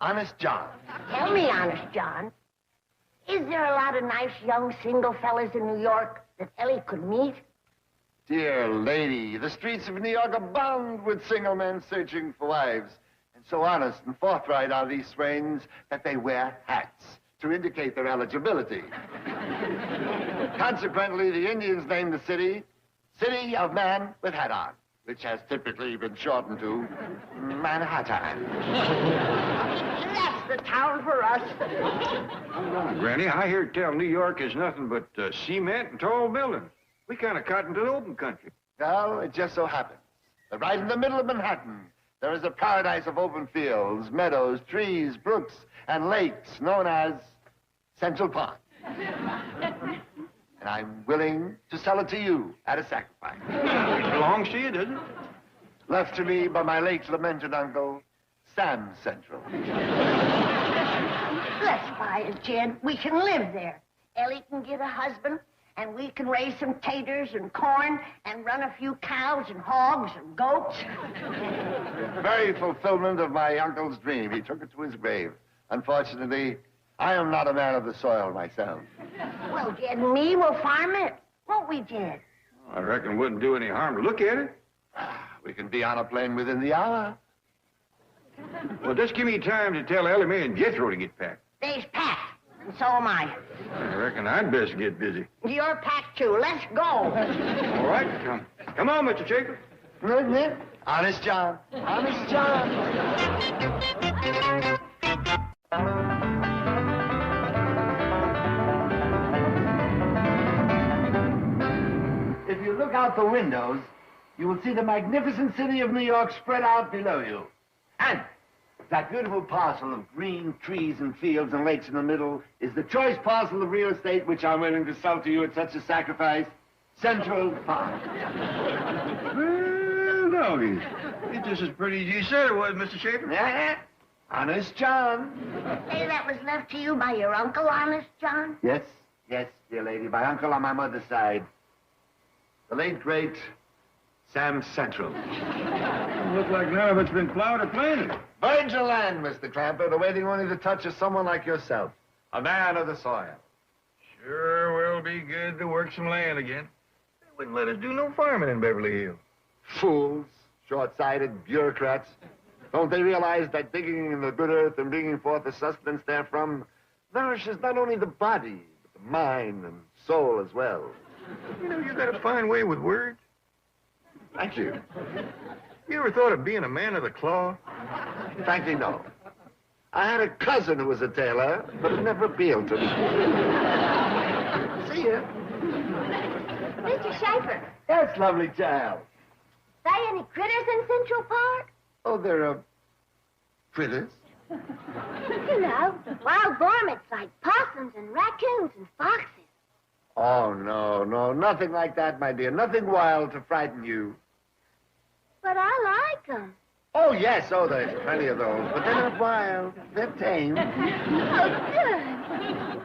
O: Honest John.
B: Tell me, Honest John. Is there a lot of nice young single fellas in New York that Ellie could meet?
O: Dear lady, the streets of New York abound with single men searching for wives. And so honest and forthright are these swains that they wear hats to indicate their eligibility. Consequently, the Indians name the city City of Man with Hat On, which has typically been shortened to Manhattan.
B: That's the town for us.
A: Granny, I hear tell New York is nothing but cement and tall buildings. We kind of cotton to the open country.
O: Well, it just so happens that right in the middle of Manhattan, there is a paradise of open fields, meadows, trees, brooks, and lakes known as Central Park. And I'm willing to sell it to you at a sacrifice.
A: It belongs to you, doesn't it?
O: Left to me by my late lamented uncle, Sam Central.
B: Let's buy it, Jed. We can live there. Ellie can get a husband, and we can raise some taters and corn and run a few cows and hogs and goats.
O: Very fulfillment of my uncle's dream. He took it to his grave. Unfortunately, I am not a man of the soil myself.
B: Well, Jed and me will farm it. Won't we, Jed?
A: I reckon it wouldn't do any harm to look at it.
O: We can be on a plane within the hour.
A: Well, just give me time to tell Ellie Mae and Jethro to get packed.
B: They's packed, and so am I.
A: I reckon I'd best get busy.
B: You're packed, too. Let's go.
A: All right, come on, Mr. Shaker.
O: Honest John. Honest John.
P: If you look out the windows, you will see the magnificent city of New York spread out below you. And that beautiful parcel of green trees and fields and lakes in the middle is the choice parcel of real estate which I'm willing to sell to you at such a sacrifice, Central Park.
A: Well, doggies, it's just as pretty as you said it was, Mr. Shaker.
P: Yeah, Honest John.
B: Hey, that was left to you by your uncle, Honest John?
P: Yes, dear lady, my uncle on my mother's side. The late, great Sam Central.
A: Looks like none of it's been plowed or planted.
P: Virgin land, Mr. Clampett, awaiting only the touch of someone like yourself. A man of the soil.
A: Sure will be good to work some land again. They wouldn't let us do no farming in Beverly Hills.
P: Fools, short-sighted bureaucrats. Don't they realize that digging in the good earth and bringing forth the sustenance therefrom nourishes not only the body, but the mind and soul as well?
A: You know, you got a fine way with words.
P: Thank you.
A: You ever thought of being a man of the cloth?
P: Frankly, no. I had a cousin who was a tailor, but it never appealed to me. See ya.
C: Mr. Schaefer,
P: Yes, lovely child.
C: say any critters in Central Park?
P: Oh, there are critters.
C: You know, wild varmints like possums and raccoons and foxes.
P: Oh, no, nothing like that, my dear. Nothing wild to frighten you.
C: But I like them.
P: Oh, yes, there's plenty of those. But they're not wild. They're tame.
C: Oh, good.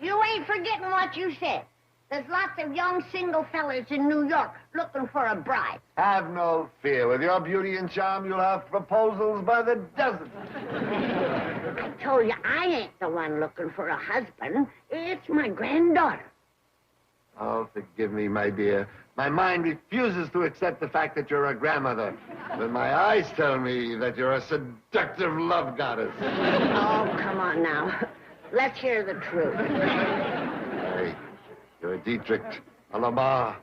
B: You ain't forgetting what you said. There's lots of young single fellas in New York looking for a bride.
P: Have no fear. With your beauty and charm, you'll have proposals by the dozen.
B: I told you I ain't the one looking for a husband. It's my granddaughter.
P: Oh, forgive me, my dear. My mind refuses to accept the fact that you're a grandmother. But my eyes tell me that you're a seductive love goddess.
B: Oh, come on now. Let's hear the truth.
P: Hey, you're a Dietrich, a Lamar,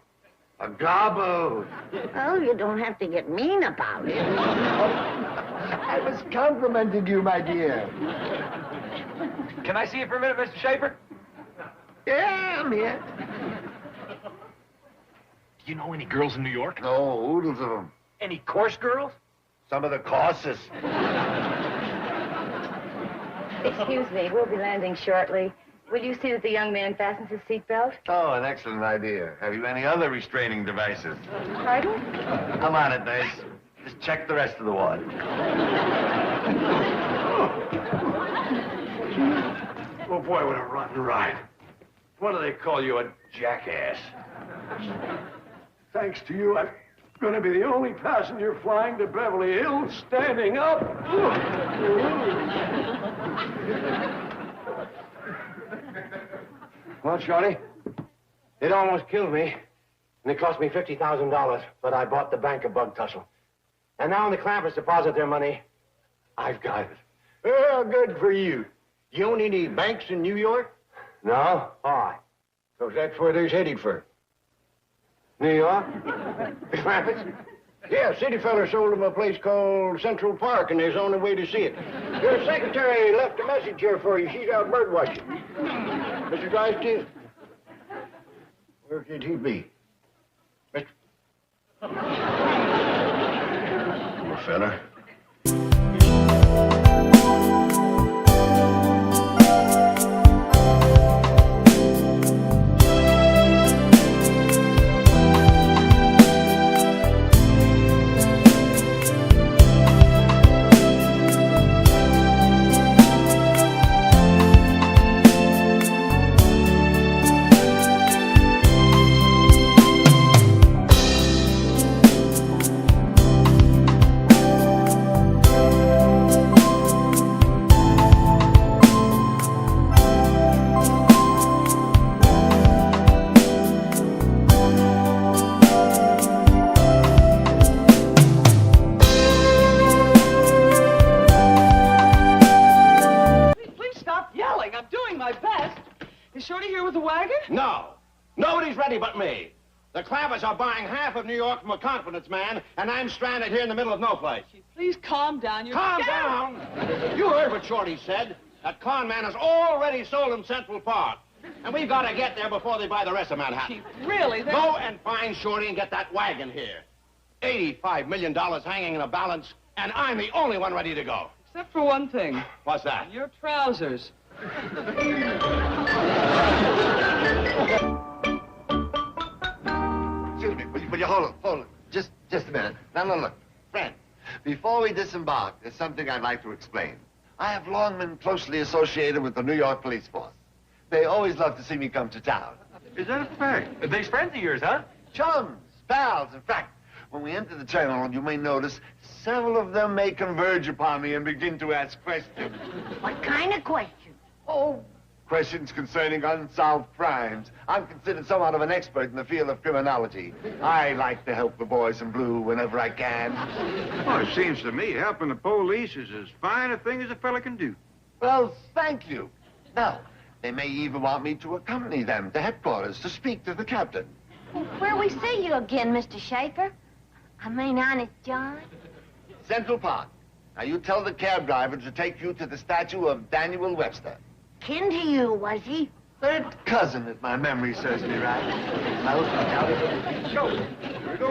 P: a Garbo.
B: Oh, you don't have to get mean about it.
P: I was complimenting you, my dear.
L: Can I see you for a minute, Mr. Schaefer?
P: Yeah, I'm here.
E: Do you know any girls in New York?
P: No, oodles of them.
E: Any coarse girls?
P: Some of the coarsest.
Q: Excuse me, we'll be landing shortly. Will you see that the young man fastens his seatbelt?
P: Oh, an excellent idea. Have you any other restraining devices?
Q: Pardon?
P: Come on it, nurse. Just check the rest of the ward.
E: Oh, boy, what a rotten ride. What do they call you, a jackass? Thanks to you, I'm going to be the only passenger flying to Beverly Hills standing up.
I: Well, Shorty, it almost killed me. And it cost me $50,000, but I bought the bank a bug tussle. And now when the Clampetts deposit their money, I've got it. Well, good for you. You own any banks in New York? No? Why? Because that's where they're headed for. New York? The Clampetts? Yeah, city fella sold them a place called Central Park, and there's only way to see it. Your secretary left a message here for you. She's out bird watching. Mr. Drysdale? Where could he be? Mr. Little fella.
G: Is Shorty here with the wagon?
F: No. Nobody's ready but me. The Clampetts are buying half of New York from a confidence man, and I'm stranded here in the middle of no place.
G: Please calm down.
F: Calm down? You heard what Shorty said. That con man has already sold him Central Park. And we've got to get there before they buy the rest of Manhattan.
G: Really?
F: Go and find Shorty and get that wagon here. $85 million hanging in a balance, and I'm the only one ready to go.
G: Except for one thing.
F: What's that?
G: Your trousers.
O: Excuse me, will you hold it? Just a minute. Now, look. Friend, before we disembark, there's something I'd like to explain. I have long been closely associated with the New York police force. They always love to see me come to town.
E: Is that a fact? They's friends of yours, huh?
O: Chums, pals. In fact, when we enter the terminal, you may notice several of them may converge upon me and begin to ask questions.
B: What kind of questions?
O: Oh, questions concerning unsolved crimes. I'm considered somewhat of an expert in the field of criminology. I like to help the boys in blue whenever I can.
A: Well, it seems to me helping the police is as fine a thing as a fella can do.
O: Well, thank you. Now, they may even want me to accompany them to headquarters to speak to the captain.
C: Where we see you again, Mr. Schaefer? I mean, Honest John?
O: Central Park. Now, you tell the cab driver to take you to the statue of Daniel Webster.
B: Kin to you, was he?
O: Third cousin, if my memory serves me right. Now, look out. Show. Here we go.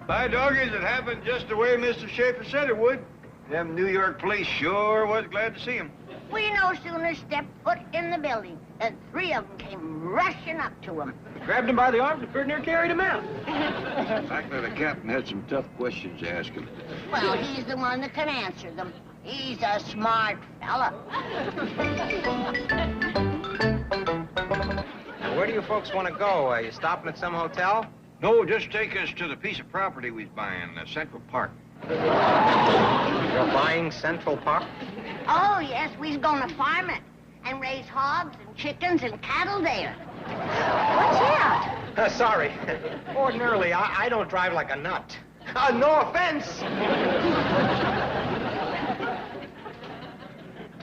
A: By doggies, it happened just the way Mr. Schaefer said it would. Them New York police sure was glad to see him.
B: We no sooner stepped foot in the building than 3 of them came rushing up to him.
E: Grabbed him by the arms and pretty near carried him out.
A: Actually, the captain had some tough questions to ask him.
B: Well, he's the one that can answer them. He's a smart fella.
L: Now, where do you folks want to go? Are you stopping at some hotel?
A: No, just take us to the piece of property we was buying, Central Park.
L: You're buying Central Park?
B: Oh, yes, we's gonna farm it and raise hogs and chickens and cattle there. What's that?
L: Sorry. Ordinarily, I don't drive like a nut. No offense.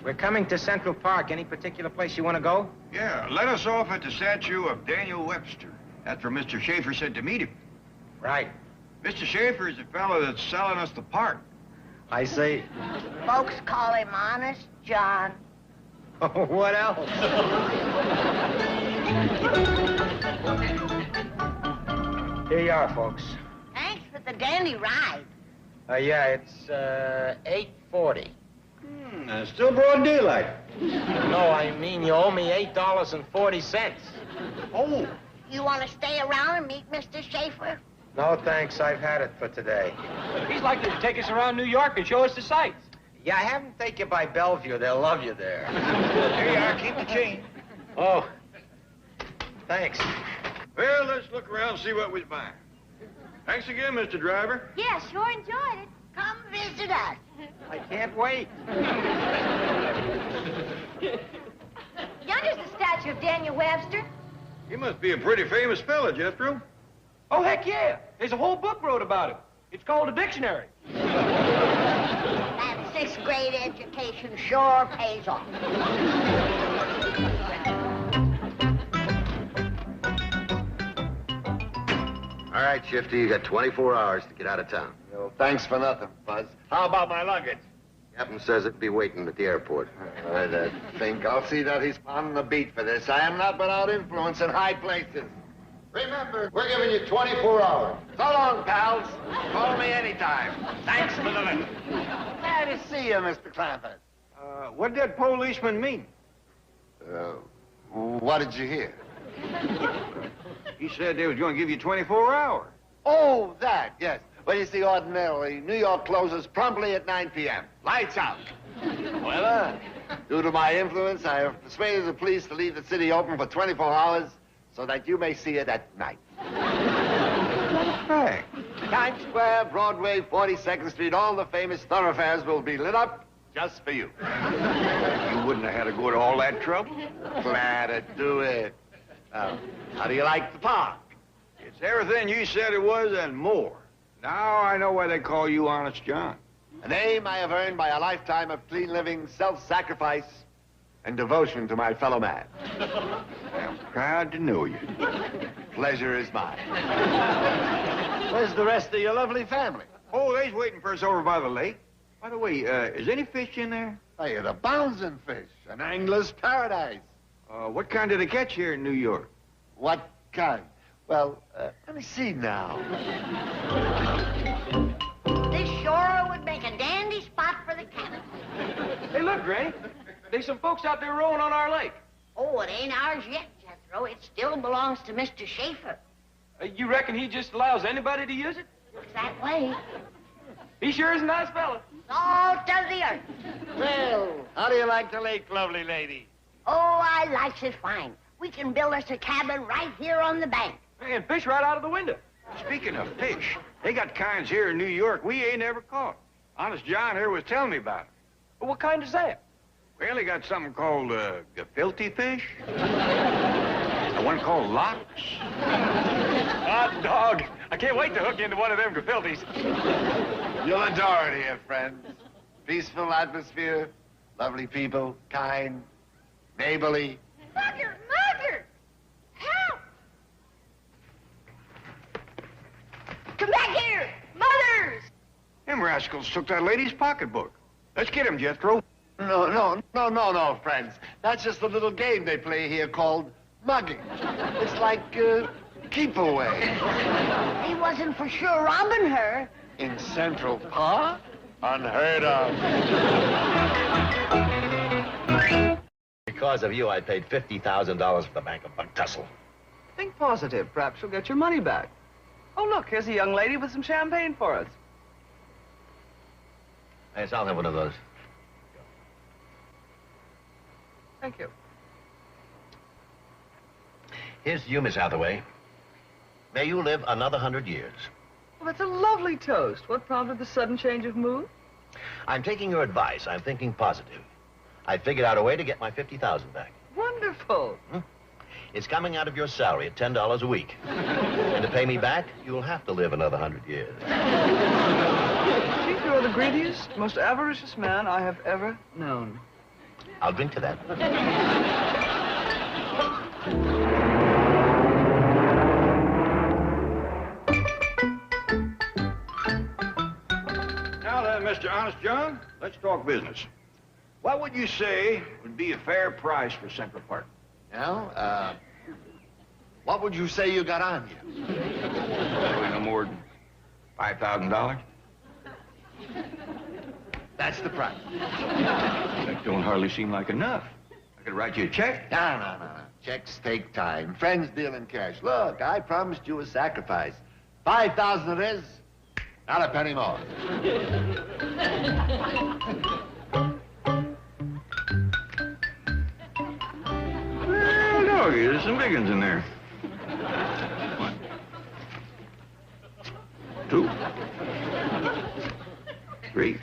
L: We're coming to Central Park. Any particular place you want to go?
A: Yeah, let us off at the statue of Daniel Webster. That's where Mr. Schaefer said to meet him.
L: Right.
A: Mr. Schaefer is the fellow that's selling us the park.
L: I see.
B: Folks call him Honest John.
L: What else? Here you are, folks.
B: Thanks for the dandy ride.
L: Yeah, it's, 8:40.
A: Still broad daylight.
L: No, I mean you owe me $8.40.
B: Oh. You want to stay around and meet Mr. Schaefer?
L: No, thanks. I've had it for today.
E: He's likely to take us around New York and show us the sights.
L: Yeah, have him take you by Bellevue. They'll love you there.
A: Here you are. Keep the change.
L: Oh, thanks.
A: Well, let's look around and see what we's buying. Thanks again, Mr. Driver.
C: Yeah, sure enjoyed it.
B: Come visit us.
L: I can't wait.
C: Yonder's the statue of Daniel Webster.
A: He must be a pretty famous fella, Jethro.
E: Oh, heck yeah. There's a whole book wrote about him. It's called a dictionary.
B: That 6th grade education sure pays off.
F: All right, Shifty, you got 24 hours to get out of town.
O: Well, thanks for nothing, Buzz. How about my luggage?
F: Captain says it'll be waiting at the airport.
O: I think I'll see that he's on the beat for this. I am not without influence in high places. Remember, we're giving you 24 hours. So long, pals. Call me anytime. Thanks for the visit. Glad to see you, Mr. Clampett.
A: What did that policeman mean?
O: What did you hear?
A: He said they was going to give you 24 hours.
O: Oh, that, yes. Well, you see, ordinarily, New York closes promptly at 9 p.m. Lights out. Well, due to my influence, I have persuaded the police to leave the city open for 24 hours so that you may see it at night.
A: Hey.
O: Times Square, Broadway, 42nd Street, all the famous thoroughfares will be lit up just for you.
A: You wouldn't have had to go to all that trouble.
O: Glad to do it. Now, how do you like the park?
A: It's everything you said it was and more. Now I know why they call you Honest John.
O: A name I have earned by a lifetime of clean living, self-sacrifice, and devotion to my fellow man.
A: I'm proud to know you.
O: Pleasure is mine. Where's the rest of your lovely family?
A: Oh, they's waiting for us over by the lake. By the way, is any fish in there?
O: Hey, it abounds in fish. An angler's paradise.
A: What kind did they catch here in New York?
O: What kind? Well, let me see now.
B: This shore would make a dandy spot for the cabin.
E: Hey, look, Granny. There's some folks out there rowing on our lake.
B: Oh, it ain't ours yet, Jethro. It still belongs to Mr. Schaefer.
E: You reckon he just allows anybody to use it?
B: Looks that way.
E: He sure is a nice fella.
B: Salt of the earth.
O: Well, how do you like the lake, lovely lady?
B: Oh, I likes it fine. We can build us a cabin right here on the bank.
E: And fish right out of the window.
A: Speaking of fish, they got kinds here in New York we ain't ever caught. Honest John here was telling me about it.
E: Well, what kind is that?
A: Well, they got something called gefilte fish. One called locks.
E: Hot dog. I can't wait to hook into one of them gefilties.
O: You'll adore it here, friends. Peaceful atmosphere, lovely people, kind, neighborly.
C: Mugger! Mugger! Help! Come back here! Mothers!
A: Them rascals took that lady's pocketbook. Let's get him, Jethro.
O: No, friends. That's just a little game they play here called mugging. It's like, keep away.
B: He wasn't for sure robbing her.
O: In Central Park? Unheard of.
F: Because of you, I paid $50,000 for the Bank of Buck Tussle.
G: Think positive. Perhaps you'll get your money back. Oh, look, here's a young lady with some champagne for us.
F: Yes, I'll have one of those.
G: Thank you.
F: Here's to you, Miss Hathaway. May you live another 100 years.
G: Well, that's a lovely toast. What prompted the sudden change of mood?
F: I'm taking your advice. I'm thinking positive. I figured out a way to get my $50,000 back.
G: Wonderful.
F: It's coming out of your salary at $10 a week. And to pay me back, you'll have to live another 100 years.
G: I think you're the greediest, most avaricious man I have ever known.
F: I'll drink to that.
A: Now then, Mr. Honest John, let's talk business. What would you say would be a fair price for Central Park?
O: Now, what would you say you got on you?
A: Probably no more than $5,000.
O: That's the price.
A: That don't hardly seem like enough. I could write you a check.
O: No. Checks take time. Friends deal in cash. Look, I promised you a sacrifice. 5,000 it is. Not a penny more.
A: Well, doggy, there's some big ones in there. 1, 2, 3,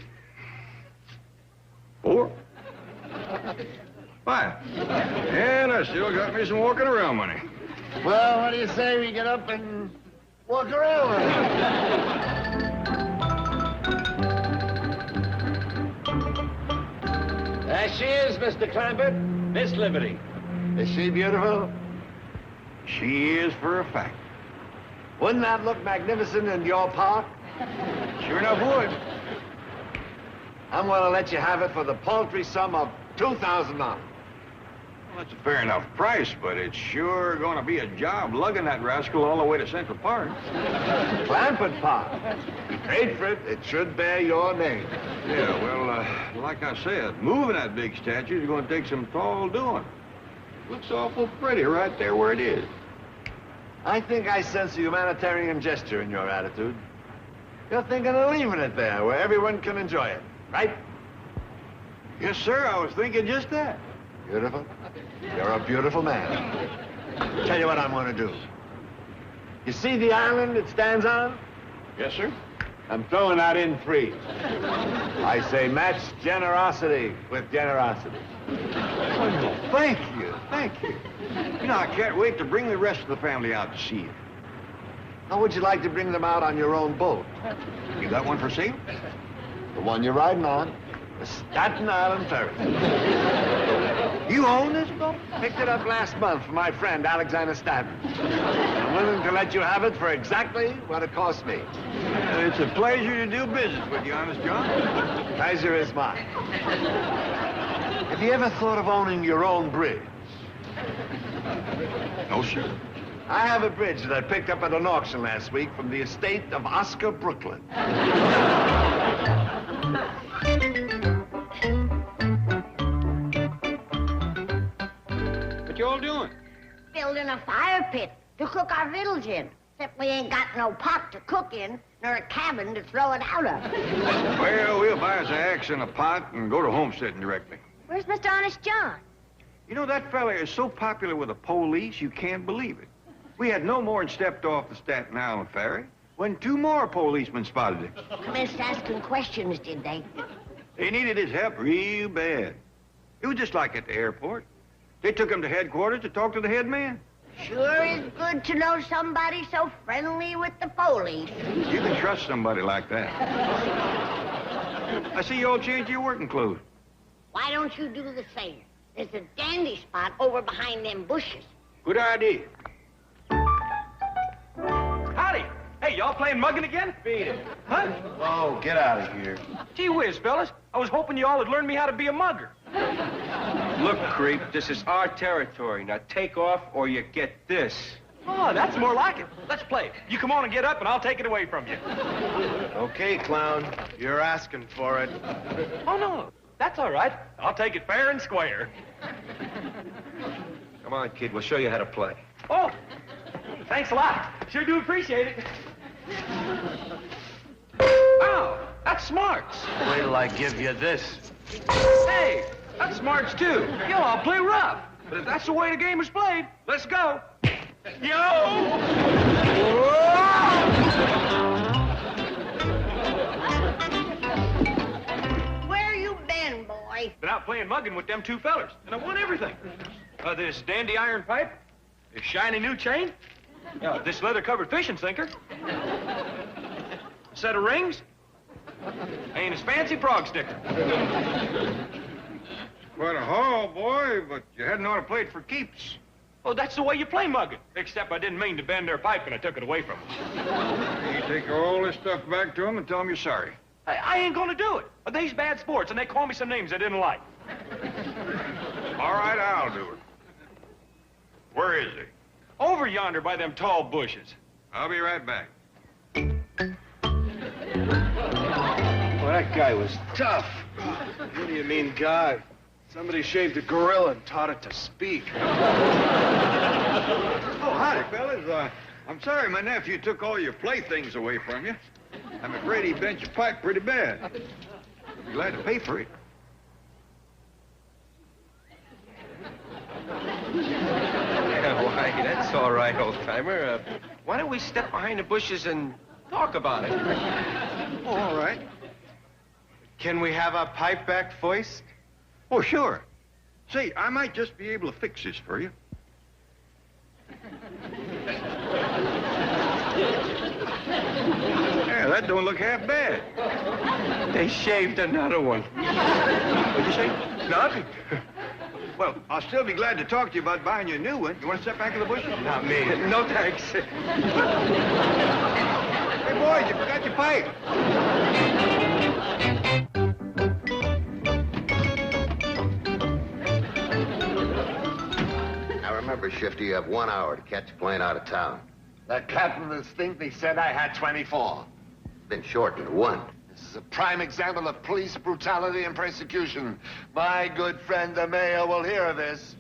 A: 4, 5. And I still got me some walking around money.
O: Well, what do you say we get up and walk around with it?
F: There she is, Mr. Clampett. Miss Liberty.
O: Is she beautiful?
A: She is for a fact.
O: Wouldn't that look magnificent in your park?
A: Sure enough would.
O: I'm going to let you have it for the paltry sum of $2,000.
A: Well, that's a fair enough price, but it's sure going to be a job lugging that rascal all the way to Central Park.
O: Clampett Park. Paid for it, it should bear your name.
A: Yeah, well, like I said, moving that big statue is going to take some tall doing. Looks awful pretty right there where it is.
O: I think I sense a humanitarian gesture in your attitude. You're thinking of leaving it there where everyone can enjoy it, right?
A: Yes, sir, I was thinking just that.
O: Beautiful. You're a beautiful man. Tell you what I'm going to do. You see the island it stands on?
A: Yes, sir.
O: I'm throwing that in free. I say match generosity with generosity.
A: Oh, thank you, thank you. You know, I can't wait to bring the rest of the family out to see you.
O: How would you like to bring them out on your own boat?
A: You got one for sale?
O: The one you're riding on. The Staten Island Ferry.
P: You own this boat? Picked it up last month from my friend, Alexander Staten. I'm willing to let you have it for exactly what it cost me.
A: It's a pleasure to do business with you, Honest John.
P: Pleasure is mine. Have you ever thought of owning your own bridge?
A: No, sir.
P: I have a bridge that I picked up at an auction last week from the estate of Oscar Brooklyn.
A: What you all doing?
B: Building a fire pit to cook our victuals in. Except we ain't got no pot to cook in, nor a cabin to throw it out of.
A: Well, we'll buy us an axe and a pot and go to homesteading directly.
C: Where's Mr. Honest John?
A: You know, that fella is so popular with the police, you can't believe it. We had no more than stepped off the Staten Island ferry when 2 more policemen spotted him.
B: Commenced asking questions, did they?
A: They needed his help real bad. It was just like at the airport. They took him to headquarters to talk to the head man.
B: Sure is good to know somebody so friendly with the police.
A: You can trust somebody like that. I see you all changed your working clothes.
B: Why don't you do the same? There's a dandy spot over behind them bushes.
A: Good idea.
E: Howdy. Hey, y'all playing mugging again? Beat it. Huh?
P: Oh, get out of here.
E: Gee whiz, fellas. I was hoping you all would learn me how to be a mugger.
L: Look, creep, this is our territory. Now take off or you get this.
E: Oh, that's more like it. Let's play it. You come on and get up, and I'll take it away from you.
P: Okay, clown. You're asking for it.
E: Oh, no. That's all right. I'll take it fair and square.
L: Come on, kid. We'll show you how to play.
E: Oh, thanks a lot. Sure do appreciate it. Oh, that's smarts.
P: Wait till I give you this.
E: Hey, that's smarts, too. Yo, I'll play rough. But if that's the way the game is played, let's go. Yo!
B: Where you been, boy?
E: Been out playing mugging with them 2 fellers, and I won everything. This dandy iron pipe, this shiny new chain, this leather-covered fishing sinker, a set of rings, and his fancy frog sticker.
A: Quite a haul, boy, but you hadn't ought to play it for keeps.
E: Oh, that's the way you play mugging. Except I didn't mean to bend their pipe and I took it away from them.
A: You take all this stuff back to them and tell them you're sorry.
E: I ain't gonna do it. They's bad sports, and they call me some names I didn't like.
A: All right, I'll do it. Where is he?
E: Over yonder by them tall bushes.
A: I'll be right back.
P: Well, that guy was tough. What do you mean, guy? Somebody shaved a gorilla and taught it to speak.
A: Oh, howdy, fellas. I'm sorry my nephew took all your playthings away from you. I'm afraid he bent your pipe pretty bad. I'd be glad to pay for it.
L: Why, that's all right, old-timer. Why don't we step behind the bushes and talk about it?
A: Oh, all right.
P: Can we have our pipe back first?
A: Oh, sure. Say, I might just be able to fix this for you. Yeah, that don't look half bad.
L: They shaved another one.
A: What'd you say? Nothing. Well, I'll still be glad to talk to you about buying you a new one. You want to step back in the bushes?
L: Not me. No, thanks.
A: Hey, boys, you forgot your pipe.
F: Now remember, Shifty, you have 1 hour to catch a plane out of town.
P: That captain distinctly said I had 24.
F: Been shortened to 1.
P: This is a prime example of police brutality and persecution. My good friend, the mayor, will hear of this.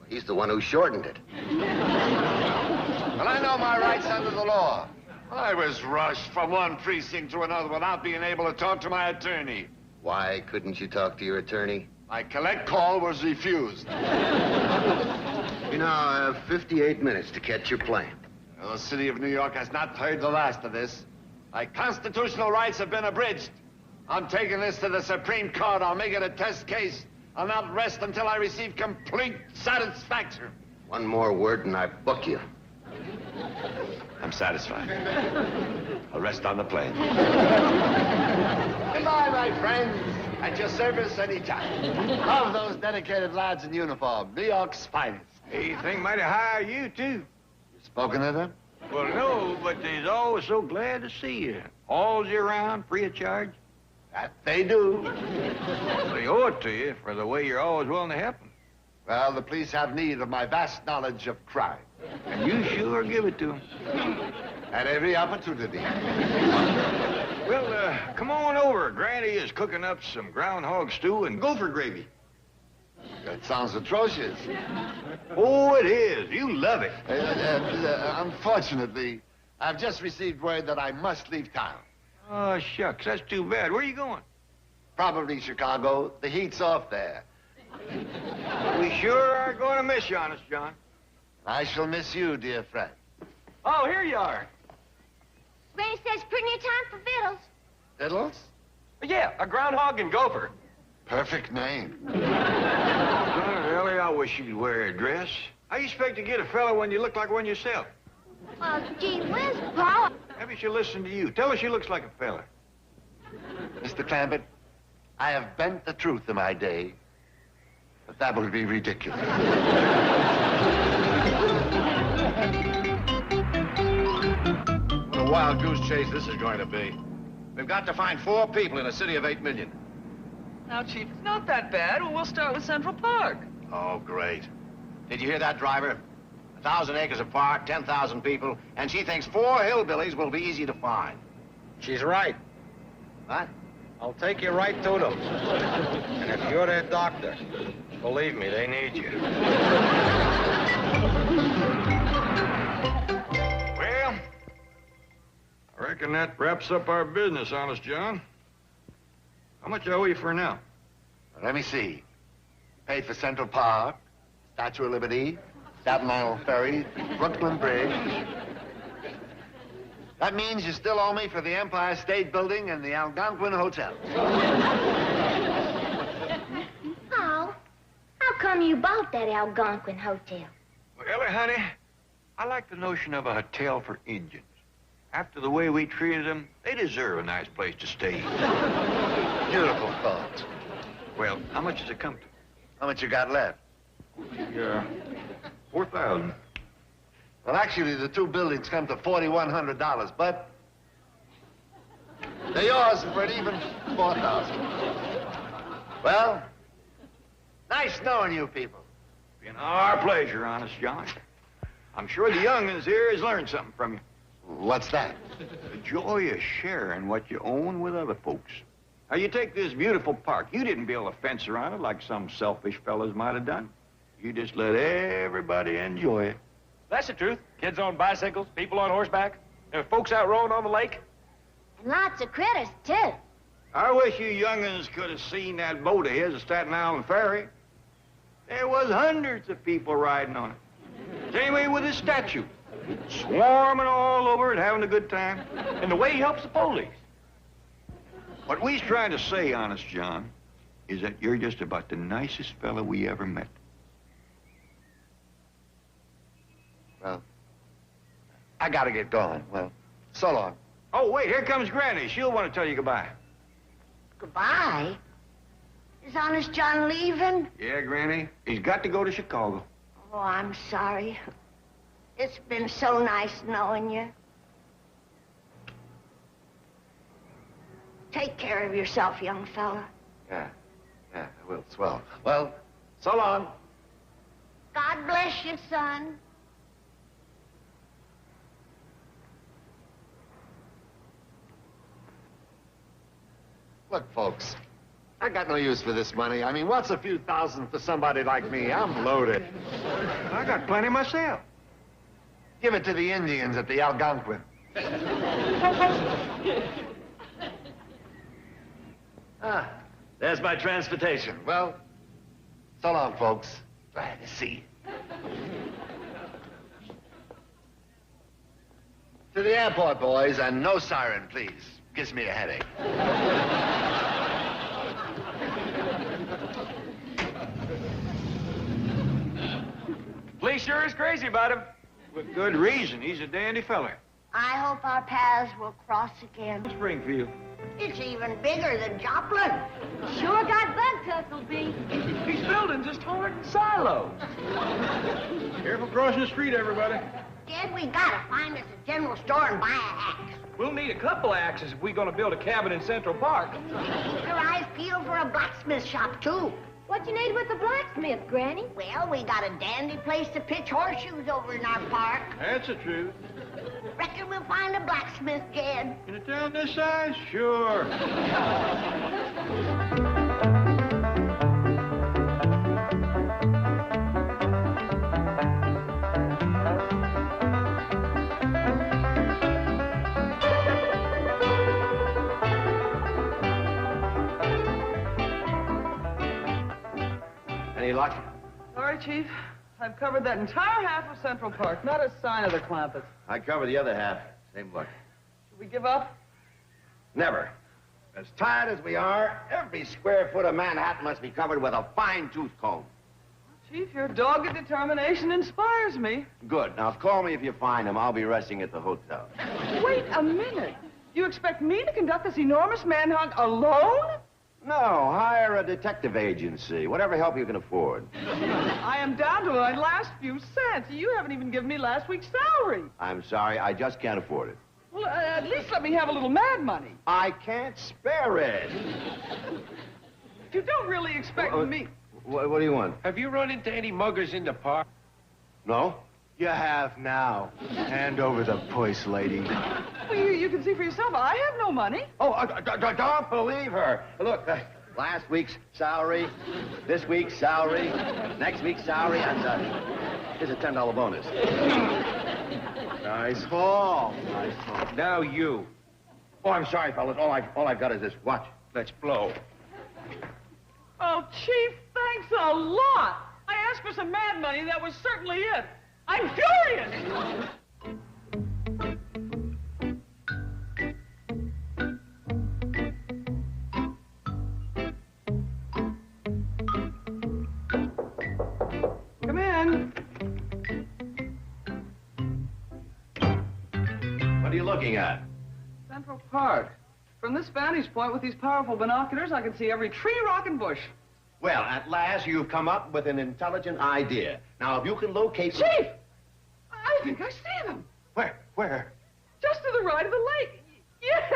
F: He's the one who shortened it.
P: But I know my rights under the law. I was rushed from one precinct to another without being able to talk to my attorney.
F: Why couldn't you talk to your attorney?
P: My collect call was refused.
F: You now have 58 minutes to catch your plane.
P: Well, the city of New York has not heard the last of this. My constitutional rights have been abridged. I'm taking this to the Supreme Court. I'll make it a test case. I'll not rest until I receive complete satisfaction.
F: One more word and I book you.
P: I'm satisfied.
F: I'll rest on the plane.
O: Goodbye, my friends. At your service anytime. Love those dedicated lads in uniform. New York's finest.
A: Hey, you think might hire you, too.
O: You spoken to them?
A: Well, no, but they's always so glad to see you. All year round, free of charge.
O: That they do.
A: They owe it to you for the way you're always willing to help them.
O: Well, the police have need of my vast knowledge of crime.
A: And you sure give it to them.
O: At every opportunity.
A: Well, come on over. Granny is cooking up some groundhog stew and gopher gravy.
O: That sounds atrocious.
A: Oh, it is. You love it.
O: Unfortunately, I've just received word that I must leave town.
A: Oh, shucks. That's too bad. Where are you going?
O: Probably Chicago. The heat's off there.
A: We sure are going to miss you, Honest John.
O: I shall miss you, dear friend.
E: Oh, here you are.
C: Granny says pretty near time for victuals.
O: Fiddles?
E: Yeah, a groundhog and gopher.
O: Perfect name.
A: Ellie, I wish you'd wear a dress. How you expect to get a fella when you look like one yourself?
C: Gee whiz, Pa.
A: Maybe she'll listen to you. Tell her she looks like a fella.
O: Mr. Clampett, I have bent the truth in my day, but that would be ridiculous.
F: What a wild goose chase this is going to be. We've got to find 4 people in a city of 8 million.
G: Now, Chief, it's not that bad. Well, we'll start with Central Park.
F: Oh, great. Did you hear that, driver? 1,000 acres of park, 10,000 people, and she thinks 4 hillbillies will be easy to find.
M: She's right.
F: What?
M: I'll take you right to them. And if you're their doctor, believe me, they need you.
A: Well, I reckon that wraps up our business, Honest John. How much I owe you for now?
O: Let me see. Paid for Central Park, Statue of Liberty, Staten Island Ferry, Brooklyn Bridge. That means you still owe me for the Empire State Building and the Algonquin Hotel.
C: Oh, how come you bought that Algonquin hotel?
A: Well, Ellie, honey, I like the notion of a hotel for Indians. After the way we treated them, they deserve a nice place to stay.
O: Beautiful thought.
A: Well, how much does it come to?
O: How much you got left?
A: Yeah, 4,000.
O: Well, actually, the 2 buildings come to $4,100, but they're yours for an even 4,000. Well, nice knowing you people.
A: Been our pleasure, Honest John. I'm sure the young'uns here has learned something from you.
O: What's that?
A: The joy of sharing what you own with other folks. Now, you take this beautiful park. You didn't build a fence around it like some selfish fellas might have done. You just let everybody enjoy it.
E: That's the truth. Kids on bicycles, people on horseback, there are folks out rowing on the lake.
C: And lots of critters, too.
A: I wish you young'uns could have seen that boat of his at Staten Island Ferry. There was hundreds of people riding on it. Same way with his statue. Swarming all over it, having a good time.
E: And the way he helps the police.
A: What we's trying to say, Honest John, is that you're just about the nicest fella we ever met.
O: Well, I gotta get going. Well, so long.
A: Oh, wait, here comes Granny. She'll want to tell you goodbye.
B: Goodbye? Is Honest John leaving?
A: Yeah, Granny. He's got to go to Chicago.
B: Oh, I'm sorry. It's been so nice knowing you. Take care of yourself, young fella.
O: Yeah, I will. Swell. Well, so long.
B: God bless you, son.
O: Look, folks, I got no use for this money. I mean, what's a few thousand for somebody like me? I'm loaded.
A: I got plenty myself.
O: Give it to the Indians at the Algonquin. There's my transportation. Well, so long, folks. Glad to see you. To the airport, boys, and no siren, please. Gives me a headache.
E: Police sure is crazy about him.
A: With good reason. He's a dandy feller.
B: I hope our paths will cross again.
E: Springfield.
B: It's even bigger than Joplin.
C: Sure got bug tussle, B.
E: He's building just hard silos.
A: Careful crossing the street, everybody.
B: Dad, we gotta find us a general store and buy an axe.
E: We'll need a couple axes if we're going to build a cabin in Central Park.
B: Keep your eyes peeled for a blacksmith shop, too.
C: What you need with the blacksmith, Granny?
B: Well, we got a dandy place to pitch horseshoes over in our park.
A: That's the truth.
B: Reckon we'll find a blacksmith, Jed.
A: In a town this size? Sure.
F: Any luck?
G: Sorry, Chief. I've covered that entire half of Central Park. Not a sign of the Clampetts.
F: I cover the other half. Same luck.
G: Should we give up?
F: Never. As tired as we are, every square foot of Manhattan must be covered with a fine-tooth comb.
G: Chief, your dogged determination inspires me.
F: Good. Now, call me if you find him. I'll be resting at the hotel.
G: Wait a minute. You expect me to conduct this enormous manhunt alone?
F: No, hire a detective agency. Whatever help you can afford.
G: I am down to my last few cents. You haven't even given me last week's salary.
F: I'm sorry, I just can't afford it.
G: Well, at least let me have a little mad money.
F: I can't spare it.
G: You don't really expect me...
F: What do you want?
L: Have you run into any muggers in the park?
F: No?
D: You have now. Hand over the purse, lady.
G: Well, you can see for yourself. I have no money.
F: Oh, don't believe her. Look, last week's salary, this week's salary, next week's salary, and here's a $10 bonus.
D: Nice haul. Nice haul.
L: Now you.
F: Oh, I'm sorry, fellas. All I've got is this watch.
L: Let's blow.
G: Oh, Chief, thanks a lot. I asked for some mad money. That was certainly it. I'm furious. Come in.
F: What are you looking at?
G: Central Park. From this vantage point with these powerful binoculars, I can see every tree, rock, and bush.
F: Well, at last you've come up with an intelligent idea. Now, if you can locate...
G: Chief! I think I see them.
F: Where?
G: Just to the right of the lake. Yes,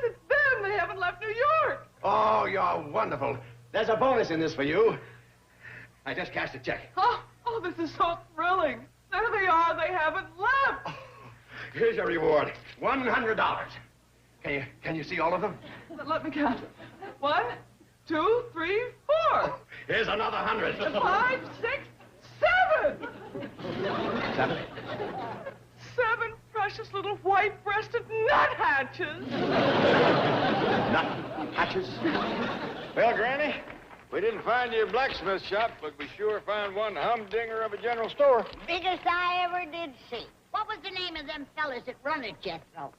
G: it's them. They haven't left New York.
F: Oh, you're wonderful. There's a bonus in this for you. I just cashed a check.
G: Oh, this is so thrilling. There they are. They haven't left.
F: Oh, here's your reward. $100. Can you see all of them?
G: Let me count. 1, 2, 3, 4.
F: Here's another 100.
G: 5, 6, 7.
F: 7?
G: 7 precious little white-breasted nuthatches.
F: Nuthatches?
A: Well, Granny, we didn't find you a blacksmith shop, but we sure found one humdinger of a general store.
B: Biggest I ever did see. What was the name of them fellas that run it, Jethro?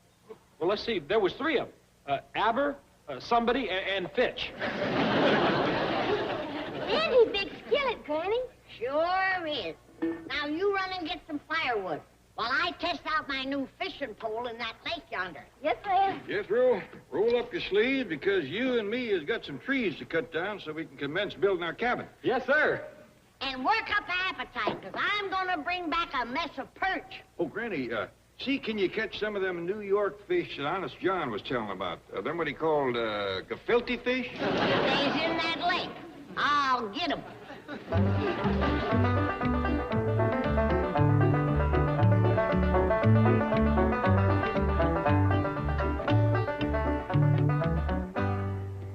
E: Well, let's see. There was 3 of them. Aber, somebody, and Fitch.
C: Handy big skillet, Granny.
B: Sure is. Now you run and get some firewood while I test out my new fishing pole in that lake yonder.
C: Yes, ma'am.
A: Jethro, roll up your sleeves because you and me has got some trees to cut down so we can commence building our cabin.
E: Yes, sir.
B: And work up appetite, because I'm going to bring back a mess of perch.
A: Oh, Granny, see, can you catch some of them New York fish that Honest John was telling about? Them what he called, gefilte fish?
B: Stays in that lake. I'll get 'em.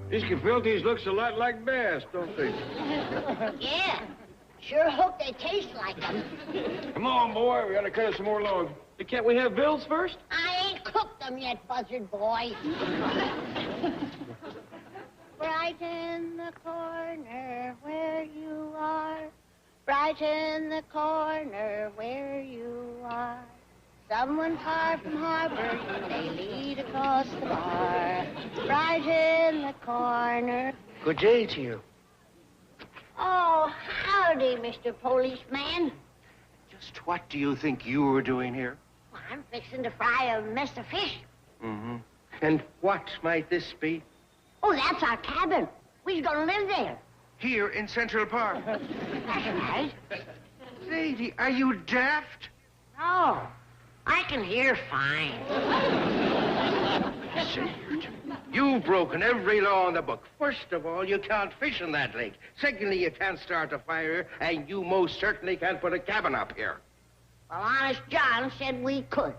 A: These gefiltes looks a lot like bass, don't they?
B: Yeah. Sure hope they taste like them.
A: Come on, boy. We gotta cut us some more logs.
E: Can't we have bills first?
B: I ain't cooked them yet, buzzard boy. Right in the corner where you are. Right in the corner where you are. Someone far from harbor, you may lead across the bar. Right in the corner.
M: Good day to you.
B: Oh, howdy, Mr. Policeman.
M: Just what do you think you were doing here?
B: Why, I'm fixing to fry a mess of fish.
L: Mm-hmm. And what might this be?
B: Oh, that's our cabin. We're gonna live there.
L: Here in Central Park.
B: That's right.
L: Lady, are you daft?
B: No, I can hear fine.
L: You've broken every law in the book. First of all, you can't fish in that lake. Secondly, you can't start a fire, and you most certainly can't put a cabin up here.
B: Well, Honest John said we could.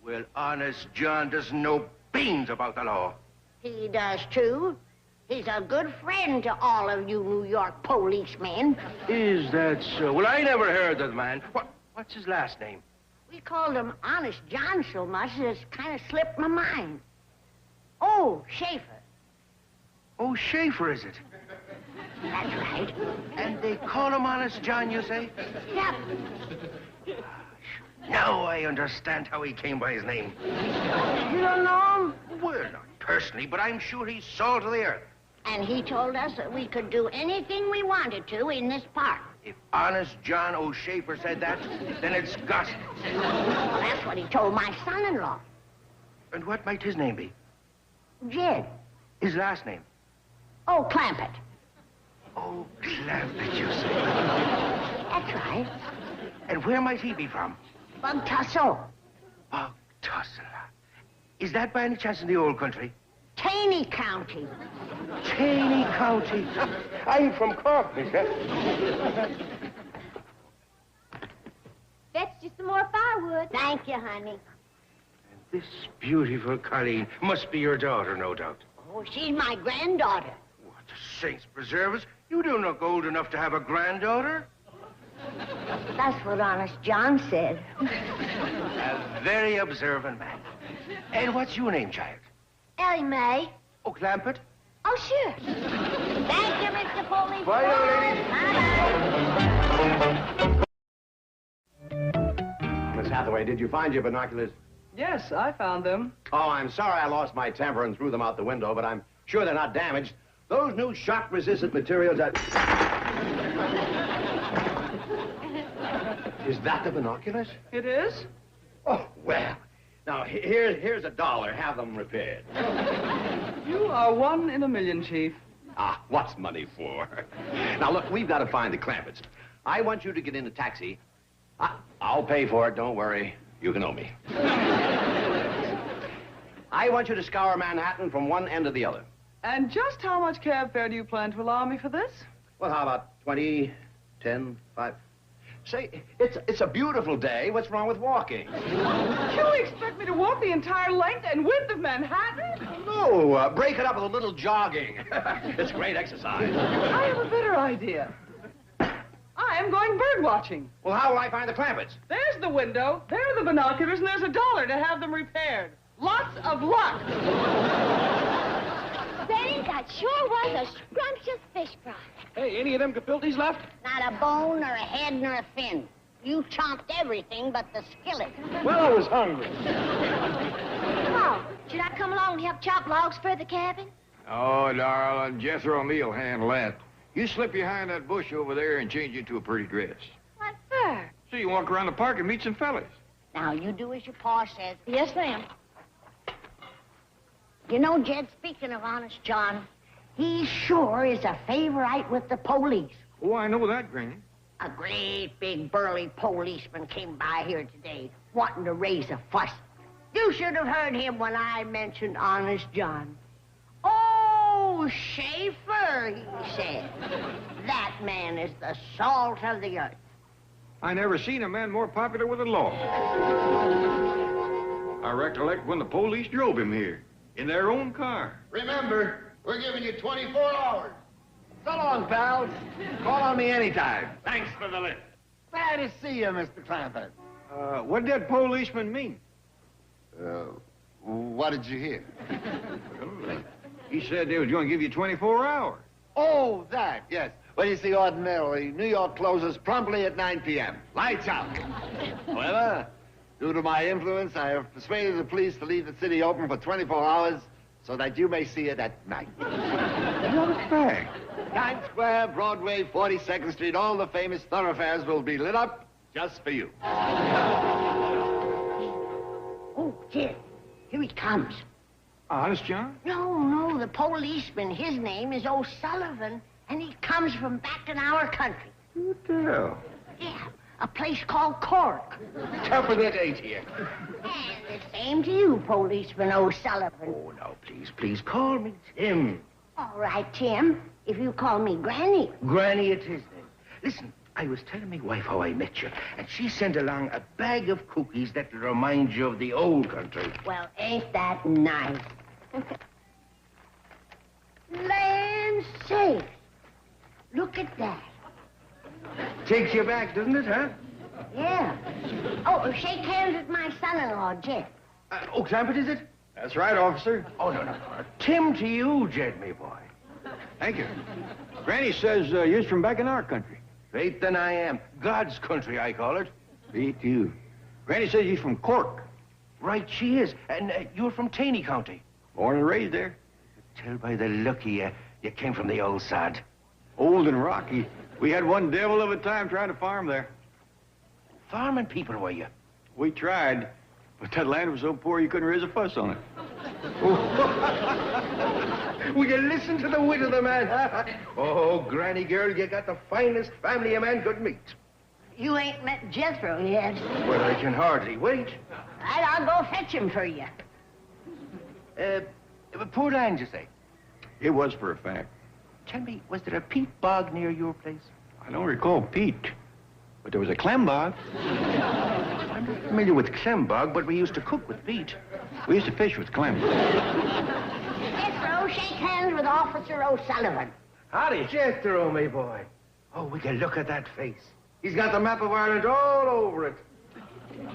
L: Well, Honest John doesn't know beans about the law.
B: He does, too. He's a good friend to all of you New York policemen.
L: Is that so? Well, I never heard of the man. What's his last name?
B: We called him Honest John so much that it's kind of slipped my mind. Oh, Schaefer.
L: Oh, Schaefer, is it?
B: That's right.
L: And they call him Honest John, you say?
B: Yep.
L: Now I understand how he came by his name.
B: You don't know him?
L: Well, not personally, but I'm sure he's salt of the earth.
B: And he told us that we could do anything we wanted to in this park.
L: If Honest John O'Shafer said that, then it's gospel.
B: Well, that's what he told my son-in-law.
L: And what might his name be?
B: Jed.
L: His last name?
B: Oh, Clampett.
L: Oh, Clampett, you say?
B: That's right.
L: And where might he be from?
B: Bug Tussle.
L: Bug Tussle. Is that by any chance in the old country?
B: Taney County.
L: Taney County. I'm from Cork, mister.
C: Fetched you some more firewood.
B: Thank you, honey.
L: This beautiful Colleen must be your daughter, no doubt.
B: Oh, she's my granddaughter.
L: What, the saints preserve us? You don't look old enough to have a granddaughter.
B: That's what Honest John said.
L: A very observant man. And what's your name, child?
C: Ellie Mae.
L: Oh, Clampett?
C: Oh, sure.
B: Thank you, Mr. Police.
L: Bye,
F: Bye. Miss Hathaway, did you find your binoculars?
G: Yes, I found them.
F: Oh, I'm sorry I lost my temper and threw them out the window, but I'm sure they're not damaged. Those new shock-resistant materials are... Is that the binoculars?
G: It is?
F: Oh, well. Now, here's $1. Have them repaired.
G: You are one in a million, Chief.
F: Ah, what's money for? Now, look, we've got to find the Clampetts. I want you to get in a taxi. I'll pay for it, don't worry. You can owe me. I want you to scour Manhattan from one end to the other.
G: And just how much cab fare do you plan to allow me for this?
F: Well, how about 20, 10, 5? Say, it's a beautiful day. What's wrong with walking?
G: You expect me to walk the entire length and width of Manhattan?
F: No, break it up with a little jogging. It's great exercise.
G: I have a better idea. I am going bird watching.
F: Well, how will I find the Clampetts?
G: There's the window, there are the binoculars, and there's $1 to have them repaired. Lots of luck.
C: Benny, that sure was a scrumptious fish fry.
E: Hey, any of them capilties left?
B: Not a bone or a head nor a fin. You chomped everything but the skillet.
E: Well, I was hungry.
C: Oh, should I come along and help chop logs for the cabin?
A: Oh, darling, Jethro and me'll handle that. You slip behind that bush over there and change into a pretty dress.
C: What for?
A: So you walk around the park and meet some fellas.
B: Now, you do as your pa says.
C: Yes, ma'am.
B: You know, Jed, speaking of Honest John, he sure is a favorite with the police.
A: Oh, I know that, Granny.
B: A great big burly policeman came by here today, wanting to raise a fuss. You should have heard him when I mentioned Honest John. Oh, Schaefer, he said. That man is the salt of the earth.
A: I never seen a man more popular with the law. I recollect when the police drove him here, in their own car.
O: Remember, we're giving you 24 hours.
F: So long, pals. Call on me anytime.
O: Thanks for the lift. Glad to see you, Mr. Clampett.
A: What did that policeman mean?
O: What did you hear?
A: He said they was going to give you 24 hours.
O: Oh, that, yes. Well, you see, ordinarily, New York closes promptly at 9 p.m. Lights out. However, due to my influence, I have persuaded the police to leave the city open for 24 hours so that you may see it at night.
A: What a fact.
O: Times Square, Broadway, 42nd Street, all the famous thoroughfares will be lit up just for you.
B: Here he comes.
A: Honest, John?
B: No, the policeman. His name is O'Sullivan, and he comes from back in our country.
A: What the hell?
B: Yeah, a place called Cork.
L: Top of the day to you.
B: And the same to you, Policeman O'Sullivan.
L: Oh, now, please, call me Tim.
B: All right, Tim, if you call me Granny.
L: Granny it is, then. Listen, I was telling my wife how I met you, and she sent along a bag of cookies that'll remind you of the old country.
B: Well, ain't that nice? Land sakes. Look at that.
L: Takes you back, doesn't it, huh?
B: Yeah. Oh, shake hands with my son-in-law, Jed.
L: Clampett, is it?
A: That's right, officer.
L: Oh, no. Tim to you, Jed, me boy.
A: Thank you. Granny says you're from back in our country.
L: Faith than I am. God's country, I call it.
A: Me too. Granny says you're from Cork.
L: Right, she is. And you're from Taney County.
A: Born and raised there.
L: Tell by the look of you, you came from the old sod.
A: Old and rocky. We had one devil of a time trying to farm there.
L: Farming people, were you?
A: We tried, but that land was so poor you couldn't raise a fuss on it.
L: Will you listen to the wit of the man, huh? Oh, Granny girl, you got the finest family a man could meet.
B: You ain't met Jethro yet.
L: Well, I can hardly wait.
B: Right, I'll go fetch him for you.
L: Poor land, you say?
A: It was for a fact.
L: Tell me, was there a peat bog near your place?
A: I don't recall peat, but there was a clam bog.
L: I'm not familiar with clam bog, but we used to cook with peat.
A: We used to fish with clam.
B: Jethro, shake hands with Officer O'Sullivan.
L: Howdy, Jethro, me boy. Oh, we can look at that face. He's got the map of Ireland all over it.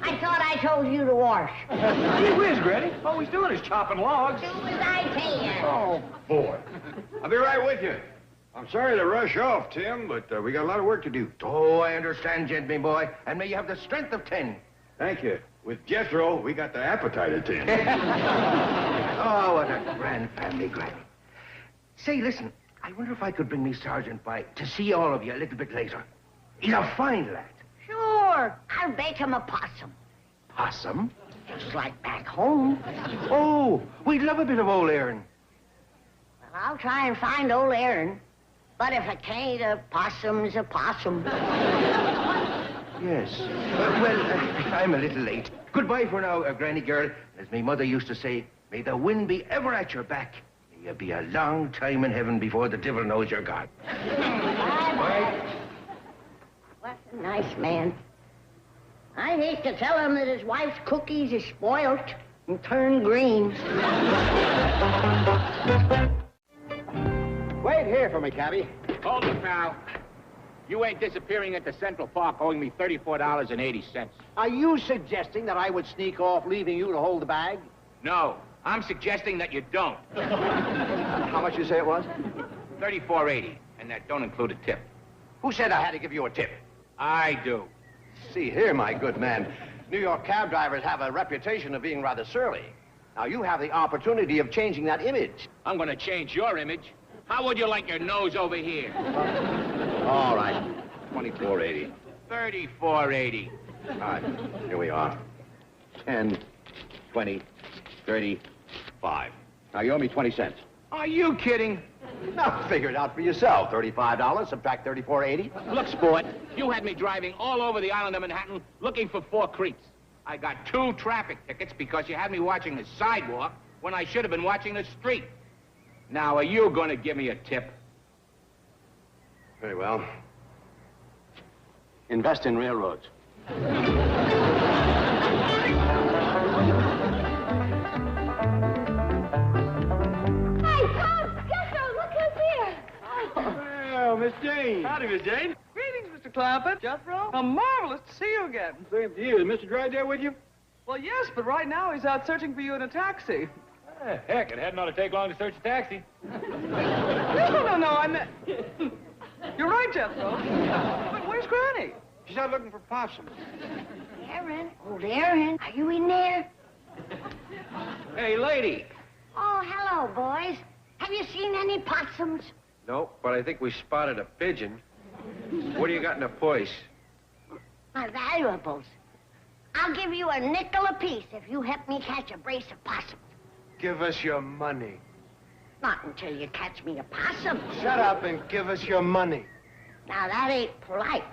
B: I thought I told you to wash.
E: Gee whiz, Granny. All he's doing is chopping logs.
B: Do as I tell you.
A: Oh, boy. I'll be right with you. I'm sorry to rush off, Tim, but we got a lot of work to do.
L: Oh, I understand, Jed, me boy. And may you have the strength of 10.
A: Thank you. With Jethro, we got the appetite of 10.
L: Oh, what a grand family, Granny. Say, listen, I wonder if I could bring me Sergeant by to see all of you a little bit later. He's a fine lad.
B: Sure. I'll bake him a possum.
L: Possum?
B: Just like back home.
L: Oh, we'd love a bit of old Aaron.
B: Well, I'll try and find old Aaron. But if I can't, a possum's a possum.
L: Yes. Well, I'm a little late. Goodbye for now, Granny girl. As my mother used to say, may the wind be ever at your back. May you be a long time in heaven before the devil knows you're gone.
B: Bye-bye. What a nice man. I hate to tell him that his wife's cookies is spoilt and turned green.
R: Wait here for me, cabby.
S: Hold it now. You ain't disappearing into Central Park owing me $34.80.
R: Are you suggesting that I would sneak off, leaving you to hold the bag?
S: No, I'm suggesting that you don't.
R: How much you say it was?
S: $34.80, and that don't include a tip.
R: Who said I had to give you a tip?
S: I do.
R: See here, my good man. New York cab drivers have a reputation of being rather surly. Now, you have the opportunity of changing that image.
S: I'm going to change your image. How would you like your nose over here?
R: All right. $24.80.
S: $34.80.
R: All right. Here we are. 10, 20, 30, 5. Now, you owe me 20 cents.
S: Are you kidding?
R: Now, figure it out for yourself. $35, subtract $34.80.
S: Look, sport, you had me driving all over the island of Manhattan looking for 4 creeps. I got 2 traffic tickets because you had me watching the sidewalk when I should have been watching the street. Now, are you going to give me a tip?
R: Very well. Invest in railroads.
A: Well, Miss Jane.
G: Howdy, Miss Jane. Greetings, Mr. Clampett. Jethro. How marvelous to see you again.
A: Same to you. Is Mr. Drydale with you?
G: Well, yes, but right now he's out searching for you in a taxi.
E: Heck, it hadn't ought to take long to search a taxi.
G: No, I meant... You're right, Jethro. But where's Granny?
A: She's out looking for possums.
B: Aaron, old Aaron, are you in there?
S: Hey, lady.
B: Oh, hello, boys. Have you seen any possums?
M: No, but I think we spotted a pigeon. What do you got in the purse?
B: My valuables. I'll give you a nickel apiece if you help me catch a brace of possums.
I: Give us your money.
B: Not until you catch me a possum.
I: Shut up and give us your money.
B: Now, that ain't polite.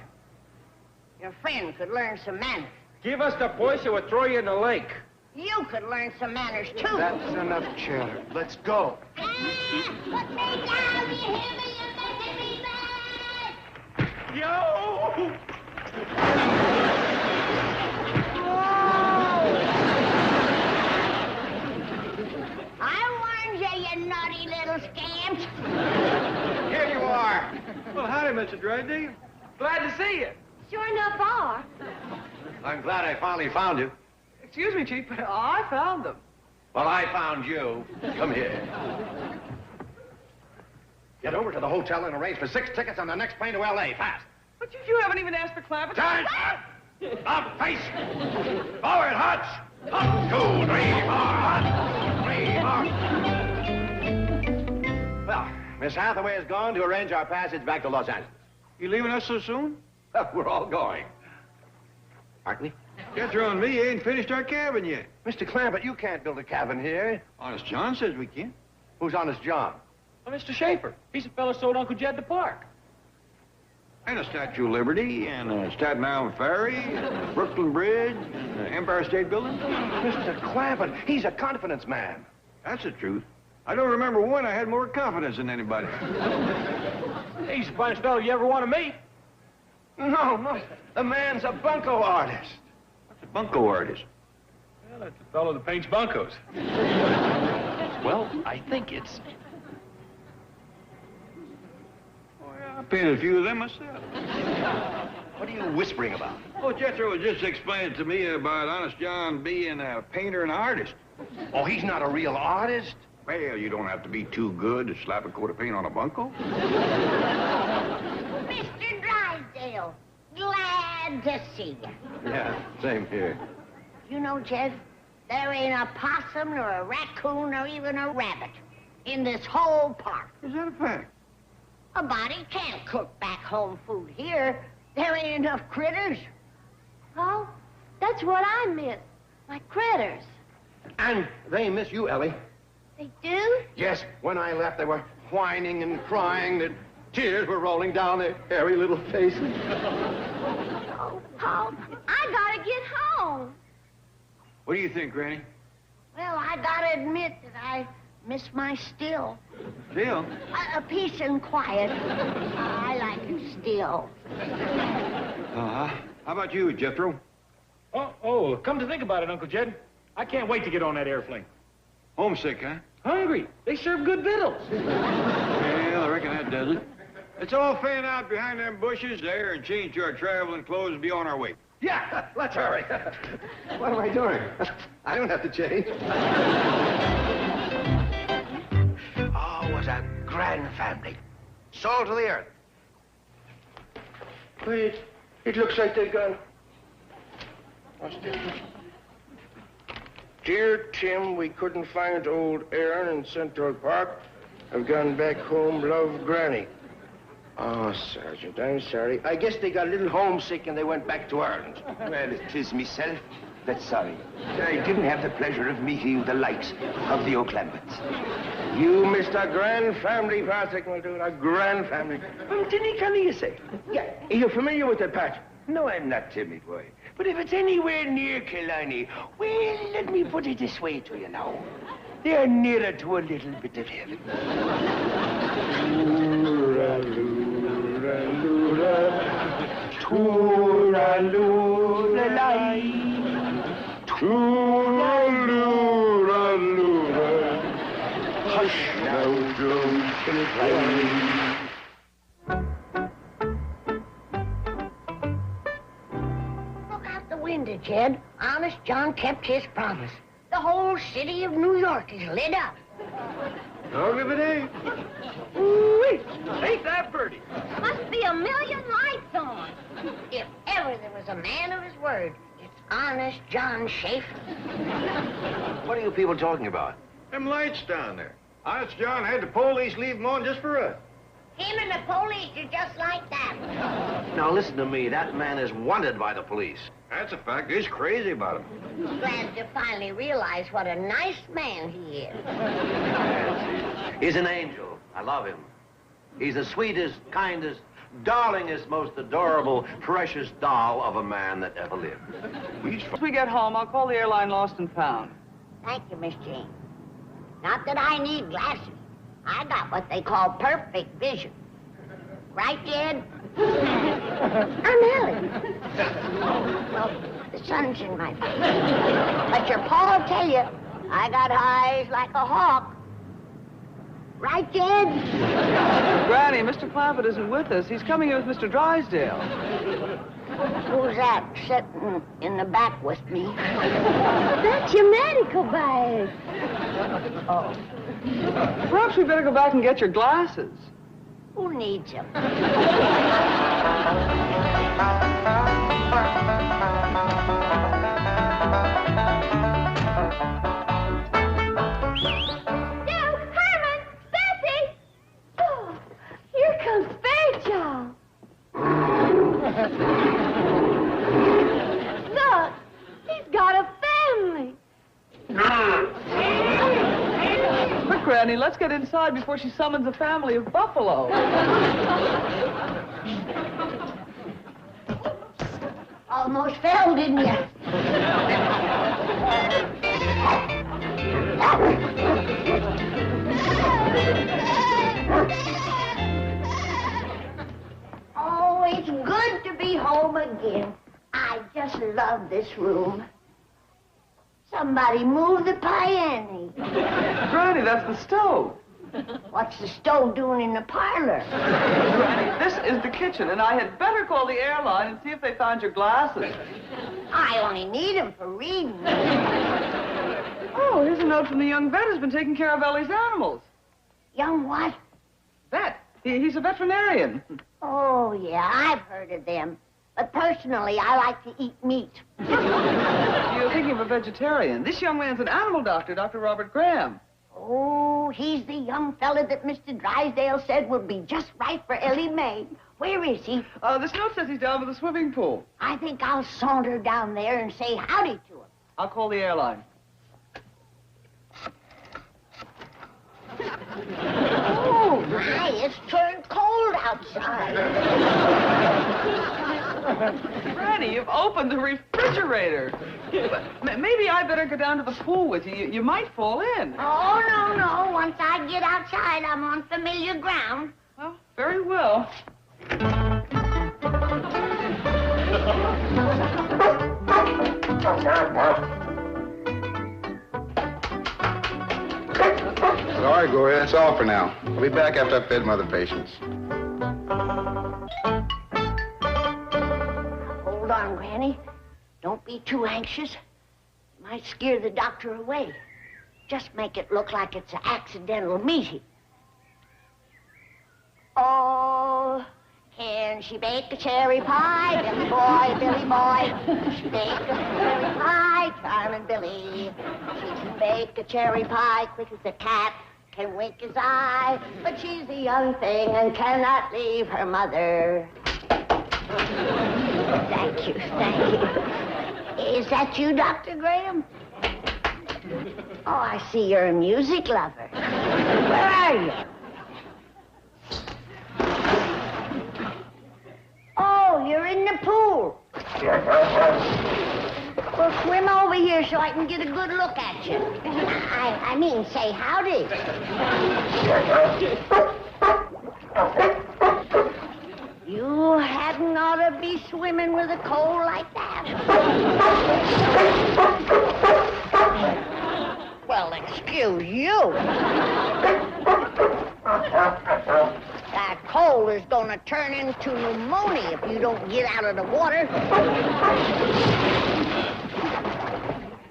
B: Your friend could learn some manners.
M: Give us the voice or we'll throw you in the lake.
B: You could learn some manners, too.
I: That's enough chatter. Let's go.
B: Put me down, you hear me? You're making me mad!
E: Yo!
B: I warned you, you naughty little scamps.
M: Here you are.
A: Well, howdy, Mr. Dreddy.
M: Glad to see you.
C: Sure enough are.
R: I'm glad I finally found you.
G: Excuse me, Chief, but I found them.
R: Well, I found you. Come here. Get over to the hotel and arrange for 6 tickets on the next plane to L.A. Fast.
G: But you haven't even asked for Clampett.
R: Turn! Up, face! Forward, Hutch! Up, 2, 3, 4, 3, 4. Well, Miss Hathaway has gone to arrange our passage back to Los Angeles.
A: You leaving us so soon?
R: We're all going. Aren't we?
A: Jethro and me ain't finished our cabin yet.
R: Mr. Clampett, you can't build a cabin here.
A: Honest John says we can.
R: Who's Honest John?
E: Well, Mr. Schaefer. He's the fellow sold Uncle Jed the park.
A: And a Statue of Liberty, and a Staten Island Ferry, and a Brooklyn Bridge, and the Empire State Building.
R: Mr. Clampett, he's a confidence man.
A: That's the truth. I don't remember when I had more confidence than anybody.
E: He's the finest fellow you ever want to meet.
R: No. The man's a bunco artist.
A: What's a bunco artist?
E: Well, that's the fellow that paints bunkos.
R: Well, I think it's...
A: I painted a few of them myself.
R: What are you whispering about?
A: Oh, Jethro was just explaining to me about Honest John being a painter and artist.
R: Oh, he's not a real artist?
A: Well, you don't have to be too good to slap a coat of paint on a bunco.
B: Mr. Drysdale, glad to see you.
R: Yeah, same here.
B: You know, Jed, there ain't a possum nor a raccoon or even a rabbit in this whole park.
A: Is that a fact?
B: A body can't cook back home food here. There ain't enough critters.
C: Oh, that's what I miss. My critters.
R: And they miss you, Ellie.
C: They do?
R: Yes, when I left, they were whining and crying. The tears were rolling down their hairy little faces.
C: Oh, I gotta get home.
A: What do you think, Granny?
B: Well, I gotta admit that I miss my still.
A: Still?
B: A peace and quiet. I like it still.
A: Uh-huh. How about you, Jethro?
E: Oh, come to think about it, Uncle Jed, I can't wait to get on that airplane.
A: Homesick, huh?
E: Hungry. They serve good victuals.
A: Well, I reckon that does it. Let's all fan out behind them bushes there and change to our traveling clothes and be on our way.
R: Yeah, let's hurry. What am I doing? I don't have to change. Oh, what a grand family. Salt to the earth.
L: Wait, it looks like they're gone. Dear Tim, we couldn't find old Aaron in Central Park. I've gone back home, love Granny. Oh, Sergeant, I'm sorry. I guess they got a little homesick and they went back to Ireland.
P: Well, it is myself that's sorry. I didn't have the pleasure of meeting the likes of the Clampetts.
L: You missed a grand family, Patrick, my dude, a grand family.
P: Tinny, you say?
L: Yeah, you're familiar with that, Pat?
P: No, I'm not, Timmy boy. But if it's anywhere near Killarney, well, let me put it this way to you now. They're nearer to a little bit of heaven.
L: Hush now, drums and play.
B: Window, Jed. Honest John kept his promise. The whole city of New York is lit up.
A: Dog of it ain't.
E: Ooh-wee. Ain't that pretty?
C: Must be a million lights on.
B: If ever there was a man of his word, it's Honest John Schaefer.
R: What are you people talking about?
A: Them lights down there. Honest John had the police leave them on just for us.
B: Him and the police are just like that.
R: Now, listen to me. That man is wanted by the police.
A: That's a fact. He's crazy about him.
B: Glad to finally realize what a nice man he is.
R: He's an angel. I love him. He's the sweetest, kindest, darlingest, most adorable, precious doll of a man that ever lived.
G: Once we get home, I'll call the airline lost and found.
B: Thank you, Miss Jane. Not that I need glasses. I got what they call perfect vision. Right, Jed? I'm Ellie. Well, the sun's in my face. But your pa will tell you, I got eyes like a hawk. Right, Jed?
G: Granny, Mr. Clampett isn't with us. He's coming here with Mr. Drysdale.
B: Who's that sitting in the back with me?
C: That's your medical bag.
B: Oh.
G: Perhaps we better go back and get your glasses.
B: Who needs them?
C: Look, he's got a family.
G: Quick, Granny, let's get inside before she summons a family of buffalo.
B: Almost fell, didn't you? Oh, it's good to be home again. I just love this room. Somebody move the piano.
G: Granny, that's the stove.
B: What's the stove doing in the parlor?
G: Granny, this is the kitchen, and I had better call the airline and see if they found your glasses.
B: I only need them for reading.
G: Oh, here's a note from the young vet who's been taking care of Ellie's animals.
B: Young what?
G: Vet. He's a veterinarian.
B: Oh, yeah, I've heard of them. But personally, I like to eat meat.
G: You're thinking of a vegetarian. This young man's an animal doctor, Dr. Robert Graham.
B: Oh, he's the young fella that Mr. Drysdale said would be just right for Ellie Mae. Where is he?
G: This note says he's down by the swimming pool.
B: I think I'll saunter down there and say howdy to him.
G: I'll call the airline.
B: Oh, my, it's turned cold outside.
G: Granny, you've opened the refrigerator. Maybe I better go down to the pool with you. You might fall in.
B: Oh, no. Once I get outside, I'm on familiar ground.
G: Well, very well.
T: All right, go ahead. That's all for now. I'll be back after I've fed my other patients.
B: Hold on, Granny. Don't be too anxious. You might scare the doctor away. Just make it look like it's an accidental meeting. Oh, can she bake a cherry pie? Billy boy, Billy boy. She bake a cherry pie, Charming Billy. She can bake a cherry pie quick as a cat, can wink his eye. But she's a young thing and cannot leave her mother. Thank you. Is that you, Dr. Graham? Oh, I see you're a music lover. Where are you? Oh, you're in the pool. Well, swim over here so I can get a good look at you. I mean, say howdy. You hadn't ought to be swimming with a cold like that. Well, excuse you. That cold is going to turn into pneumonia if you don't get out of the water.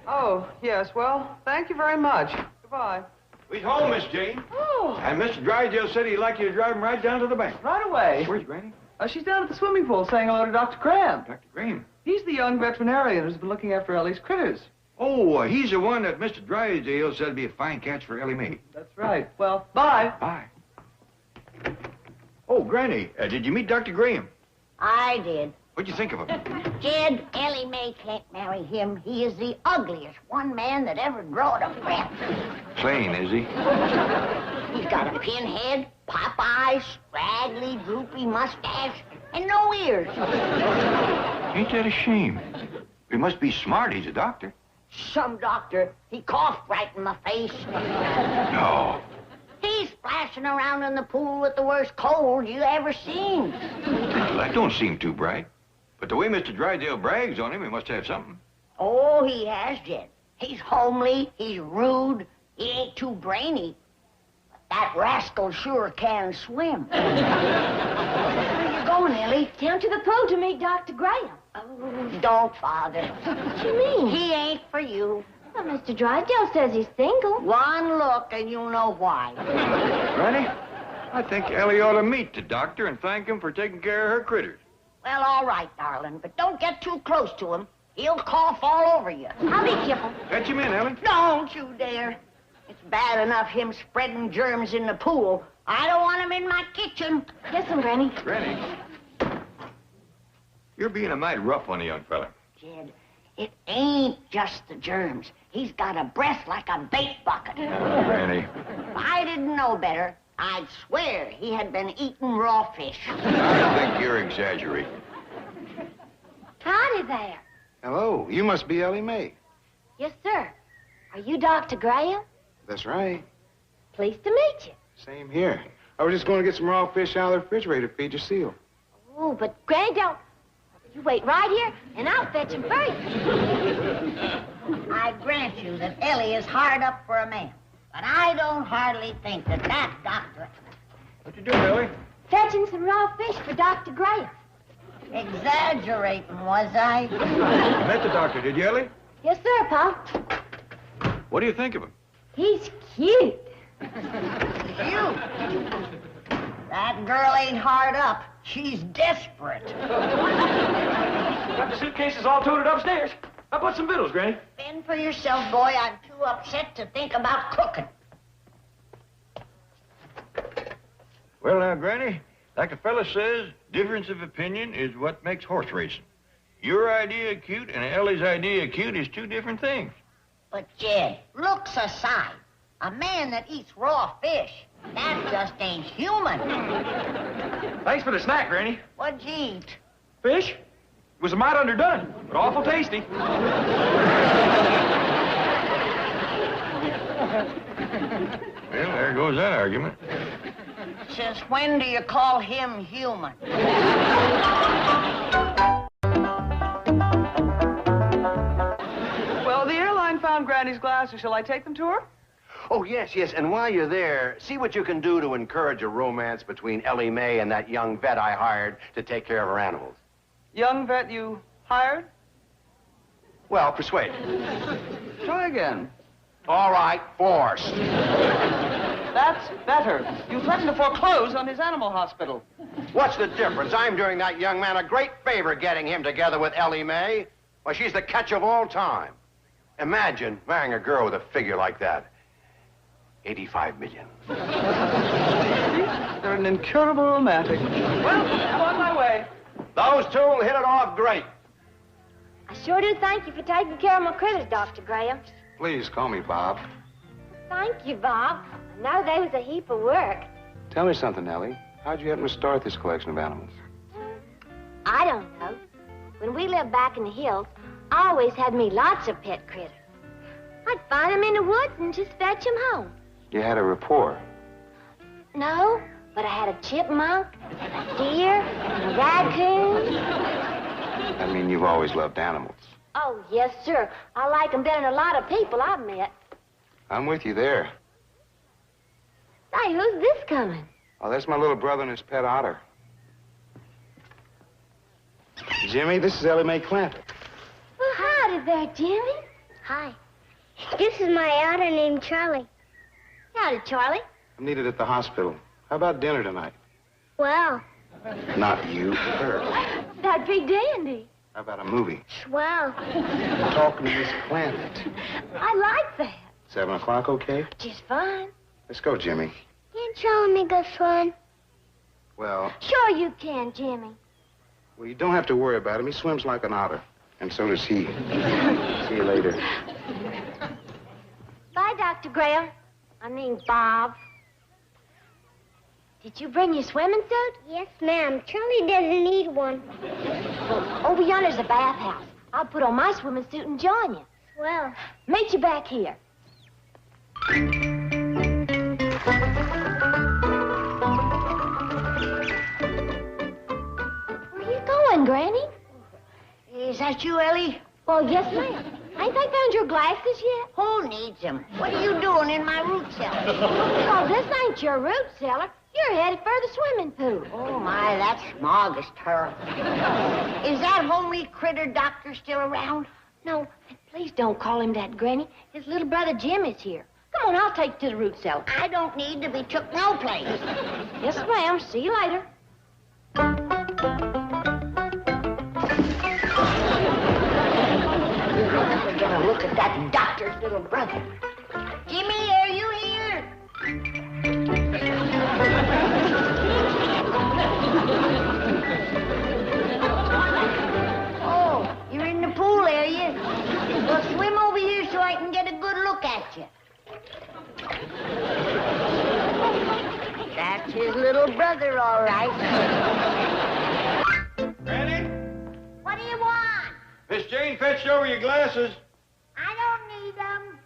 G: Oh, yes, well, thank you very much. Goodbye.
A: We's home, Miss Jane.
G: Oh.
A: And Mr. Drysdale said he'd like you to drive him right down to the bank.
G: Right away.
A: Where's Granny?
G: She's down at the swimming pool saying hello to Dr. Graham.
A: Dr. Graham?
G: He's the young veterinarian who's been looking after Ellie's critters.
A: Oh, he's the one that Mr. Drysdale said would be a fine catch for Ellie Mae.
G: That's right. Well, bye.
A: Bye. Oh, Granny, did you meet Dr. Graham?
B: I did.
A: What'd you think of him?
B: Jed, Ellie Mae can't marry him. He is the ugliest one man that ever drawed a breath.
A: Plain, is he?
B: He's got a pinhead, pop eyes, straggly, droopy mustache, and no ears.
A: Ain't that a shame? He must be smart. He's a doctor.
B: Some doctor. He coughed right in my face.
A: No.
B: He's splashing around in the pool with the worst cold you ever seen.
A: Well, that don't seem too bright. But the way Mr. Drysdale brags on him, he must have something.
B: Oh, he has, Jed. He's homely, he's rude, he ain't too brainy. But that rascal sure can swim. Where you going, Ellie?
C: Down to the pool to meet Dr. Graham.
B: Oh, don't bother.
C: What you mean?
B: He ain't for you.
C: Well, Mr. Drysdale says he's single.
B: One look and you'll know why.
A: Granny, I think Ellie ought to meet the doctor and thank him for taking care of her critters.
B: Well, all right, darling, but don't get too close to him. He'll cough all over you.
C: I'll be careful.
A: Fetch him in, Ellie.
B: Don't you dare. It's bad enough him spreading germs in the pool. I don't want him in my kitchen.
C: Listen, Granny.
A: Granny, you're being a mite rough on the young fella.
B: Jed, it ain't just the germs. He's got a breath like a bait bucket.
A: Granny.
B: If I didn't know better, I'd swear he had been eating raw fish.
A: I think you're exaggerating.
C: Howdy there.
T: Hello, you must be Ellie Mae.
C: Yes, sir. Are you Dr. Graham?
T: That's right.
C: Pleased to meet you.
T: Same here. I was just going to get some raw fish out of the refrigerator to feed your seal.
C: Oh, but Granny don't... You wait right here, and I'll fetch him for you.
B: I grant you that Ellie is hard up for a man. But I don't hardly think that doctor...
A: What you doing, Ellie?
C: Fetching some raw fish for Dr. Graham.
B: Exaggerating, was I?
A: You met the doctor, did you, Ellie?
C: Yes, sir, Pa.
A: What do you think of him?
C: He's cute.
B: Cute? That girl ain't hard up. She's desperate.
E: Got the suitcases all toted upstairs. How about some victuals, Granny?
B: Fend for yourself, boy. I'm too upset to think about cooking.
A: Well, now, Granny, like a fella says, difference of opinion is what makes horse racing. Your idea of cute and Ellie's idea of cute is two different things.
B: But, Jed, looks aside, a man that eats raw fish, that just ain't human.
E: Thanks for the snack, Granny.
B: What'd you eat?
E: Fish? It was a mite underdone, but awful tasty.
A: Well, there goes that argument.
B: Since when do you call him human?
G: Well, the airline found Granny's glasses. Shall I take them to her?
F: Oh, yes, yes. And while you're there, see what you can do to encourage a romance between Ellie Mae and that young vet I hired to take care of her animals.
G: Young vet you hired?
F: Well, persuade.
G: Try again.
F: All right, force.
G: That's better. You threatened to foreclose on his animal hospital.
F: What's the difference? I'm doing that young man a great favor getting him together with Ellie Mae. Well, she's the catch of all time. Imagine marrying a girl with a figure like that. 85 million.
G: They're an incurable romantic. Well, I'm on my way.
F: Those two will hit it off great.
C: I sure do thank you for taking care of my critters, Dr. Graham.
T: Please call me Bob.
C: Thank you, Bob. I know they was a heap of work.
T: Tell me something, Ellie. How'd you happen to start this collection of animals?
C: I don't know. When we lived back in the hills, I always had me lots of pet critters. I'd find them in the woods and just fetch them home.
T: You had a rapport.
C: No, but I had a chipmunk, and a deer, and a raccoon.
T: I mean, you've always loved animals.
C: Oh, yes, sir. I like them better than a lot of people I've met.
T: I'm with you there.
C: Say, who's this coming?
T: Oh, that's my little brother and his pet otter. Jimmy, this is Ellie Mae Clampett.
C: Well, howdy there, Jimmy.
U: Hi. This is my otter named Charlie.
C: Howdy, Charlie.
T: I'm needed at the hospital. How about dinner tonight?
U: Well,
T: Not you, her.
C: That'd be dandy.
T: How about a movie?
U: swell.
T: I'm talking to Miss Clampett.
C: I like that.
T: 7 o'clock, okay?
C: Just fine.
T: Let's go, Jimmy.
U: Can't Charlie make us fun?
T: Well,
C: Sure you can, Jimmy.
T: Well, you don't have to worry about him. He swims like an otter. And so does he. See you later.
C: Bye, Dr. Graham. I mean, Bob. Did you bring your swimming suit?
U: Yes, ma'am. Charlie doesn't need one.
C: Well, over yonder's a bathhouse. I'll put on my swimming suit and join you.
U: Well.
C: Meet you back here. Where you going, Granny?
B: Is that you, Ellie?
C: Well, yes, ma'am. Ain't they found your glasses yet?
B: Who needs them? What are you doing in my root cellar?
C: Well, this ain't your root cellar. You're headed for the swimming pool.
B: Oh, my, that smog is terrible. Is that homely critter doctor still around?
C: No, please don't call him that, Granny. His little brother Jim is here. Come on, I'll take you to the root cellar.
B: I don't need to be took no place.
C: Yes, ma'am. See you later.
B: We're gonna look at that doctor's little brother. Jimmy, are you here? Oh, you're in the pool, are you? Well, swim over here so I can get a good look at you. That's his little brother, all right.
A: Granny?
B: What do you want?
A: Miss Jane fetched over your glasses.
B: I don't need them.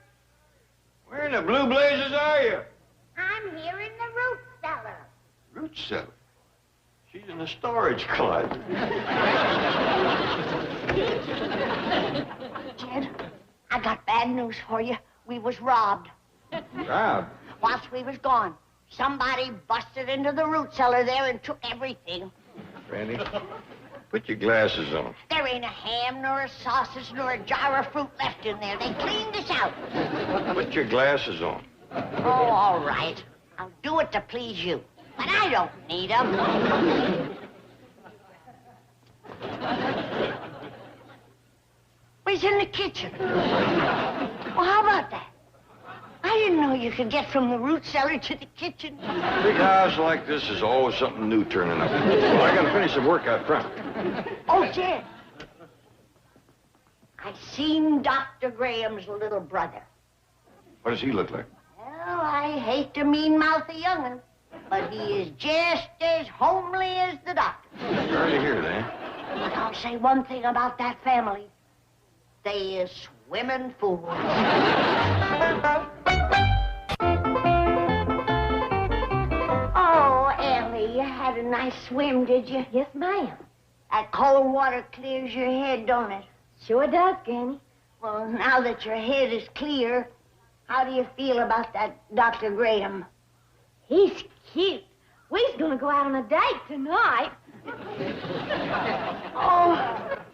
A: Where in the blue blazes are you?
B: I'm here in the root cellar.
A: Root cellar. She's in the storage closet.
B: Jed, I got bad news for you. We was robbed.
A: Robbed?
B: Whilst we was gone, somebody busted into the root cellar there and took everything.
A: Granny, put your glasses on.
B: There ain't a ham, nor a sausage, nor a jar of fruit left in there. They cleaned us out.
A: Put your glasses on.
B: Oh, all right. I'll do it to please you. But I don't need them. He's in the kitchen. Well, how about that? I didn't know you could get from the root cellar to the kitchen.
A: Big house like this is always something new turning up. Well, I gotta finish some work out front.
B: Oh, Jed. I seen Dr. Graham's little brother.
A: What does he look like?
B: Well, I hate to mean-mouth a young'un, but he is just as homely as the doctor.
A: Sorry to hear that.
B: But I'll say one thing about that family. They is swimming fools. Oh, Ellie, you had a nice swim, did you?
C: Yes, ma'am.
B: That cold water clears your head, don't it?
C: Sure does, Granny.
B: Well, now that your head is clear, how do you feel about that Dr. Graham?
C: He's cute. We's gonna go out on a date tonight.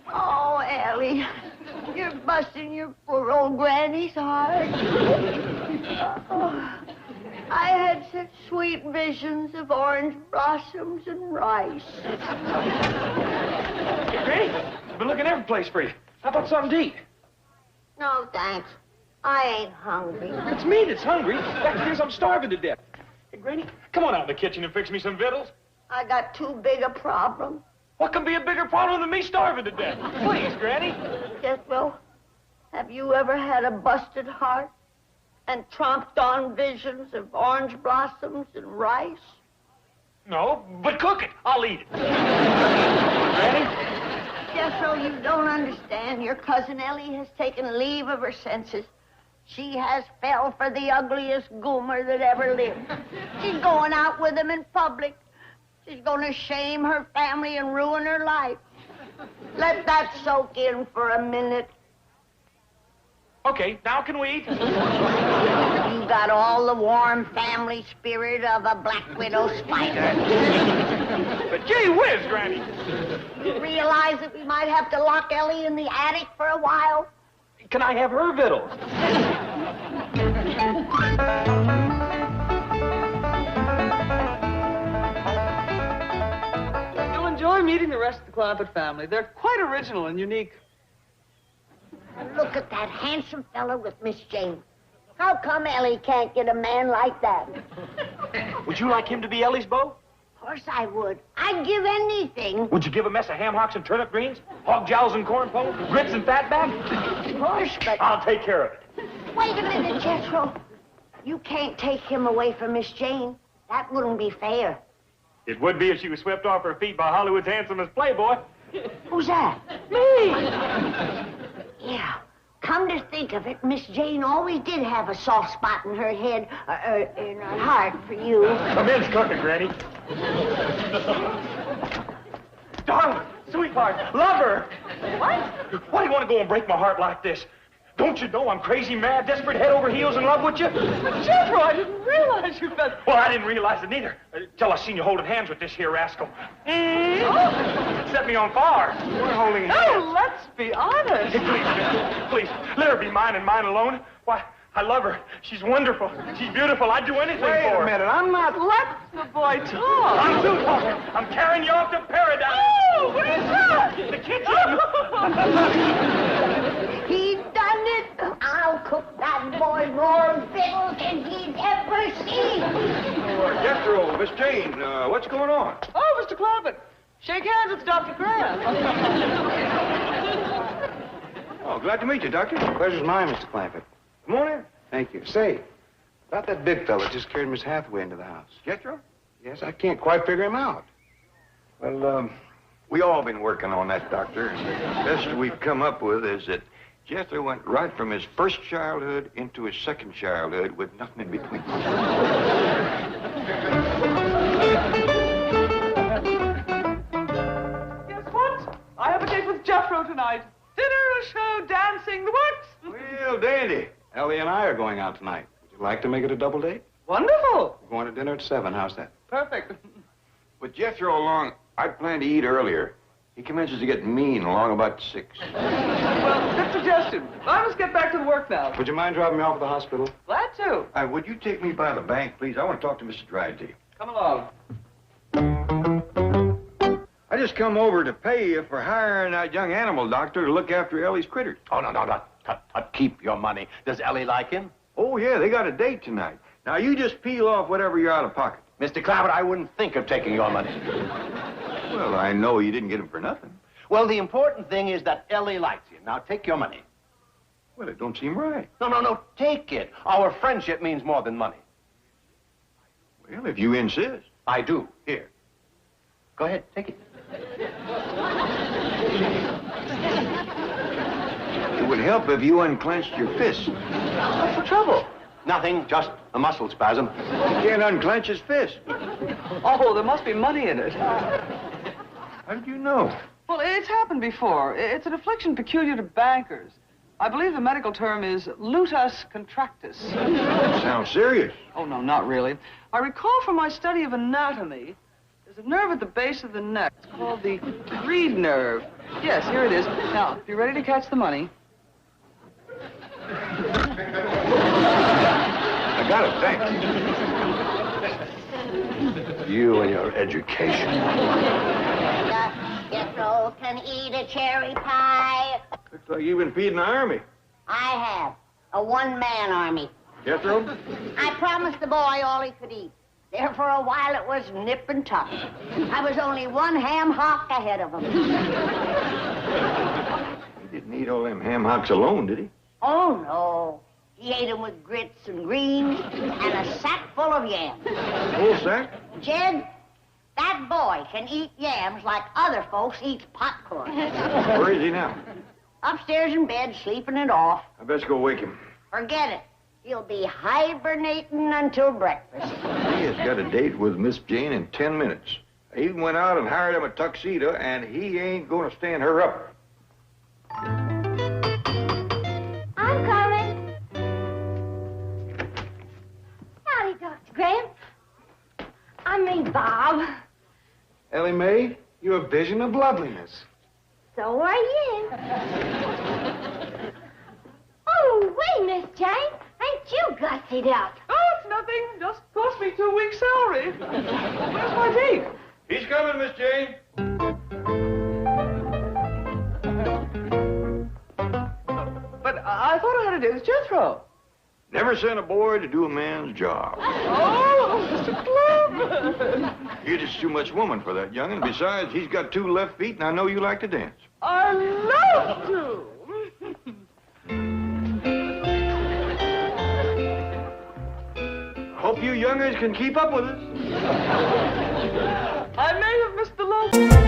B: Oh, Ellie, you're busting your poor old granny's heart. Oh, I had such sweet visions of orange blossoms and rice.
E: Hey, Granny, I've been looking every place for you. How about something to eat?
B: No, thanks. I ain't hungry.
E: It's me that's hungry. That's because I'm starving to death. Hey, Granny, come on out in the kitchen and fix me some victuals.
B: I got too big a problem.
E: What can be a bigger problem than me starving to death? Please, Granny.
B: Jethro, have you ever had a busted heart and tromped on visions of orange blossoms and rice?
E: No, but cook it. I'll eat it. Granny?
B: Jethro, you don't understand. Your cousin Ellie has taken leave of her senses. She has fell for the ugliest goomer that ever lived. She's going out with him in public. She's going to shame her family and ruin her life. Let that soak in for a minute.
E: Okay, now can we eat?
B: You got all the warm family spirit of a black widow spider.
E: But gee whiz, Granny.
B: You realize that we might have to lock Ellie in the attic for a while?
E: Can I have her victuals?
G: You'll enjoy meeting the rest of the Clampett family. They're quite original and unique.
B: Look at that handsome fellow with Miss Jane. How come Ellie can't get a man like that?
E: Would you like him to be Ellie's beau?
B: course I would. I'd give anything.
E: Would you give a mess of ham hocks and turnip greens? Hog jowls and corn pone? Grits and fatback?
B: Of course, but...
E: I'll take care of it.
B: Wait a minute, Jethro. You can't take him away from Miss Jane. That wouldn't be fair.
E: It would be if she was swept off her feet by Hollywood's handsomest playboy.
B: Who's that?
K: Me!
B: Yeah. Come to think of it, Miss Jane always did have a soft spot in her head, in her heart for you.
E: Come in, cooking, Granny. Darling, sweetheart, lover.
K: What?
E: Why do you want to go and break my heart like this? Don't you know I'm crazy, mad, desperate, head over heels in love with you?
K: Jethro, I didn't realize you felt...
E: Well, I didn't realize it neither. Till I seen you holding hands with this here rascal. It set me on fire. We're holding hands.
K: Oh, let's be honest.
E: Please, let her be mine and mine alone. Why, I love her. She's wonderful. She's beautiful. I'd do anything for her.
G: Wait a minute, I'm not...
K: Let the boy talk.
E: I'm too talking. I'm carrying you off to paradise.
K: Oh, what is that?
E: The kitchen.
B: He done it. I'll cook that boy more victuals than he's ever seen.
A: Jethro, Miss Jane, what's going on?
G: Oh, Mr. Clampett. Shake hands with Dr. Grant.
A: Oh, glad to meet you, Doctor.
T: Pleasure's mine, Mr. Clampett.
A: Come on in.
T: Thank you. Say, about that big fella just carried Miss Hathaway into the house.
A: Jethro?
T: Yes, I can't quite figure him out.
A: Well, we all been working on that, Doctor. And the best we've come up with is that Jethro went right from his first childhood into his second childhood with nothing in between.
G: Guess what? I have a date with Jethro tonight. Dinner, a show, dancing, the works.
A: Well, dandy.
T: Ellie and I are going out tonight. Would you like to make it a double date?
G: Wonderful.
T: We're going to dinner at 7. How's that?
G: Perfect.
A: With Jethro along, I'd plan to eat earlier. He commences to get mean along about 6.
G: Well, good suggestion. I must get back to the work now.
T: Would you mind dropping me off at the hospital?
G: Glad to.
A: Would you take me by the bank, please? I want to talk to Mr. Dryden.
G: Come along.
A: I just come over to pay you for hiring that young animal doctor to look after Ellie's critters.
R: Oh, no. Keep your money. Does Ellie like him?
A: Oh, yeah, they got a date tonight. Now, you just peel off whatever you're out of pocket.
R: Mr. Clampett, I wouldn't think of taking your money.
A: Well, I know you didn't get him for nothing.
R: Well, the important thing is that Ellie likes you. Now, take your money.
A: Well, it don't seem right.
R: No. Take it. Our friendship means more than money.
A: Well, if you insist.
R: I do. Here. Go ahead. Take it.
A: It would help if you unclenched your fist.
G: What's the trouble?
R: Nothing. Just a muscle spasm.
A: He can't unclench his fist.
G: Oh, there must be money in it.
A: How did you know?
G: Well, it's happened before. It's an affliction peculiar to bankers. I believe the medical term is lutus contractus.
A: Sounds serious.
G: Oh, no, not really. I recall from my study of anatomy, there's a nerve at the base of the neck. It's called the greed nerve. Yes, here it is. Now, if you're ready to catch the money.
A: I got it, thanks.
R: You and your education.
B: Jethro can eat a cherry pie.
A: Looks like you've been feeding the army.
B: I have. A one-man army.
A: Jethro?
B: I promised the boy all he could eat. There for a while it was nip and tuck. I was only one ham hock ahead of him.
A: He didn't eat all them ham hocks alone, did he?
B: Oh, no. He ate them with grits and greens and a sack full of yams.
A: Whole sack?
B: Jed, that boy can eat yams like other folks eat popcorn.
A: Where is he now?
B: Upstairs in bed, sleeping it off.
A: I best go wake him.
B: Forget it. He'll be hibernating until breakfast.
A: He has got a date with Miss Jane in 10 minutes. I even went out and hired him a tuxedo, and he ain't going to stand her up.
C: I'm coming. Howdy, Dr. Grant. I mean, Bob.
T: Ellie Mae, you're a vision of loveliness.
C: So are you. Oh, wait, Miss Jane. Ain't you gussied up?
G: Oh, it's nothing. Just cost me 2 weeks' salary. Where's my date?
A: He's coming, Miss Jane.
G: But I thought I had a date with Jethro.
A: Never send a boy to do a man's job.
G: Oh, Mr.
A: You're just too much woman for that young'un. Besides, he's got 2 left feet, and I know you like to dance.
G: I love to.
A: Hope you young'uns can keep up with us.
G: I may have missed the last...